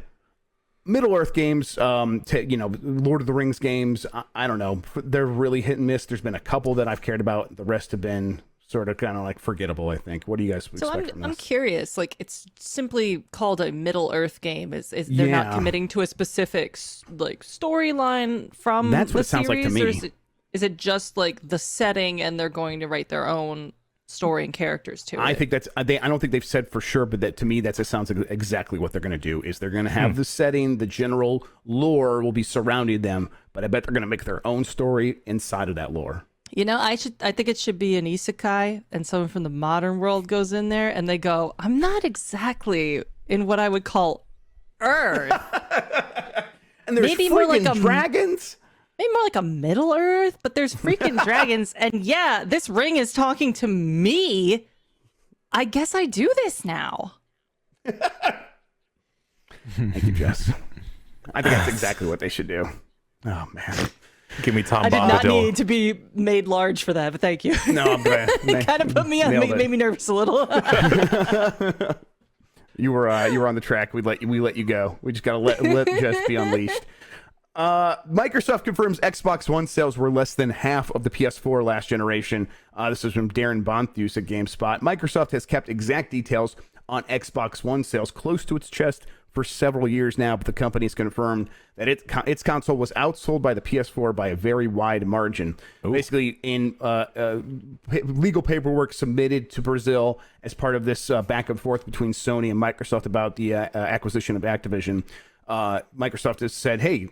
Middle Earth games, Lord of the Rings games, I don't know, they're really hit and miss. There's been a couple that I've cared about. The rest have been sort of kind of like forgettable, I think. What do you guys expect from this? I'm curious, like, it's simply called a Middle Earth game. Is they're not committing to a specific like storyline from That's what the it sounds like to series, me. or is it just like the setting and they're going to write their own story and characters to it? I think that's I don't think they've said for sure, but that to me that sounds like exactly what they're going to do. Is they're going to have the setting, the general lore will be surrounding them, but I bet they're going to make their own story inside of that lore. I think it should be an isekai, and someone from the modern world goes in there and they go, I'm not exactly in what I would call Earth. And there's maybe more like dragons. Maybe more like a Middle Earth, but there's freaking dragons. And yeah, this ring is talking to me. I guess I do this now. Thank you, Jess. I think that's exactly what they should do. Oh, man. Give me Tom I did not Bombadil. need to be made large for that, but thank you. No, I'm glad. It kind of put me on, made me nervous a little. You were on the track. We let you go. We just gotta let Jess be unleashed. Microsoft confirms Xbox One sales were less than half of the PS4 last generation. This is from Darren Bonthus at GameSpot. Microsoft has kept exact details on Xbox One sales close to its chest for several years now, but the company has confirmed that its console was outsold by the PS4 by a very wide margin. Ooh. Basically, in legal paperwork submitted to Brazil as part of this back and forth between Sony and Microsoft about the acquisition of Activision, Microsoft has said, hey,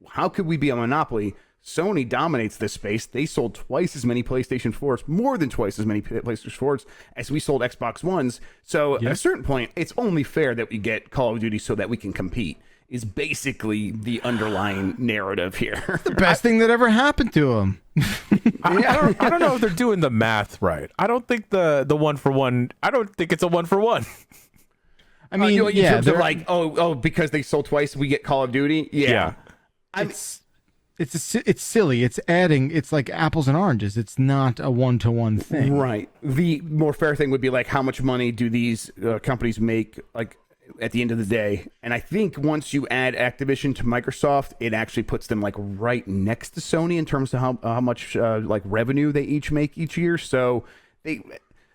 how could we be a monopoly? Sony dominates this space. They sold twice as many PlayStation 4s, more than twice as many PlayStation 4s as we sold Xbox Ones. So at a certain point, it's only fair that we get Call of Duty so that we can compete, is basically the underlying narrative here. The best thing that ever happened to them. I don't know if they're doing the math right. I don't think the one for one, I don't think it's a one for one. I mean, in terms of like, because they sold twice, we get Call of Duty. Yeah. It's silly. It's adding. It's like apples and oranges. It's not a one-to-one thing. Right. The more fair thing would be like, how much money do these companies make, like, at the end of the day? And I think once you add Activision to Microsoft, it actually puts them like right next to Sony in terms of how much like revenue they each make each year. So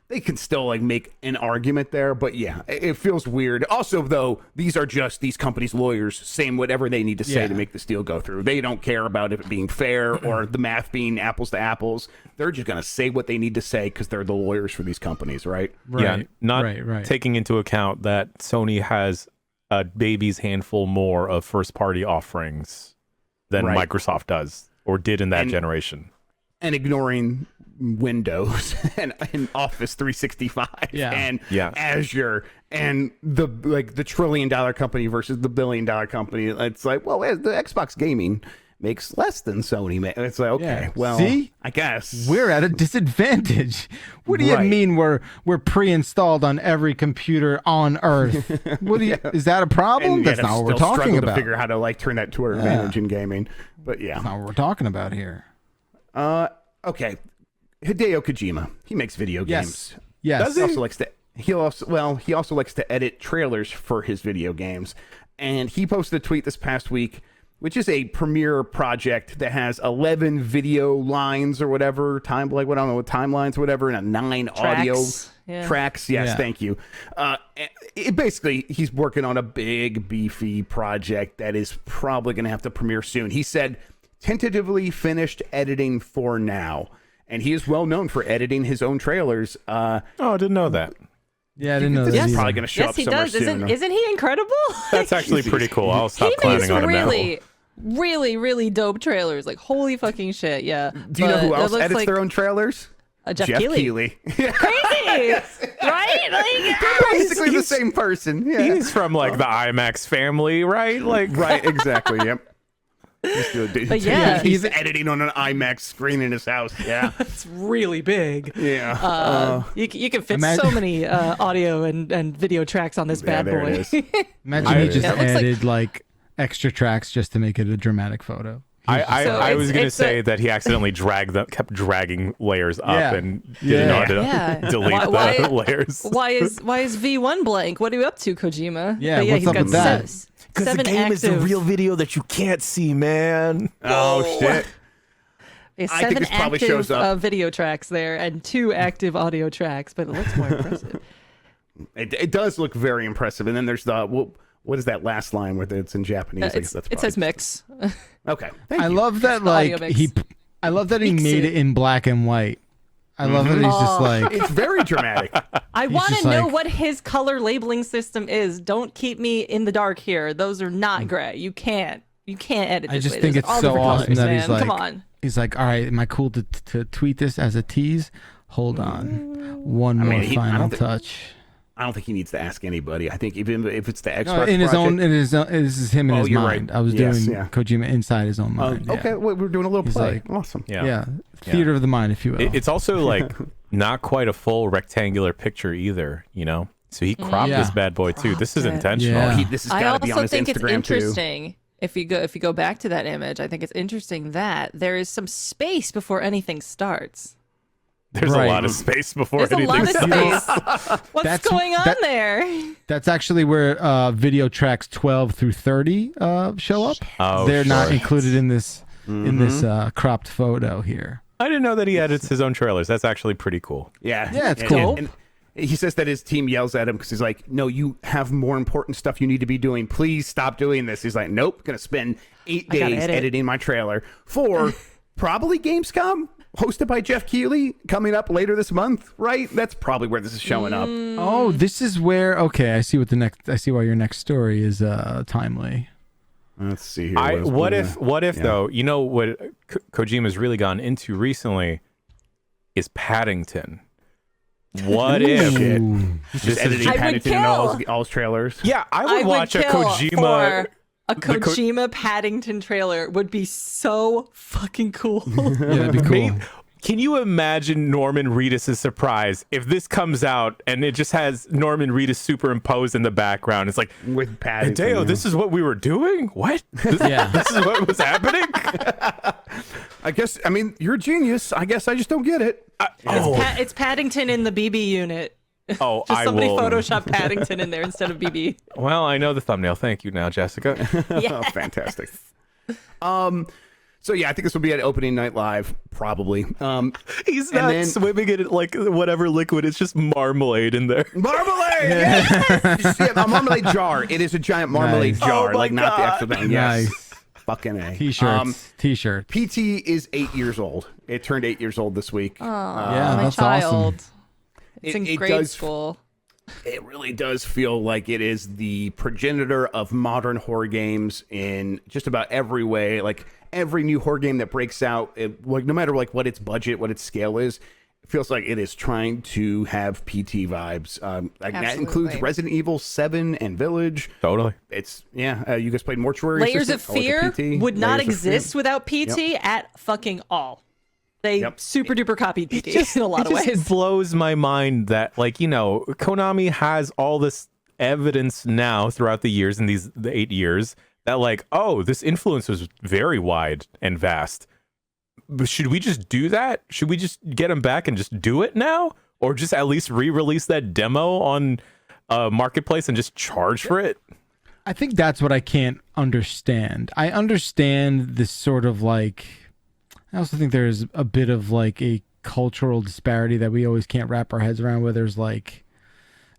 they can still like make an argument there, but yeah, it feels weird. Also, though, these are just these companies' lawyers saying whatever they need to say to make this deal go through. They don't care about it being fair or the math being apples to apples. They're just going to say what they need to say because they're the lawyers for these companies, right? Yeah, not taking into account that Sony has a baby's handful more of first-party offerings than Microsoft does or did in that generation. And ignoring Windows and Office 365 and Azure and the $1 trillion company versus the $1 billion company. It's like, well, the Xbox gaming makes less than Sony. It's like, okay, well, see? I guess we're at a disadvantage. What do you mean we're pre-installed on every computer on Earth? What do you? Is that a problem? And that's not what we're talking about. To figure out how to like turn that to our advantage in gaming, but yeah, that's not what we're talking about here. Okay. Hideo Kojima, he makes video games. Yes. He also likes to edit trailers for his video games. And he posted a tweet this past week, which is a premiere project that has 11 video lines or whatever, timelines or whatever, and 9 audio tracks. Yes, thank you. Basically, he's working on a big, beefy project that is probably going to have to premiere soon. He said, tentatively finished editing for now. And he is well known for editing his own trailers. I didn't know that. Yeah, I didn't know that. This is probably going to show up somewhere soon. Isn't he incredible? That's actually pretty cool. I'll stop clowning on him now. Really, really dope trailers. Like, holy fucking shit, yeah. Do you know who else edits their own trailers? Jeff Keighley. Crazy, right? Like, they're basically the same person. Yeah. He's from like the IMAX family, right? Like, right, exactly. Yep. He's editing on an IMAX screen in his house. Yeah, it's really big. Yeah, you can fit so many audio and video tracks on this bad boy. Imagine he just added like extra tracks just to make it a dramatic photo. I was gonna it's say that he accidentally kept dragging layers up and didn't know how to delete the layers. Why is V1 blank? What are you up to, Kojima? Yeah, But what's he's up got with that? Because the seven game is the active- real video that you can't see, man. Oh shit! There's I think 7 this probably active shows up. video tracks there and 2 active audio tracks, but it looks more impressive. It does look very impressive. And then there's the what is that last line where it's in Japanese? I guess that's It says probably- mix. Okay. Thank I you. love that Audio like mix. I love that he Mix made it. it in black and white. I love that he's just like It's very dramatic. I want just to know like- what his color labeling system is. Don't keep me in the dark here. Those are not gray. You can't edit I this just way. think There's it's all so different awesome colors, that man. he's like Come on. he's like, all right, am I cool to tweet this as a tease? Hold on, one more I final don't think- touch. I don't think he needs to ask anybody. I think even if it's the Xbox No, in his project- own, this is him in Oh, his you're mind. right. I was Yes, doing yeah. Kojima inside his own mind. yeah. Okay, well, we're doing a little He's play. like- Awesome. Yeah, theater of the mind, if you will. It's also like not quite a full rectangular picture either, you know? So he cropped Yeah. this bad boy too. This is Cropped it. intentional. Yeah. This has I got to be on also his think it's Instagram too. interesting. If you go back to that image, I think it's interesting that there is some space before anything starts. There's Right. a lot of space before There's a anything lot of starts. space. What's That's- going on that- there? That's actually where video tracks 12 through 30 show up. Oh, They're not sure. included in this cropped photo here. I didn't know that he edits his own trailers. That's actually pretty cool. Yeah. Yeah, it's And- cool. and he says that his team yells at him because he's like, "No, you have more important stuff you need to be doing. Please stop doing this." He's like, "Nope, gonna spend 8 I gotta days edit. editing my trailer for probably Gamescom." Hosted by Jeff Keighley, coming up later this month, right? That's probably where this is showing up. Oh, this is where. Okay, I see why your next story is timely. Let's see here. What if though, you know what Kojima's really gone into recently is Paddington. What if Ooh. Just this editing is I would Paddington in all kill. his trailers? Yeah, I would watch a kill Kojima for a the Ko- Kojima Paddington trailer would be so fucking cool. Yeah, that'd be cool. Maybe- Can you imagine Norman Reedus' surprise if this comes out and it just has Norman Reedus superimposed in the background? It's like, With Paddington. Hideo, yeah. this is what we were doing? What? This, Yeah. this is what was happening? I mean, you're a genius. I guess I just don't get it. It's Paddington in the BB unit. Oh, Just I somebody will. Photoshop Paddington in there instead of BB. Well, I know the thumbnail. Thank you now, Jessica. Oh, fantastic. So yeah, I think this will be at opening night live, probably. He's And not then- swimming in like whatever liquid. It's just marmalade in there. Marmalade! Yes! Yeah, a marmalade jar. It is a giant marmalade Nice. jar, Oh my like not the God. actual thing. Yes. Nice. Fucking A. T-shirts. T-shirt. PT is 8 years old. It turned 8 years old this week. Yeah, My that's child. awesome. It's in It grade does- school. It really does feel like it is the progenitor of modern horror games in just about every way. Like every new horror game that breaks out, like no matter like what its budget, what its scale is, it feels like it is trying to have PT vibes. Like that includes Absolutely. Resident Evil 7 and Village. Totally. It's you guys played Mortuary Layers of Assistant? I like the Fear PT. would not Layers of Fear. exist without PT at fucking all. They Yep. super duper copied PT in a lot It of just ways. blows my mind that, like, you know, Konami has all this evidence now throughout the years, in the 8 years, that like, oh, this influence was very wide and vast. But should we just do that? Should we just get them back and just do it now, or just at least re-release that demo on Marketplace and just charge for it? I think that's what I can't understand. I understand this sort of like. I also think there's a bit of like a cultural disparity that we always can't wrap our heads around, where there's like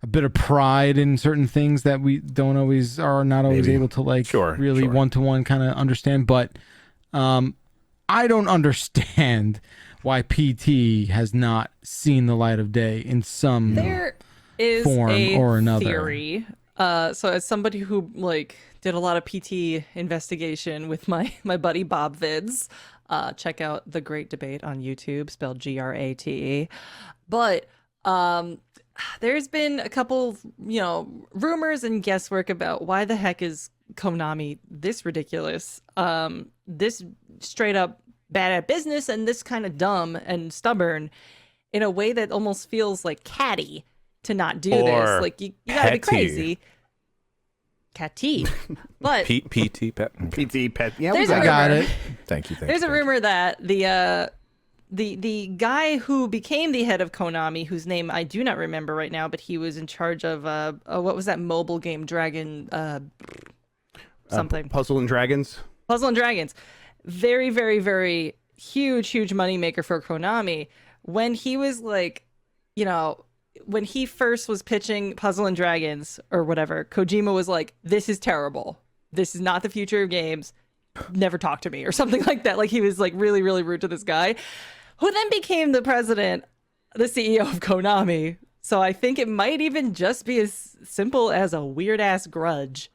a bit of pride in certain things that we don't always are not always able to like really one-to-one kind of understand. But I don't understand why PT has not seen the light of day in some There is form a or another. theory. So as somebody who like did a lot of PT investigation with my buddy Bob Vids, check out The Great Debate on YouTube, spelled Grate. But there's been a couple, rumors and guesswork about why the heck is Konami this ridiculous, this straight up bad at business, and this kind of dumb and stubborn in a way that almost feels like catty to not do Or this. Like you gotta be petty. crazy. Catty. But PT pet. PT pet. Yeah, There's I got it. Thank you. there's a rumor that the guy who became the head of Konami, whose name I do not remember right now, but he was in charge of what was that mobile game, Dragon something. Puzzle and Dragons. Puzzle and Dragons. Very, very, very huge moneymaker for Konami. When he was like, when he first was pitching Puzzle and Dragons or whatever, Kojima was like, this is terrible. This is not the future of games. Never talk to me or something like that. Like he was like really, really rude to this guy who then became the president, the CEO of Konami. So I think it might even just be as simple as a weird ass grudge.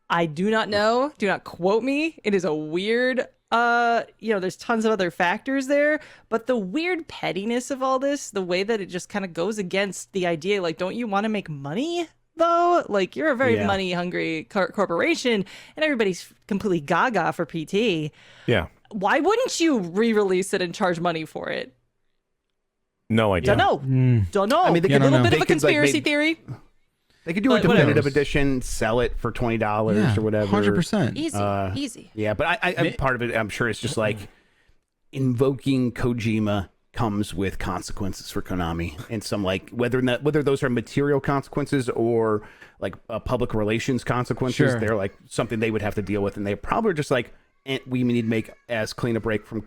I do not know. Do not quote me. It is a weird, there's tons of other factors there, but the weird pettiness of all this, the way that it just kind of goes against the idea, like, don't you want to make money though? Like, you're a very money hungry corporation and everybody's completely gaga for PT. Yeah. Why wouldn't you re-release it and charge money for it? No idea. Don't know. I mean, they a could- little bit they of a could, like, conspiracy theory. They could do a But whatever. definitive edition, sell it for $20 or whatever. 100%. Easy. Yeah, but I part of it, I'm sure it's just like invoking Kojima comes with consequences for Konami, and some like whether those are material consequences or like public relations consequences. Sure. They're like something they would have to deal with, and they probably are just like, we need to make as clean a break from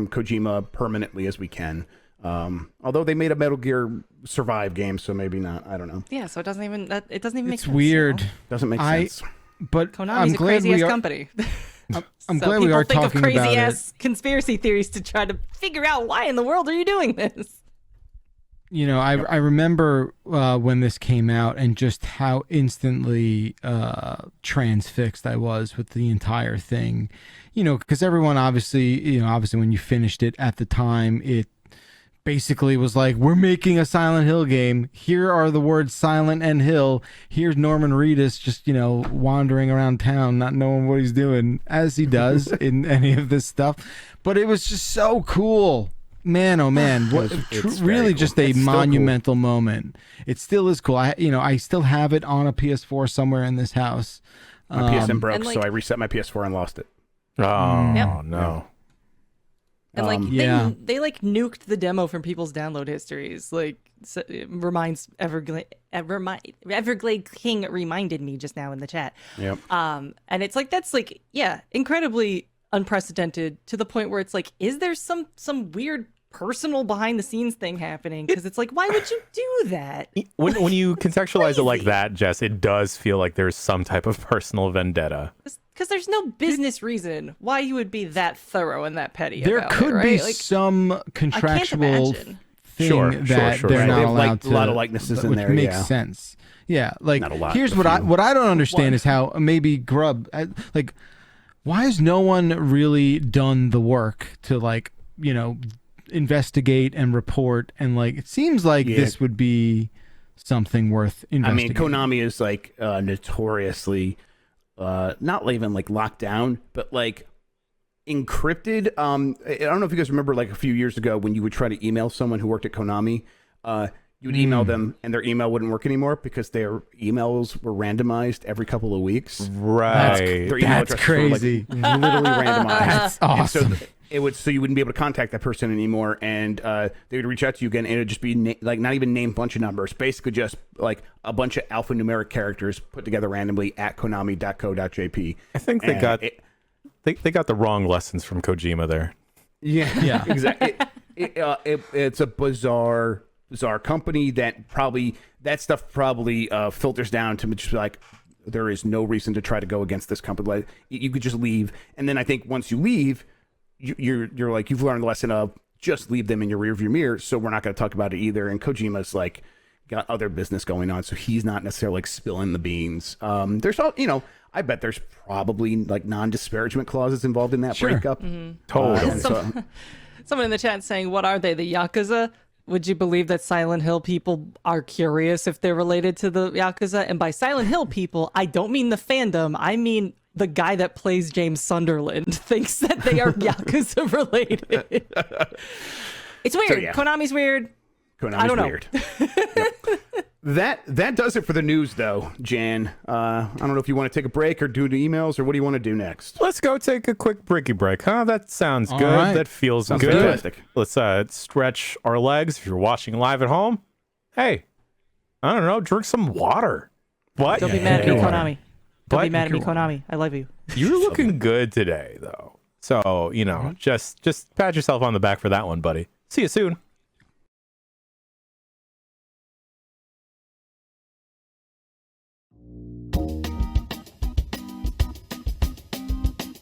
Kojima permanently as we can. Although they made a Metal Gear Survive game, so maybe not. I don't know. Yeah, so it doesn't even make It's sense. weird. Doesn't make sense. But Konami's I'm a glad crazy we ass are. company. I'm So glad we are people talking think of about crazy it. ass conspiracy theories to try to figure out why in the world are you doing this. I remember when this came out and just how instantly transfixed I was with the entire thing. Because everyone obviously when you finished it at the time, it basically was like, we're making a Silent Hill game. Here are the words Silent and Hill. Here's Norman Reedus just, wandering around town, not knowing what he's doing, as he does in any of this stuff. But it was just so cool. Man, oh man, It's really very just cool. a It's still monumental moment. It still is cool. I still have it on a PS4 somewhere in this house. My PSN broke, and, like- so I reset my PS4 and lost it. Oh, Yep. no. And like Yeah. they like nuked the demo from people's download histories. Like it reminds Everglade King reminded me just now in the chat. Yep. And it's like that's like incredibly unprecedented to the point where it's like, is there some weird personal behind the scenes thing happening? Because it's like, why would you do that? When you contextualize it like that, Jess, it does feel like there's some type of personal vendetta. Because there's no business reason why you would be that thorough and that petty. There about could it, be right? Like, some contractual imagine. thing Sure, that sure. they're Right. not They have, allowed like, to. a lot of likenesses in which there, makes yeah. sense. Yeah, like Not a lot, here's a what few. I don't understand is how maybe Grub like why has no one really done the work to investigate and report, and like it seems like this would be something worth I mean, investigating. Konami is like notoriously not even like locked down, but like encrypted. I don't know if you guys remember, like a few years ago when you would try to email someone who worked at Konami, you would email them and their email wouldn't work anymore because their emails were randomized every couple of weeks. Right. Their email That's addresses were, like, crazy. literally randomized. That's And awesome. so you wouldn't be able to contact that person anymore, and they would reach out to you again, and it would just be like not even name bunch of numbers, basically just like a bunch of alphanumeric characters put together randomly at konami.co.jp. I think they got they got the wrong lessons from Kojima there. Yeah, exactly. It's a bizarre company that stuff probably filters down to just like, there is no reason to try to go against this company. Like, you could just leave, and then I think once you leave, you're like, you've learned the lesson of just leave them in your rearview mirror. So we're not going to talk about it either. And Kojima's like got other business going on, so he's not necessarily like spilling the beans. There's all I bet there's probably like non-disparagement clauses involved in that breakup. Totally. Someone in the chat saying, "What are they? The Yakuza?" Would you believe that Silent Hill people are curious if they're related to the Yakuza? And by Silent Hill people, I don't mean the fandom. I mean the guy that plays James Sunderland thinks that they are Yakuza related. It's weird. yeah. Konami's weird. Konami's I don't know. weird. Yep. That does it for the news, though, Jan. I don't know if you want to take a break or do the emails, or what do you want to do next? Let's go take a quick break, huh? That sounds good. right. That feels Sounds good. fantastic. Let's stretch our legs. If you're watching live at home, hey, I don't know, drink some water. What? Don't be mad at me, Konami. Don't be What? mad at me, Konami. I love you. You're looking good today, though. So, you know, just pat yourself on the back for that one, buddy. See you soon.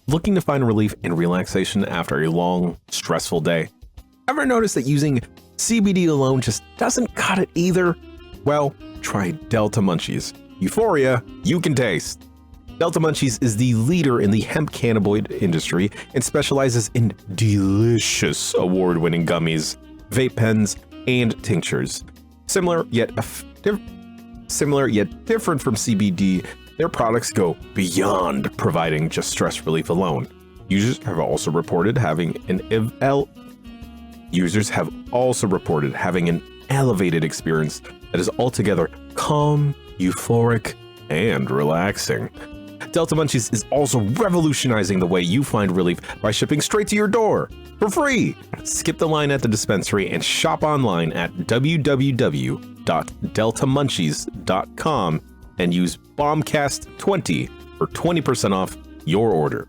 Looking to find relief and relaxation after a long, stressful day? Ever notice that using CBD alone just doesn't cut it either? Well, try Delta Munchies. Euphoria you can taste. Delta Munchies is the leader in the hemp cannabinoid industry and specializes in delicious award-winning gummies, vape pens, and tinctures. Similar yet different from CBD, their products go beyond providing just stress relief alone. Users have also reported having an elevated experience that is altogether calm, euphoric, and relaxing. Delta Munchies is also revolutionizing the way you find relief by shipping straight to your door for free. Skip the line at the dispensary and shop online at www.deltamunchies.com and use Bombcast20 for 20% off your order.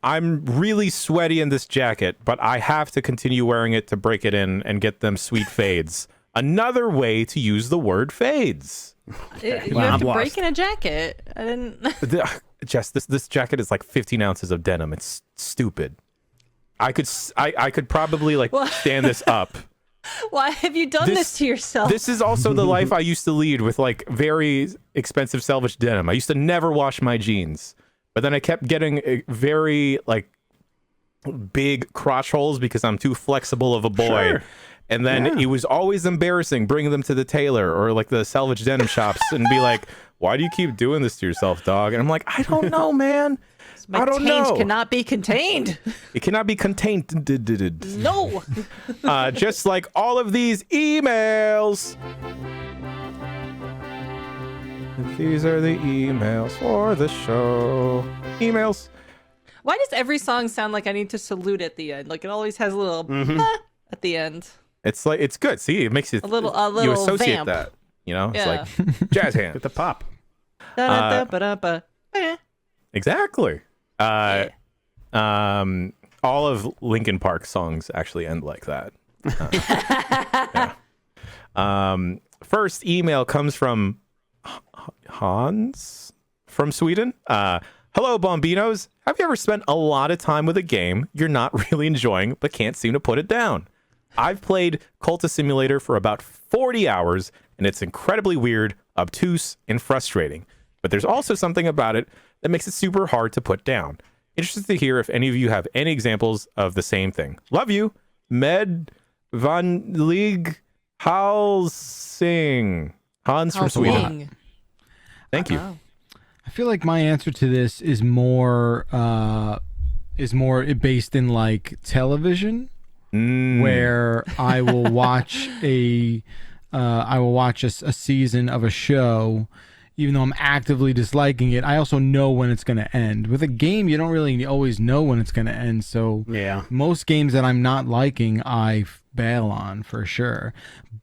I'm really sweaty in this jacket, but I have to continue wearing it to break it in and get them sweet fades. Another way to use the word fades. You have to break in a jacket. I didn't. Jess, this jacket is like 15 ounces of denim. It's stupid. I could probably like stand this up. Why have you done this to yourself? This is also the life I used to lead with like very expensive salvage denim. I used to never wash my jeans, but then I kept getting very like big crotch holes because I'm too flexible of a boy. Sure. And then it was always embarrassing bringing them to the tailor or like the salvage denim shops and be like, why do you keep doing this to yourself, dog? And I'm like, I don't know, man. My taint cannot be contained. It cannot be contained. No. Just like all of these emails. These are the emails for the show. Emails. Why does every song sound like I need to salute at the end? Like it always has a little at the end. It's like it's good. See, it makes it a little you associate vamp. that. You know, it's like jazz hands with the pop. Exactly. All of Linkin Park songs actually end like that. First email comes from Hans from Sweden. Hello, Bombinos. Have you ever spent a lot of time with a game you're not really enjoying but can't seem to put it down? I've played Cultist Simulator for about 40 hours, and it's incredibly weird, obtuse, and frustrating. But there's also something about it that makes it super hard to put down. Interested to hear if any of you have any examples of the same thing. Love you, Med Van League Halsing. Hans from Sweden. Thank you. I feel like my answer to this is more based in like television, where I will watch a season of a show. Even though I'm actively disliking it, I also know when it's going to end. With a game, you don't really always know when it's going to end. So most games that I'm not liking, I bail on for sure.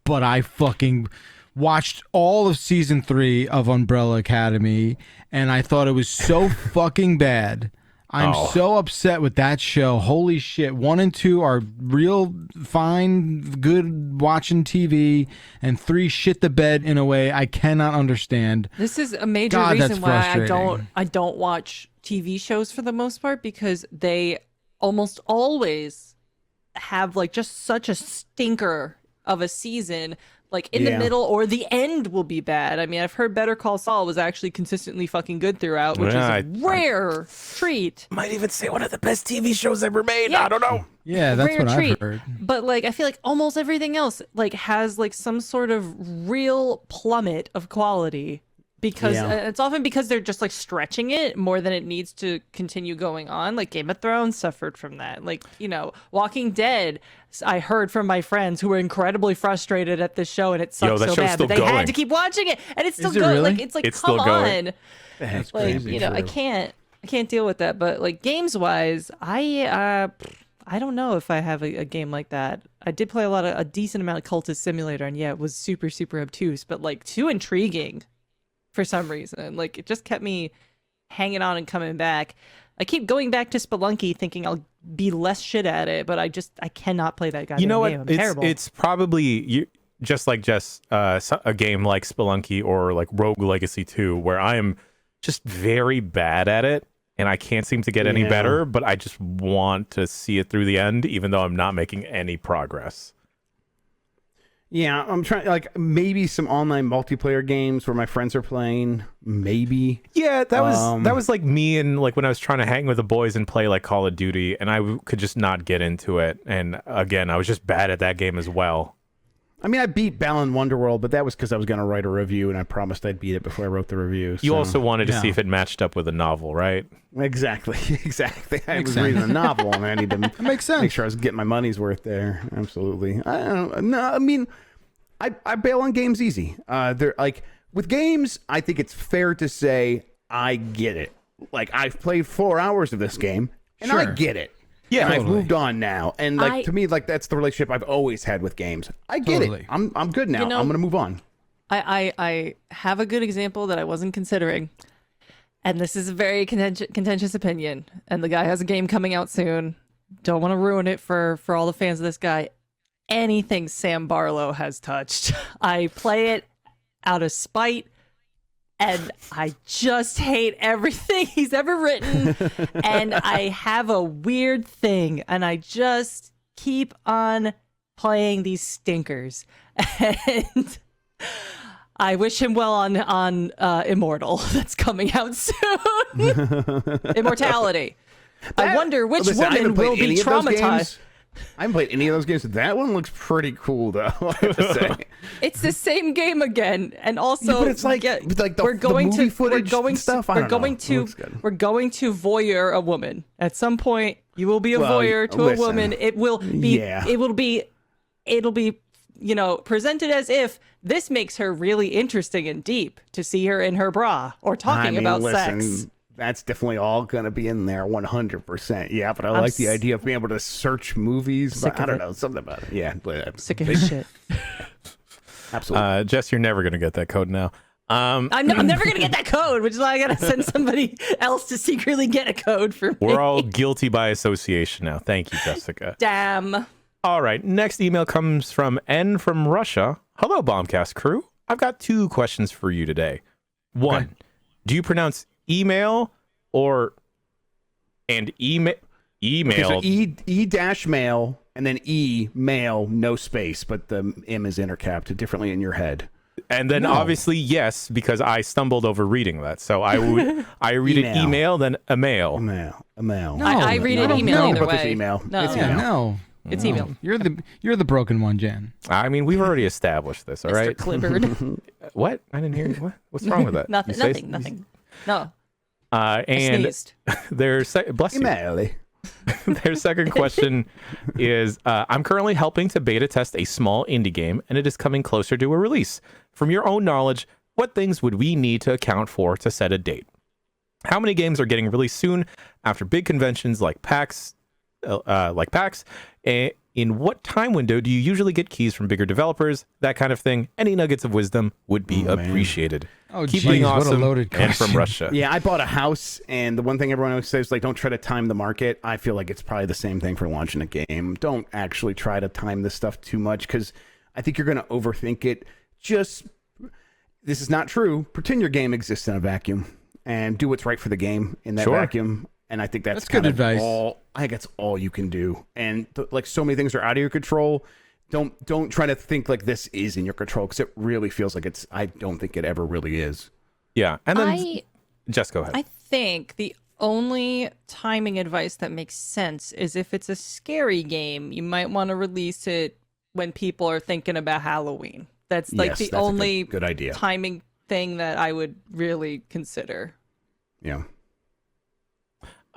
But I fucking watched all of season 3 of Umbrella Academy, and I thought it was so fucking bad. I'm so upset with that show. Holy shit. 1 and 2 are real fine, good watching TV, and 3 shit the bed in a way I cannot understand. This is a major reason why I don't watch TV shows for the most part, because they almost always have like just such a stinker of a season. Like in the middle or the end will be bad. I mean, I've heard Better Call Saul was actually consistently fucking good throughout, which is a rare treat. Might even say one of the best TV shows ever made. I don't know. Yeah, that's what I've heard. But like, I feel like almost everything else like has like some sort of real plummet of quality because it's often because they're just like stretching it more than it needs to continue going on. Like Game of Thrones suffered from that. Like, Walking Dead, I heard from my friends who were incredibly frustrated at this show, and it sucked so bad that they had to keep watching it, and it's still going. Really? Like, it's like, It's come still going. on. That's Like, crazy. I can't deal with that. But like games wise, I don't know if I have a game like that. I did play a decent amount of Cultist Simulator, and it was super, super obtuse, but like too intriguing for some reason. Like it just kept me hanging on and coming back. I keep going back to Spelunky thinking I'll be less shit at it, but I cannot play that goddamn game. I'm terrible. It's probably just like a game like Spelunky or like Rogue Legacy 2, where I am just very bad at it. And I can't seem to get any better, but I just want to see it through the end, even though I'm not making any progress. Yeah, I'm trying, like, maybe some online multiplayer games where my friends are playing, maybe. Yeah, that was like me and like when I was trying to hang with the boys and play like Call of Duty, and I could just not get into it. And again, I was just bad at that game as well. I mean, I beat Balan Wonderworld, but that was because I was going to write a review, and I promised I'd beat it before I wrote the review. You also wanted to see if it matched up with a novel, right? Exactly. I was reading a novel, and I need to makes sense. make sure I was getting my money's worth there. Absolutely. I mean, I bail on games easy. They're like with games, I think it's fair to say I get it. Like I've played 4 hours of this game, and I get it. Yeah, and I've moved on now, and to me, like that's the relationship I've always had with games. I get it. I'm good now. I'm gonna move on. I have a good example that I wasn't considering, and this is a very contentious opinion. And the guy has a game coming out soon. Don't want to ruin it for all the fans of this guy. Anything Sam Barlow has touched, I play it out of spite. And I just hate everything he's ever written. And I have a weird thing. And I just keep on playing these stinkers. And I wish him well on Immortal that's coming out soon. Immortality. I wonder which woman will be traumatized. I haven't played any of those games. That one looks pretty cool, though. I have to say, it's the same game again, and also, but it's like the movie footage stuff. We're going to voyeur a woman. At some point, you will be a voyeur to a woman. It will be. Yeah. It'll be. Presented as if this makes her really interesting and deep to see her in her bra or talking about sex. That's definitely all going to be in there 100%. Yeah, but I like the idea of being able to search movies. But I don't know, something about it. Yeah. I'm sick of his shit. Absolutely. Jess, you're never going to get that code now. I'm never going to get that code, which is why I got to send somebody else to secretly get a code for me. We're all guilty by association now. Thank you, Jessica. Damn. All right. Next email comes from N from Russia. Hello, Bombcast crew. I've got 2 questions for you today. 1, do you pronounce email email? Okay, so E-mail and then mail, no space, but the M is intercapped differently in your head. And then obviously yes, because I stumbled over reading that. So I read it email, then a mail. A mail. No, I read it email either way. Email. No. It's email. No. It's email. You're the broken one, Jen. I mean, we've already established this, all right? Mr. Clifford. What? I didn't hear you. What? What's wrong with that? Nothing. No. And their bless you. Their second question is, I'm currently helping to beta test a small indie game, and it is coming closer to a release. From your own knowledge, what things would we need to account for to set a date? How many games are getting released soon after big conventions like PAX? In what time window do you usually get keys from bigger developers? That kind of thing. Any nuggets of wisdom would be appreciated. Oh, keep being awesome. What a loaded question. And from Russia. Yeah, I bought a house, and the one thing everyone always says, like, don't try to time the market. I feel like it's probably the same thing for launching a game. Don't actually try to time this stuff too much, because I think you're going to overthink it. This is not true. Pretend your game exists in a vacuum, and do what's right for the game in that vacuum. And I think that's good advice. I think that's all you can do. And like so many things are out of your control. Don't try to think like this is in your control, because it really feels like it's. I don't think it ever really is. Yeah, and then Jess, go ahead. I think the only timing advice that makes sense is if it's a scary game, you might want to release it when people are thinking about Halloween. That's like the only good idea. timing thing that I would really consider. Yeah.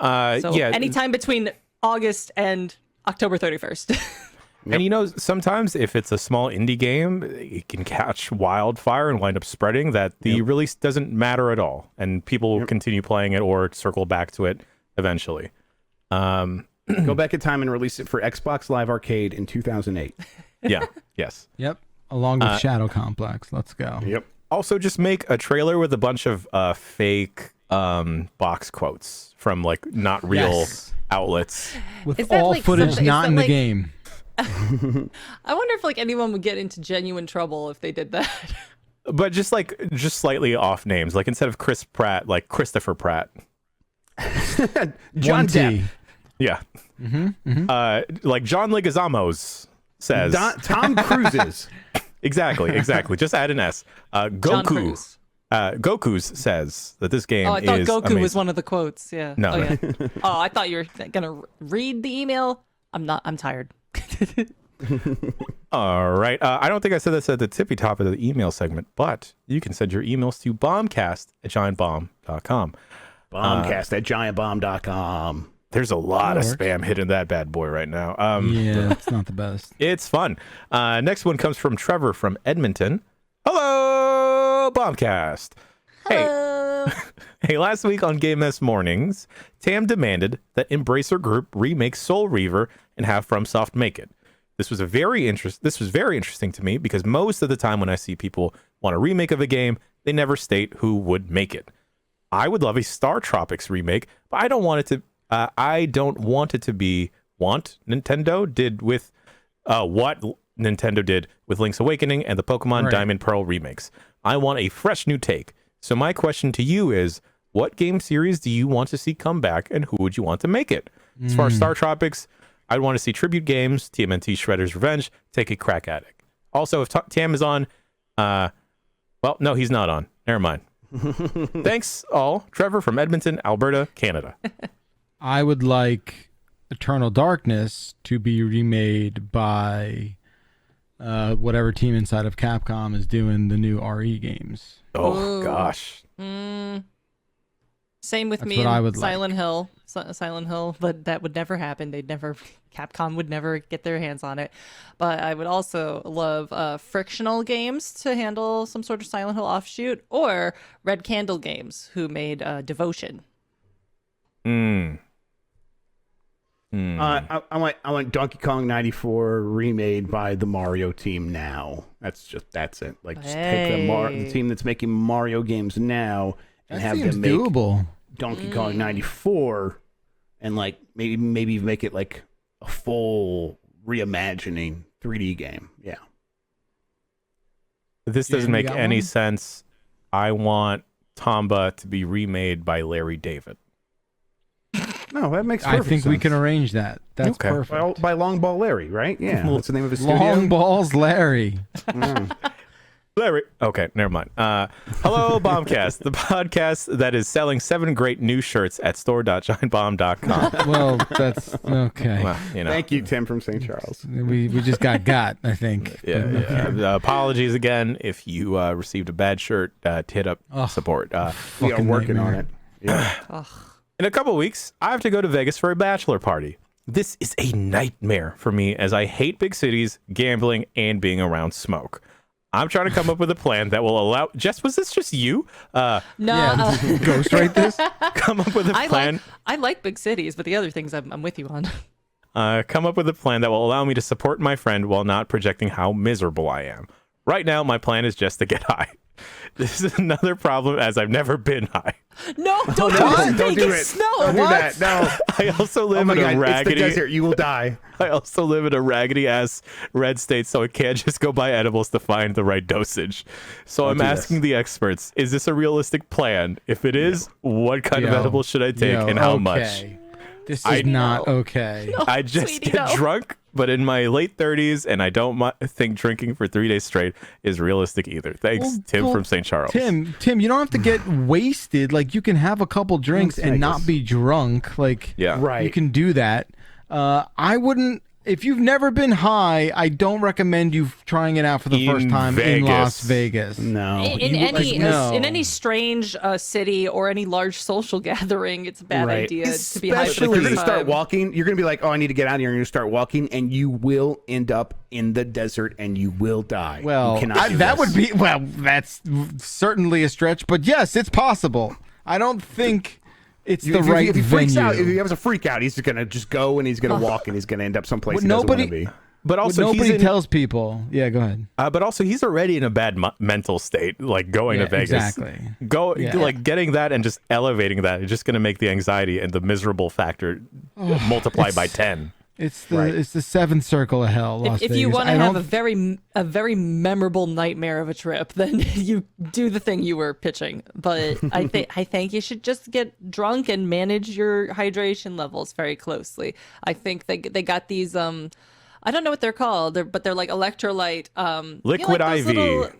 So anytime between August and October 31st. And sometimes if it's a small indie game, it can catch wildfire and wind up spreading that the release doesn't matter at all. And people will continue playing it or circle back to it eventually. Go back in time and release it for Xbox Live Arcade in 2008. Yeah. Yes. Yep. Along with Shadow Complex. Let's go. Yep. Also, just make a trailer with a bunch of fake box quotes from like not real outlets. With all footage not in the game. I wonder if like anyone would get into genuine trouble if they did that. But just slightly off names. Like instead of Chris Pratt, like Christopher Pratt. John Depp. Yeah. Like John Leguizamo says. Tom Cruise's. Exactly. Just add an S. Goku. Gokus says that this game is I thought Goku amazing. was one of the quotes. Yeah. No. Oh, yeah. I thought you were gonna read the email. I'm not. I'm tired. All right. I don't think I said this at the tippy top of the email segment, but you can send your emails to bombcast@giantbomb.com. Bombcast@giantbomb.com. There's a lot of spam hitting that bad boy right now. Yeah, it's not the best. It's fun. Next one comes from Trevor from Edmonton. Hello, Bombcast. Hello. Hey, last week on Game S Mornings, Tam demanded that Embracer Group remake Soul Reaver and have FromSoft make it. This was very interesting to me because most of the time when I see people want a remake of a game, they never state who would make it. I would love a Star Tropics remake, but I don't want it to be what Nintendo did with Link's Awakening and the Pokemon Diamond Pearl remakes. I want a fresh new take. So my question to you is, what game series do you want to see come back, and who would you want to make it? As far as Star Tropics, I'd want to see Tribute Games, TMNT Shredder's Revenge, take a crack at it. Also, if Tam is on, well, no, he's not on. Never mind. Thanks all. Trevor from Edmonton, Alberta, Canada. I would like Eternal Darkness to be remade by whatever team inside of Capcom is doing the new RE games. Oh, gosh. Same with me and Silent Hill. Silent Hill, but that would never happen. Capcom would never get their hands on it. But I would also love frictional games to handle some sort of Silent Hill offshoot, or Red Candle Games, who made Devotion. I want Donkey Kong 94 remade by the Mario team now. That's it. Like, just take the team that's making Mario games now and have them make doable. Donkey Kong 94 and like maybe make it like a full reimagining 3D game. Yeah. This doesn't make any sense. I want Tomba to be remade by Larry David. No, that makes perfect sense. I think we can arrange that. That's perfect. Well, by Long Ball Larry, right? Yeah, that's the name of his studio. Long Balls Larry. Larry. Okay, never mind. Hello, Bombcast, the podcast that is selling 7 great new shirts at store.giantbomb.com. Well, that's okay. Well, Thank you, Tim from St. Charles. We just got, I think. Yeah. Apologies again if you received a bad shirt. Hit up support. We are working on it. Yeah. In a couple weeks, I have to go to Vegas for a bachelor party. This is a nightmare for me as I hate big cities, gambling, and being around smoke. I'm trying to come up with a plan that will allow... Jess, was this just you? No. Yeah, ghostwrite this? Come up with a plan. I like big cities, but the other things I'm with you on. Come up with a plan that will allow me to support my friend while not projecting how miserable I am. Right now, my plan is just to get high. This is another problem as I've never been high. No, don't do it. Don't do it. Don't do that. No. I also live in a raggedy... It's the desert. You will die. I also live in a raggedy-ass red state, so I can't just go buy edibles to find the right dosage. So I'm asking the experts, is this a realistic plan? If it is, what kind of edibles should I take and how much? This is not okay. No, I just get drunk, but in my late 30s, and I don't think drinking for 3 days straight is realistic either. Thanks, Tim from St. Charles. Tim, you don't have to get wasted. Like, you can have a couple drinks and not be drunk. Like, right. You can do that. I wouldn't if you've never been high, I don't recommend you trying it out for the first time in Las Vegas. No. In any strange city or any large social gathering, it's a bad idea to be high. Especially if you're going to start walking, you're going to be like, oh, I need to get out of here. You're going to start walking, and you will end up in the desert, and you will die. Well, that's certainly a stretch, but yes, it's possible. I don't think it's the right if he freaks venue. out, if he has a freak out, he's going to just go and he's going to walk and he's going to end up someplace he doesn't want to be. But also, nobody tells people. Yeah, go ahead. But also, he's already in a bad mental state, like going to Vegas. Exactly. Like getting that and just elevating that is just going to make the anxiety and the miserable factor multiply by 10. It's the seventh circle of hell. Las if Vegas. you want to have a very memorable nightmare of a trip, then you do the thing you were pitching. But I think you should just get drunk and manage your hydration levels very closely. I think they got these I don't know what they're called, but they're like electrolyte Liquid IV.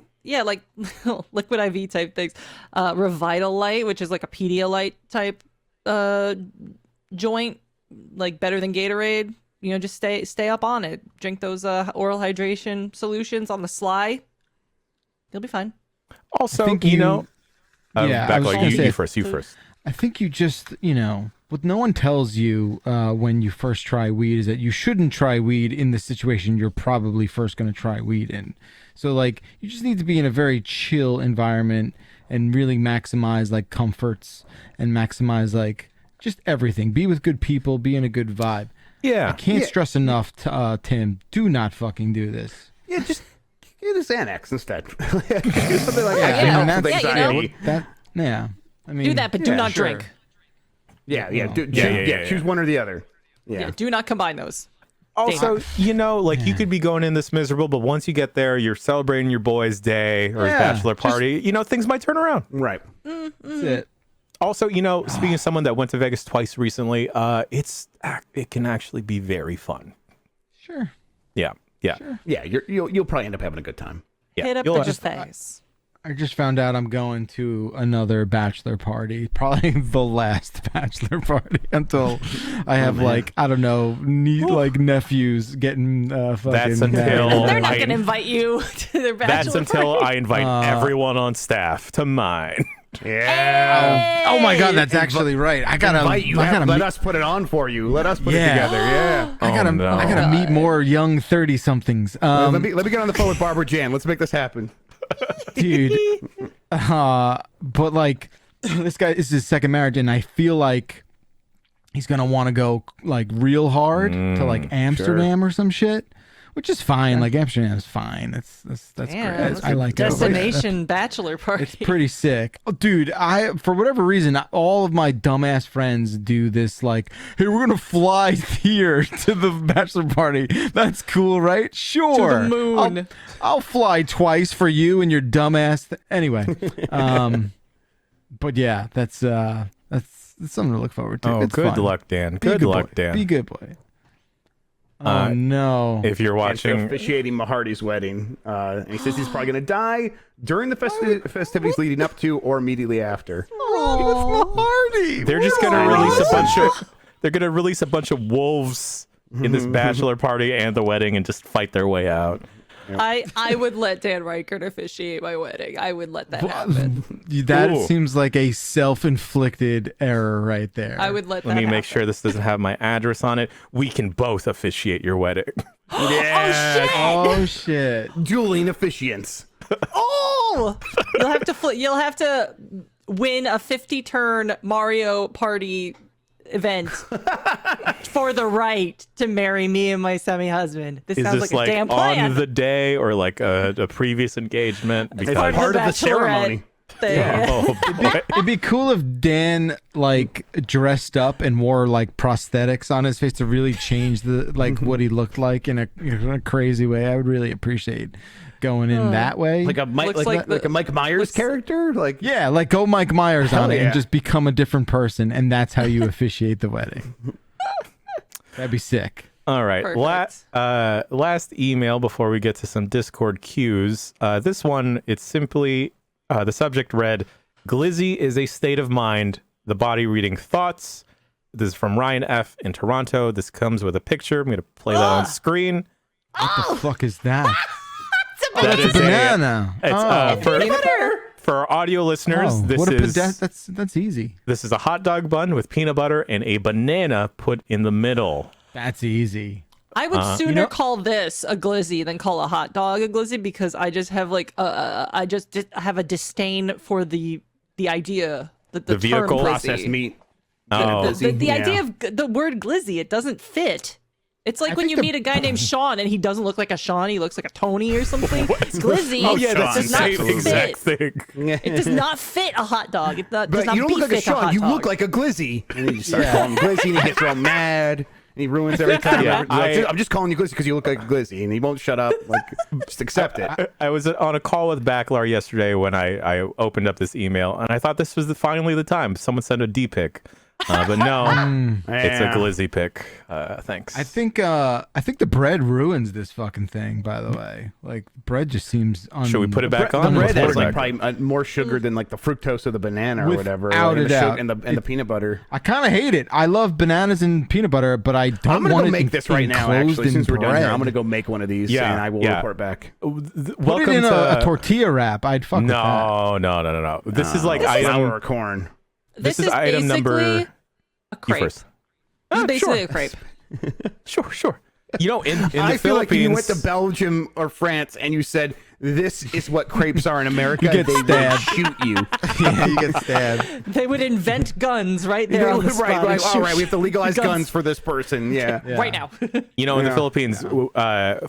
Like liquid IV type things. Revitalite, which is like a Pedialyte type joint, like better than Gatorade. You know, just stay up on it. Drink those oral hydration solutions on the sly. You'll be fine. Also, you first. I think you just, what no one tells you when you first try weed is that you shouldn't try weed in the situation you're probably first going to try weed in. So, like, you just need to be in a very chill environment and really maximize, like, comforts and maximize, like, just everything. Be with good people. Be in a good vibe. Yeah. I can't stress enough, Tim, do not fucking do this. Yeah, just get a Xanax instead. Do something like that. I mean, do that, but do not drink. Choose one or the other. Yeah. Do not combine those. Also, you could be going in this miserable, but once you get there, you're celebrating your boy's day or his bachelor party. Things might turn around. Right. That's it. Also, speaking of someone that went to Vegas twice recently, it can actually be very fun. Sure. Yeah. Sure. Yeah, you'll probably end up having a good time. Yeah. Hit up the face. I just found out I'm going to another bachelor party, probably the last bachelor party until I have nephews getting fucking. That's until they're not going to invite you to their bachelor That's until party. I invite everyone on staff to mine. Yeah. Oh my God, that's actually right. I gotta invite you. Let us put it on for you. Let us put it together. Yeah. I gotta meet more young 30-somethings. Let me get on the phone with Barbara Jan. Let's make this happen, dude. But like, this guy is his second marriage, and I feel like he's gonna want to go like real hard to like Amsterdam or some shit. Which is fine. Like Amsterdam is fine. That's great. I like it. Destination bachelor party. It's pretty sick. Oh, dude, for whatever reason, all of my dumbass friends do this like, hey, we're going to fly here to the bachelor party. That's cool, right? Sure. To the moon. I'll fly twice for you and your dumbass. Anyway. But yeah, that's something to look forward to. Oh, it's good fun. luck, Dan. Good luck, Dan. Be a good boy. Oh no! If you're watching, officiating Mahardy's wedding, and he says he's probably gonna die during the festivities leading up to or immediately after. Oh, it's Mahardy. They're just gonna release a bunch of. They're gonna release a bunch of wolves in this bachelor party and the wedding and just fight their way out. I would let Dan Reichert officiate my wedding. I would let that happen. That seems like a self-inflicted error right there. I would let that Let me happen. make sure this doesn't have my address on it. We can both officiate your wedding. Oh shit! Dueling officiants. Oh! You'll have to win a 50-turn Mario Party event for the right to marry me and my semi-husband. This sounds like a damn plan. On the day or like a previous engagement? It's part of the ceremony. It'd be cool if Dan like dressed up and wore like prosthetics on his face to really change the what he looked like in a crazy way. I would really appreciate going in that way. Like a Mike Myers character? Go Mike Myers on it and just become a different person, and that's how you officiate the wedding. That'd be sick. All right. Last email before we get to some Discord cues. This one, it's simply the subject read, glizzy is a state of mind, the body reading thoughts, This is from Ryan F. in Toronto. This comes with a picture. I'm going to play that on screen. What the fuck is that? That is banana. for our audio listeners, that's easy. This is a hot dog bun with peanut butter and a banana put in the middle. That's easy. I would sooner call this a glizzy than call a hot dog a glizzy because I just have like I just have a disdain for the idea that the vehicle term Processed meat. the idea of the word glizzy, it doesn't fit. It's like when you meet a guy named Sean and he doesn't look like a Sean, he looks like a Tony or something. Glizzy. Oh yeah, that's the does not same exact thing. It does not fit a hot dog. It does But not you don't look like a befit Sean. hot You dog. look like a glizzy. And then you start calling him glizzy, and he gets real mad. And he ruins every time. Yeah, I'm just calling you glizzy because you look like a glizzy, and he won't shut up. Like, just accept it. I was on a call with Bakalar yesterday when I opened up this email, and I thought this was finally the time. Someone sent a D pic. But no, it's a glizzy pick. Thanks. I think the bread ruins this fucking thing. By the way, like bread just seems. Should we put it back on? The bread has Like, like probably more sugar than like the fructose of the banana or whatever, Without and a doubt. and the peanut butter. I kind of hate it. I love bananas and peanut butter, but I don't I'm gonna want go it make this right now. enclosed Actually, in since we're done here, bread. I'm gonna go make one of these, Yeah, and I will report back. Put welcome it in to a tortilla wrap. I'd fuck with that. No. This is like flour or item. corn. This is item number. basically a You crepe. first. This is basically sure. a crepe. Sure. You know, in the I feel like if you went Philippines, to Belgium or France and you said, "This is what crepes are in America," You get they stabbed. would shoot you. Yeah, you get stabbed. They would invent guns right there on the spot. right. All right, we have to legalize Guns. guns for this person. Yeah. Right now. you know, in the Yeah. Philippines,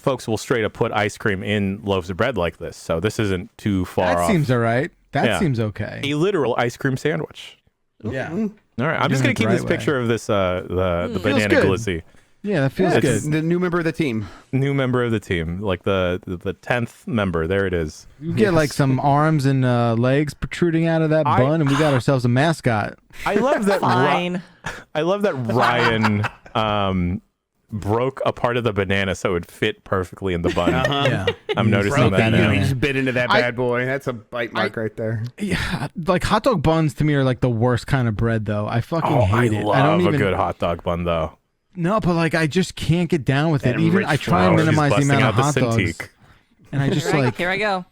folks will straight up put ice cream in loaves of bread like this. So this isn't too far That off. seems all right. That Yeah. seems okay. A literal ice cream sandwich. Yeah. All right, I'm just gonna doing it keep the this right way. picture of this the banana good. glizzy. Yeah, that feels It's good. the new member of the team. New member of the team, like the 10th member. There it is. You get like some arms and legs protruding out of that bun, and we got ourselves a mascot. I love that. Fine. I love that Ryan broke a part of the banana so it would fit perfectly in the bun. Yeah. I'm noticing broke that that now. in. He just bit into that bad boy. That's a bite mark right there. Yeah, like hot dog buns to me are like the worst kind of bread, though. I fucking Oh, I hate it. love I don't a even, good hot dog bun, though. No, but like I just can't get down with it. That Even I rich try and flour. minimize the Busting amount out of the hot dogs, Cintiq. and I just like Here I go.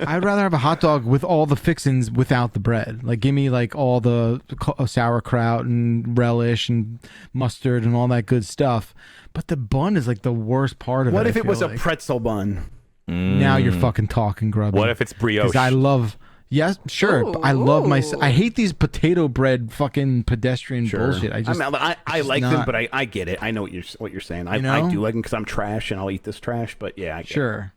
I'd rather have a hot dog with all the fixins without the bread. Like give me like all the sauerkraut and relish and mustard and all that good stuff. But the bun is like the worst part of it. What I if it feel was a like. pretzel bun? Now you're fucking talking, Grubby. What if it's brioche? Because I love. Yes, sure. But I love my. Ooh. I hate these potato bread fucking pedestrian bullshit. I just. I like them, not. but I get it. I know what you're saying. I know? do like them because I'm trash and I'll eat this trash. But yeah, I get it. Sure.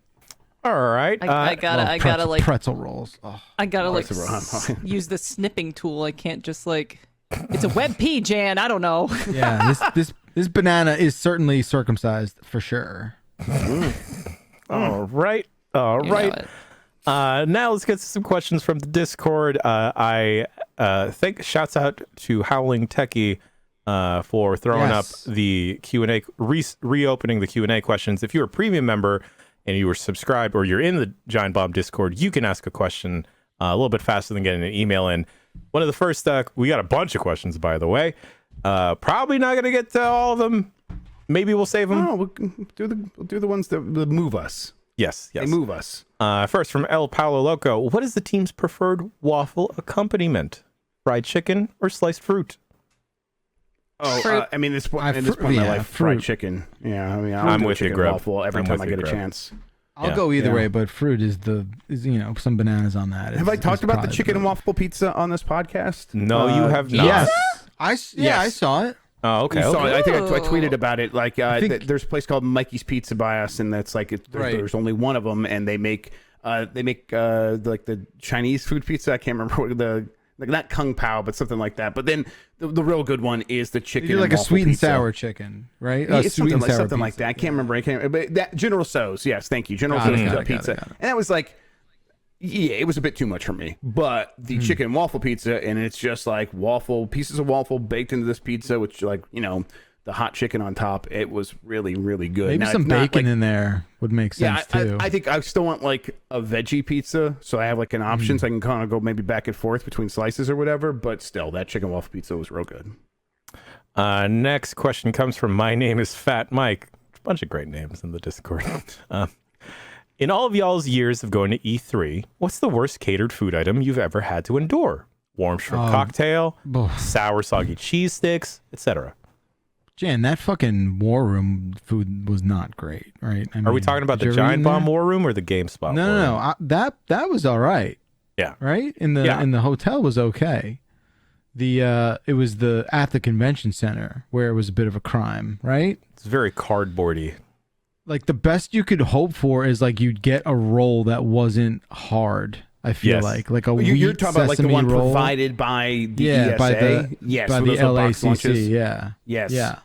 All right. I gotta Pretzel, like pretzel rolls. Oh. I gotta like Pretzel roll. use the snipping tool. I can't just like it's a web P, Jan. I don't know. Yeah, this banana is certainly circumcised for sure. All right. You know it. Now let's get to some questions from the Discord. I think shouts out to Howling Techie for throwing Yes. up the Q&A, reopening the Q&A questions. If you're a premium member and you were subscribed or you're in the Giant Bomb Discord, you can ask a question a little bit faster than getting an email in. One of the first, we got a bunch of questions, by the way. Probably not going to get to all of them. Maybe we'll save them. Oh, we'll do the ones that move us. Yes. They move us. First from El Palo Loco. What is the team's preferred waffle accompaniment? Fried chicken or sliced fruit? Oh, Fruit. I mean, this Fru- in this point in my yeah, life, fruit. fried chicken. Yeah, I mean, I'm do with you, chicken Grub. waffle every I'm time with I you, get a Grub. chance. I'll Yeah. go either Yeah. way, but fruit is some bananas on that. Have I is talked about the probably chicken and better. waffle pizza on this podcast? No, you have not. Yes, I Yes. saw it. Oh, okay. So okay. I think I Ooh. tweeted about it. Like, think- there's a place called Mikey's Pizza by us, and that's like there's only one of them, and they make like the Chinese food pizza. I can't remember what like not Kung Pao, but something like that. But then the real good one is the chicken. You do like and a waffle sweet and pizza. sour chicken, right? It's Sweet and sour something like pizza. that. I can't remember. But that General Tso's. Yes, thank you. General Got it, Tso's got it, pizza. got it. And that was like, yeah, it was a bit too much for me. But the chicken and waffle pizza, and it's just like pieces of waffle baked into this pizza, which like the hot chicken on top. It was really, really good. Maybe Now, some it's not, bacon like, in there would make sense too. I think I still want like a veggie pizza, so I have like an option, so I can kind of go maybe back and forth between slices or whatever. But still, that chicken waffle pizza was real good. Next question comes from My Name is Fat Mike. A bunch of great names in the Discord. In all of y'all's years of going to E3, what's the worst catered food item you've ever had to endure? Warm shrimp cocktail, sour soggy cheese sticks, etc. Jan, that fucking War Room food was not great, right? I Are we mean, talking about did the you ever eat Giant in Bomb there? War Room or the GameSpot? No, War no, Room? no. That was all right. Yeah. Right? In the hotel was okay. It was at the convention center where it was a bit of a crime, right? It's very cardboardy. Like the best you could hope for is like you'd get a roll that wasn't hard. I feel like a You're wheat talking about like the sesame one roll. provided by the ESA? by the those are box lunches. LACC. Yeah. Yes. Yeah.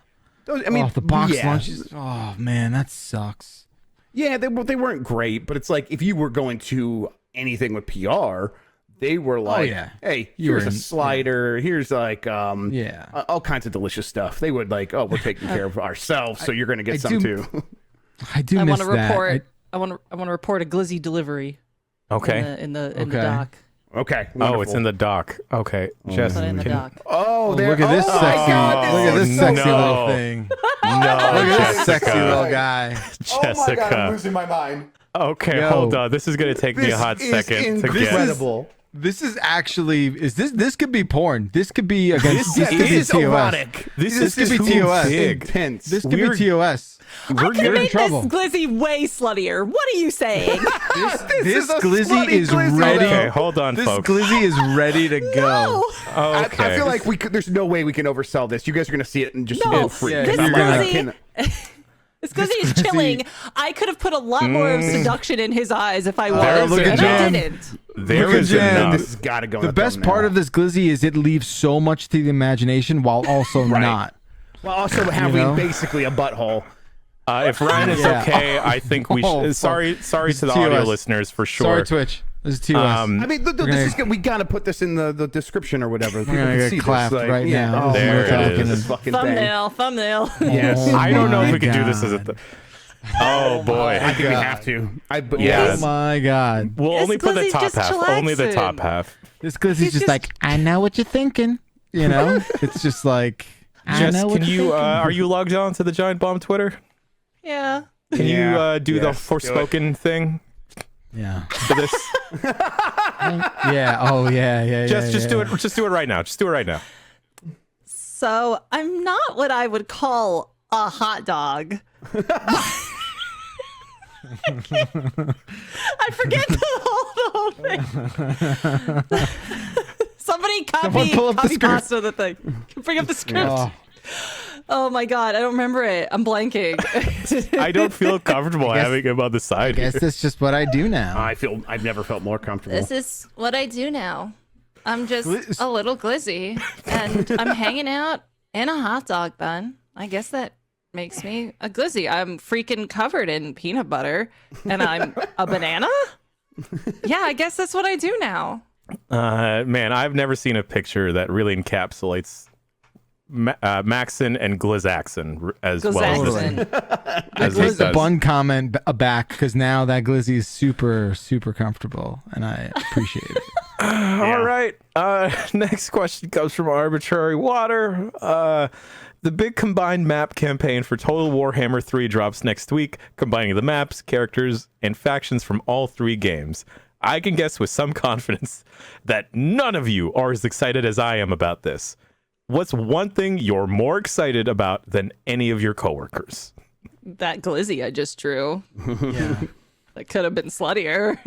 I mean, the box yeah. lunches. Oh man, that sucks. Yeah, they weren't great, but it's like if you were going to anything with PR, they were like, hey, here's a slider, here's like all kinds of delicious stuff. They would like, oh, we're taking care of ourselves, so you're going to get some too. I do miss that. I want to report a glizzy delivery. Okay. In the dock. Okay. Wonderful. Oh, it's in the dock. Okay. Jess, Put it in the dock. Oh, look at this sexy. Look at this sexy little thing. No, Look at this sexy Jessica. little guy. Jessica. Oh my God, I'm losing my mind. Okay, hold on. This is going to take me a hot second to get. Incredible. This is actually this could be porn. This could be against This could be is TOS. erotic. This could is be too TOS. big. Intense. This could be TOS. I could in make trouble. this glizzy way sluttier. What are you saying? This is a glizzy slutty is glizzy, ready. Okay, hold on, This folks. glizzy is ready to go. No. Okay. I feel like there's no way we can oversell this. You guys are going to see it and just No, go free. Yeah, this you're gonna- glizzy, this glizzy is chilling. I could have put a lot more of seduction in his eyes if I wanted look to, at and I Jan. didn't. There Look at is Jen. enough. This has got to go. The best part of this glizzy is it leaves so much to the imagination while also not. Well, also having know? basically a butthole. If Ryan is Yeah. okay, I think we should. Oh, fuck. Sorry to This the is audio TOS. listeners for sure. Sorry, Twitch. This is TOS. I mean, gonna- this is good. We got to put this in the description or whatever. People gonna can get see this, clapped like, right yeah. now. Oh, There my God, it is. this fucking thing. Thumbnail. Yes. Oh I don't know if my we can do this God. as a. Oh boy. I think we have to. Yeah. Oh my God. We'll only put the glizzy's top just half. Only the chillaxing. top half. This glizzy's just like, I know what you're thinking. You know? It's just like, I Jess, know what can you're you? thinking. Are you logged on to the Giant Bomb Twitter? Yeah. Can Yeah. you do the Forspoken thing Yeah. for this? Yeah. Oh, yeah. Just do it. Just do it right now. Just do it right now. So I'm not what I would call a hot dog. I forget the whole thing. Somebody copy pull up the script. pasta the thing. Bring up the script. Oh my God, I don't remember it. I'm blanking. I don't feel comfortable having him on the side. Guess that's just what I do now. I've never felt more comfortable. This is what I do now. I'm just Glizz. a little glizzy, and I'm hanging out in a hot dog bun. I guess that makes me a glizzy. I'm freaking covered in peanut butter, and I'm a banana? Yeah, I guess that's what I do now. Man, I've never seen a picture that really encapsulates Maxon and Glizaxon as well as this. Glizaxon. As Put this the does. bun comment back because now that glizzy is super, super comfortable and I appreciate it. All right. Next question comes from Arbitrary Water. The big combined map campaign for Total Warhammer 3 drops next week, combining the maps, characters, and factions from all three games. I can guess with some confidence that none of you are as excited as I am about this. What's one thing you're more excited about than any of your coworkers? That glizzy I just drew. Yeah. That could have been sluttier.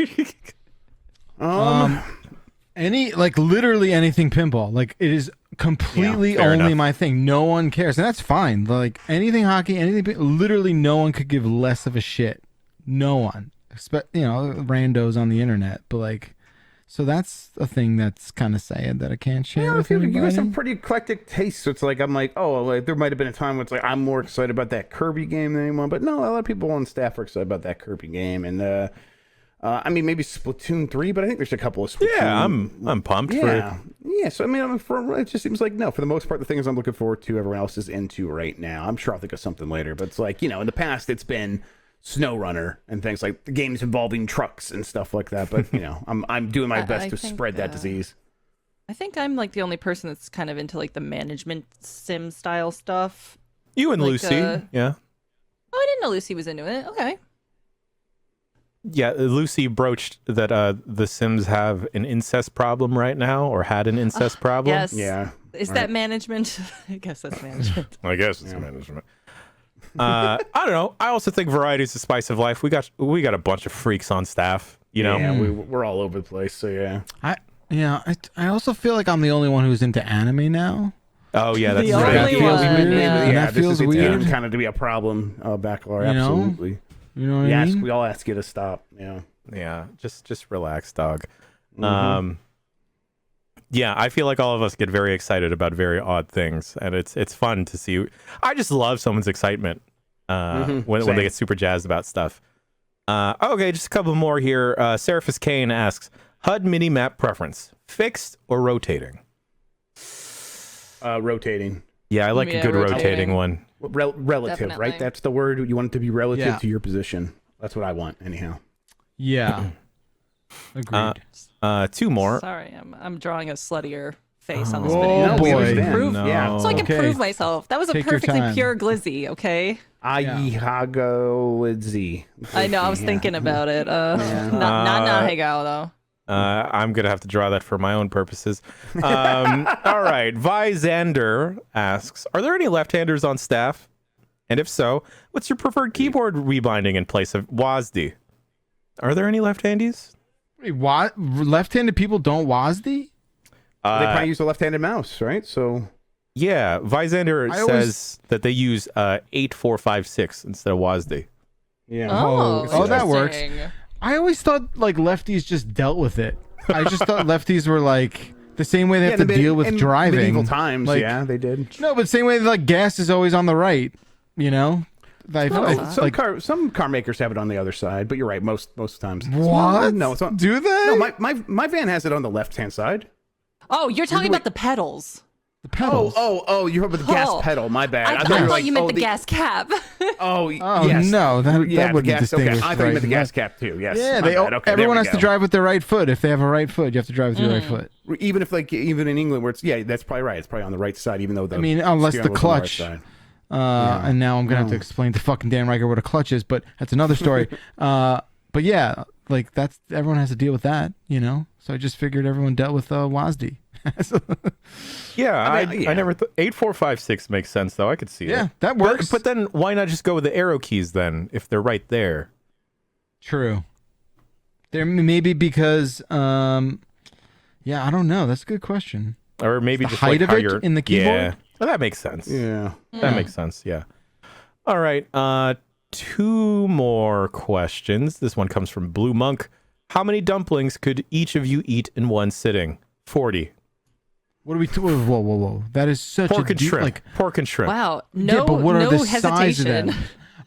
Literally anything pinball. Like it is completely fair only enough. my thing. No one cares. And that's fine. Like anything hockey, literally no one could give less of a shit. No one. Randos on the internet. But like, so that's a thing that's kind of sad that I can't share with You guys anybody. have pretty eclectic tastes. So it's like I'm like, oh, like there might have been a time when it's like I'm more excited about that Kirby game than anyone. But no, a lot of people on staff are excited about that Kirby game. And I mean, maybe Splatoon 3, but I think there's a couple of Splatoon. Yeah, I'm pumped for it. Yeah. So I mean, it just seems like no. For the most part, the things I'm looking forward to, everyone else is into right now. I'm sure I'll think of something later, but it's like in the past, it's been SnowRunner and things like the games involving trucks and stuff like that. But I'm doing my best I to think, spread that disease. I think I'm like the only person that's kind of into like the management sim style stuff. You and Like, Lucy, yeah. Oh, I didn't know Lucy was into it. Okay. Yeah, Lucy broached that the Sims have an incest problem right now, or had an incest problem. Yes. Yeah. Is that management? I guess that's management. I guess it's management. I don't know. I also think variety is the spice of life. We got a bunch of freaks on staff. You know. Yeah, we're all over the place. So yeah. I also feel like I'm the only one who's into anime now. Oh yeah, that's The right. only one. Yeah, that this feels is weird. kind of to be a problem, Bakalar. You know? Absolutely. You know what I mean? We all ask you to stop. Yeah. Yeah, just relax, dog. Yeah, I feel like all of us get very excited about very odd things, and it's fun to see. I just love someone's excitement when they get super jazzed about stuff. Okay, just a couple more here. Seraphis Kane asks, HUD mini-map preference, fixed or rotating? Rotating. Yeah, I like a good rotating one. Relative, Definitely. right? That's the word. You want it to be relative Yeah. to your position. That's what I want, anyhow. Yeah. Agreed. Two more. Sorry, I'm drawing a sluttier face on this Oh, video. No, boy. we understand. Prove- No. Yeah. So I can Okay. prove myself. That was a Take your perfectly time. pure glizzy, okay? Ayihago I know, I was thinking about it. Not Hegao, though. I'm gonna have to draw that for my own purposes. All right, Vyzander asks, are there any left-handers on staff? And if so, what's your preferred keyboard rebinding in place of WASD? Are there any left-handies? Wait, what? Left-handed people don't WASD? They probably use a left-handed mouse, right? So Yeah, Vyzander says that they use 8456 instead of WASD. yeah. Oh, that works. interesting. I always thought like lefties just dealt with it. I just thought lefties were like the same way they have to deal with in driving. Medieval times, Like- yeah, they did. No, but same way like gas is always on the right. You know, like, Some car makers have it on the other side, but you're right. Most times. what? No, it's on. Do they? No, my van has it on the left-hand side. Oh, you're talking about the pedals. the pedals. Oh, you're talking about the gas Oh. pedal. My bad. I thought thought were like, you meant oh, the gas cap. Oh, Oh, yes. no, that yeah, wouldn't the gas, distinguish okay. I thought you meant the right gas and cap too. Yes. Yeah, my they. bad. Okay, Everyone there we has to go. drive with their right foot. If they have a right foot, you have to drive with your right foot. Even if even in England where it's that's probably right. It's probably on the right side, even though the I mean, unless steering the wheel's on right clutch. side. And now I'm gonna have to explain to fucking Dan Riker what a clutch is, but that's another story. But yeah, like that's everyone has to deal with that, you know. So I just figured everyone dealt with WASD. Yeah, I I mean, never 8456 makes sense though. I could see Yeah, it. that works. But then why not just go with the arrow keys then if they're right there? True. There maybe because yeah, I don't know. That's a good question. Or maybe The just height like of how it you're in the keyboard? Yeah. Well, that makes sense. Yeah. That makes sense. Yeah. All right. Two more questions. This one comes from Blue Monk. How many dumplings could each of you eat in one sitting? 40. What are we? Whoa! That is such Pork a and deep, shrimp. like. Pork and shrimp. Wow. No, Yeah, but what no are the size of hesitation. them?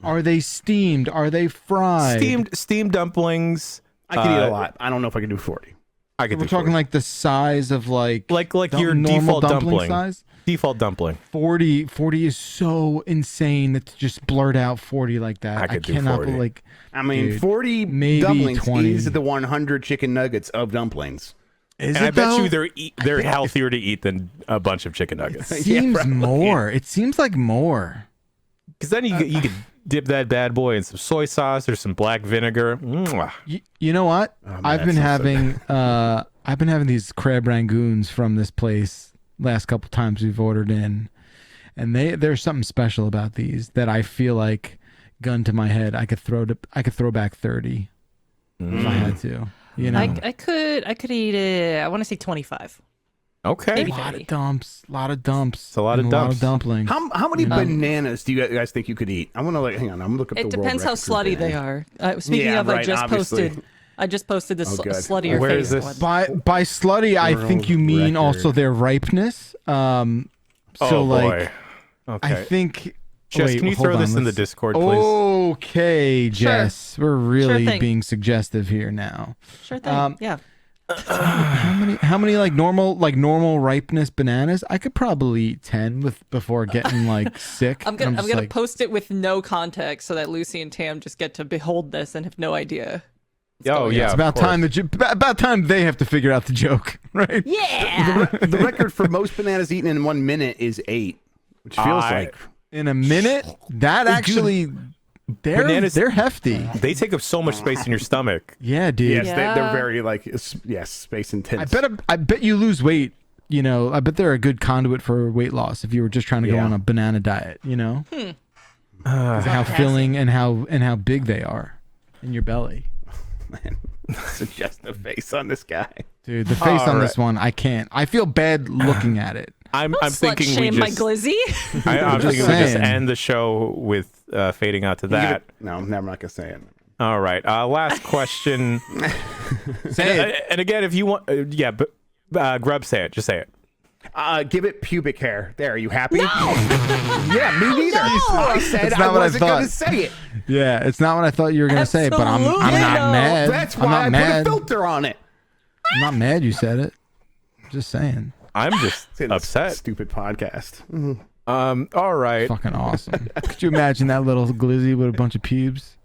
Are they steamed? Are they fried? Steamed dumplings. I could eat a lot. I don't know if I could do 40. I could We're do talking 40. like the size of like your normal default dumpling. size. Default dumpling. 40 is so insane that to just blurt out 40 like that. I could do cannot 40. like. I mean, Dude, 40 maybe dumplings 20. is the 100 chicken nuggets of dumplings. Is And it I bet though? you they're healthier to eat than a bunch of chicken nuggets. It seems probably. more. It seems like more. Because then you could dip that bad boy in some soy sauce or some black vinegar. Mwah. You know what? man, I've that been sounds so having these crab rangoons from this place last couple times we've ordered in, and there's something special about these that I feel like, gun to my head, I could throw back 30 if I had to. You know, I could eat it. I want to say 25. Okay. Maybe a lot 30. of dumps, a lot of dumps. It's a lot of and a lot dumps. of dumplings. How many bananas do you guys think you could eat? I want to hang on. I'm gonna look up It the world depends how record for slutty they banana. are. Speaking Yeah, of, right, obviously. I just posted this Oh, good. sluttier Where face is this? one. By slutty, I World think you mean record. also their ripeness. So Oh like, boy. Okay. I think. Jess, wait, can you hold throw on, this in the let's- Discord, please? Okay, Jess, we're really thing. being suggestive here now. Sure thing. Yeah. How many like normal ripeness bananas? I could probably eat 10 before getting like sick. I'm And gonna just post it with no context so that Lucy and Tam just get to behold this and have no idea. Oh yeah, It's about time about time they have to figure out the joke, right? Yeah. The record for most bananas eaten in 1 minute is 8, which feels like In a minute, that actually, they're hefty. They take up so much space in your stomach. Yeah, dude. yes, they're very like space intense. I bet you lose weight. You know, I bet they're a good conduit for weight loss if you were just trying to go on a banana diet. You know, how filling and how big they are in your belly. Man, suggest a face on this guy, dude. The face on this one, I can't. I feel bad looking at it. I'm thinking we my just. glizzy. I'm thinking we just end the show with fading out to that. No, I'm not gonna say it. All right. Last question. Say it. And again, if you want, but Grub, say it. Just say it. Give it pubic hair. There, are you happy? No! Yeah, me neither. I said I wasn't going to say it. Yeah, it's not what I thought you were going to say, but I'm not mad. That's I'm why not mad. put a filter on it. I'm not mad you said it. Just saying. I'm just upset. Stupid podcast. All right. Fucking awesome. Could you imagine that little glizzy with a bunch of pubes?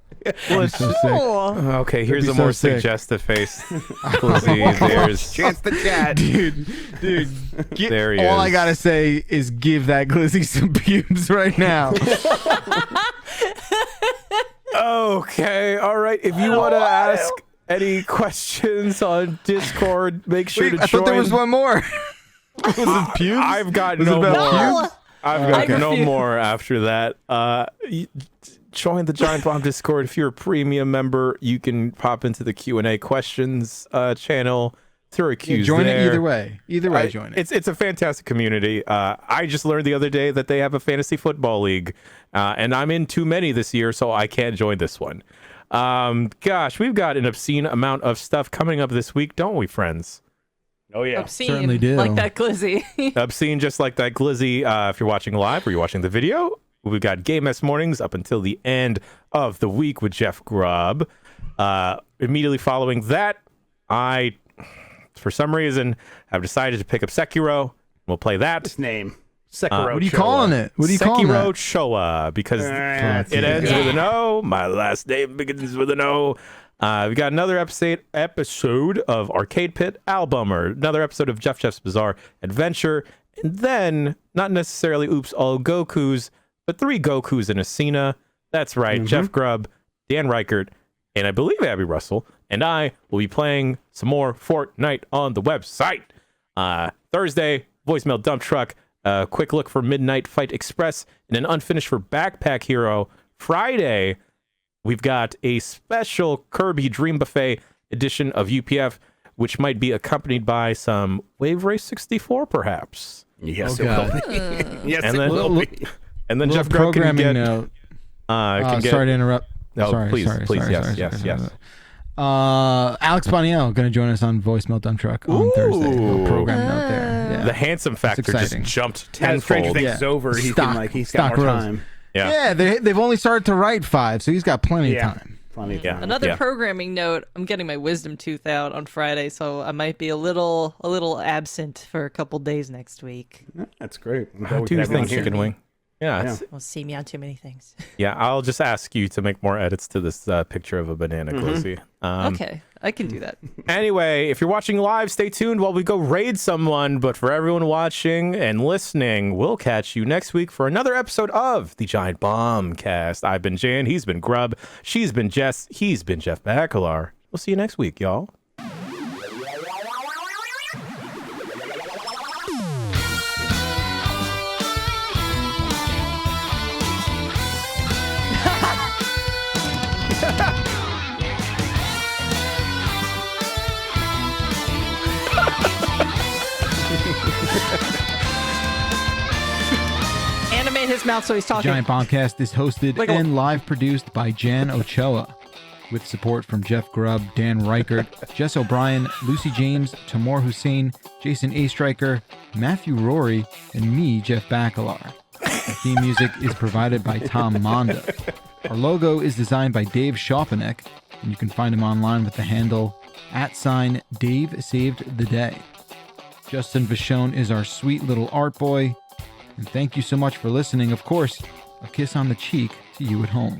Well, so sick. Okay, here's be a so more sick. suggestive face. Glizzy, there's Chance the chat. Dude, there he all is. I gotta say is give that glizzy some pubes right now. Okay, all right. If you want to ask any questions on Discord, make sure to join. I thought there was one more. Was it pubes? I've got Was it no more. about pubes? I've got I no refuse. more after that. Join the Giant Bomb Discord. If you're a premium member, you can pop into the Q&A questions channel. Throw a Q's join there. it either way. Either way, join it. It's a fantastic community. I just learned the other day that they have a fantasy football league, and I'm in too many this year, so I can't join this one. Gosh, we've got an obscene amount of stuff coming up this week, don't we, friends? Oh yeah. Obscene, certainly do. like that glizzy. Obscene, just like that glizzy. If you're watching live or you're watching the video, we've got Game S mornings up until the end of the week with Jeff Grubb. Immediately following that, I, for some reason, have decided to pick up Sekiro. We'll play that. This name. Sekiro. What are you calling it? What are you calling Sekiro that? Showa, because That's it ends good. with an O. My last name begins with an O. We got another episode of Arcade Pit Album, or another episode of Jeff's Bizarre Adventure, and then not necessarily Oops All Gokus, but 3 Gokus and a Cena. That's right, Jeff Grubb, Dan Reichert, and I believe Abby Russell, and I will be playing some more Fortnite on the website. Thursday, voicemail dump truck, a quick look for Midnight Fight Express, and an unfinished for Backpack Hero. Friday, we've got a special Kirby Dream Buffet edition of UPF, which might be accompanied by some Wave Race 64, perhaps. Yes, Oh, it God. will be. Yes, And it then- will be. And then Little Jeff Grubb can programming get... note. can get Sorry to interrupt. No, sorry, please, sorry, please, sorry, yes, sorry, yes, sorry, yes. sorry. Alex Boniello going to join us on Voicemail Dump Truck on Thursday. Little program note there. Yeah. The handsome factor just exciting. jumped Now that Stranger tenfold. Things is over. He's got stock more rose. time. Yeah. They've only started to write 5, so he's got plenty of time. Plenty of Yeah. time. Another Yeah. programming note. I'm getting my wisdom tooth out on Friday, so I might be a little absent for a couple days next week. That's great. I'm glad How we do can you have you on think, here. Chicken Wing? Yeah, it's- We'll see me on too many things. yeah. I'll just ask you to make more edits to this picture of a banana glizzy. Okay, I can do that. Anyway, if you're watching live, stay tuned while we go raid someone. But for everyone watching and listening, we'll catch you next week for another episode of the Giant Bombcast. I've been Jan, he's been Grubb, she's been Jess, he's been Jeff Bakalar. We'll see you next week, y'all. Animate his mouth so he's talking. Giant Bombcast is hosted Like a- and live produced by Jan Ochoa, with support from Jeff Grubb, Dan Reichert, Jess O'Brien, Lucy James, Tamor Hussein, Jason A. Stryker, Matthew Rory, and me, Jeff Bakalar. The theme music is provided by Tom Monda. Our logo is designed by Dave Schopenek, and you can find him online with the handle @DaveSavedTheDay. Justin Vachon is our sweet little art boy. And thank you so much for listening. Of course, a kiss on the cheek to you at home.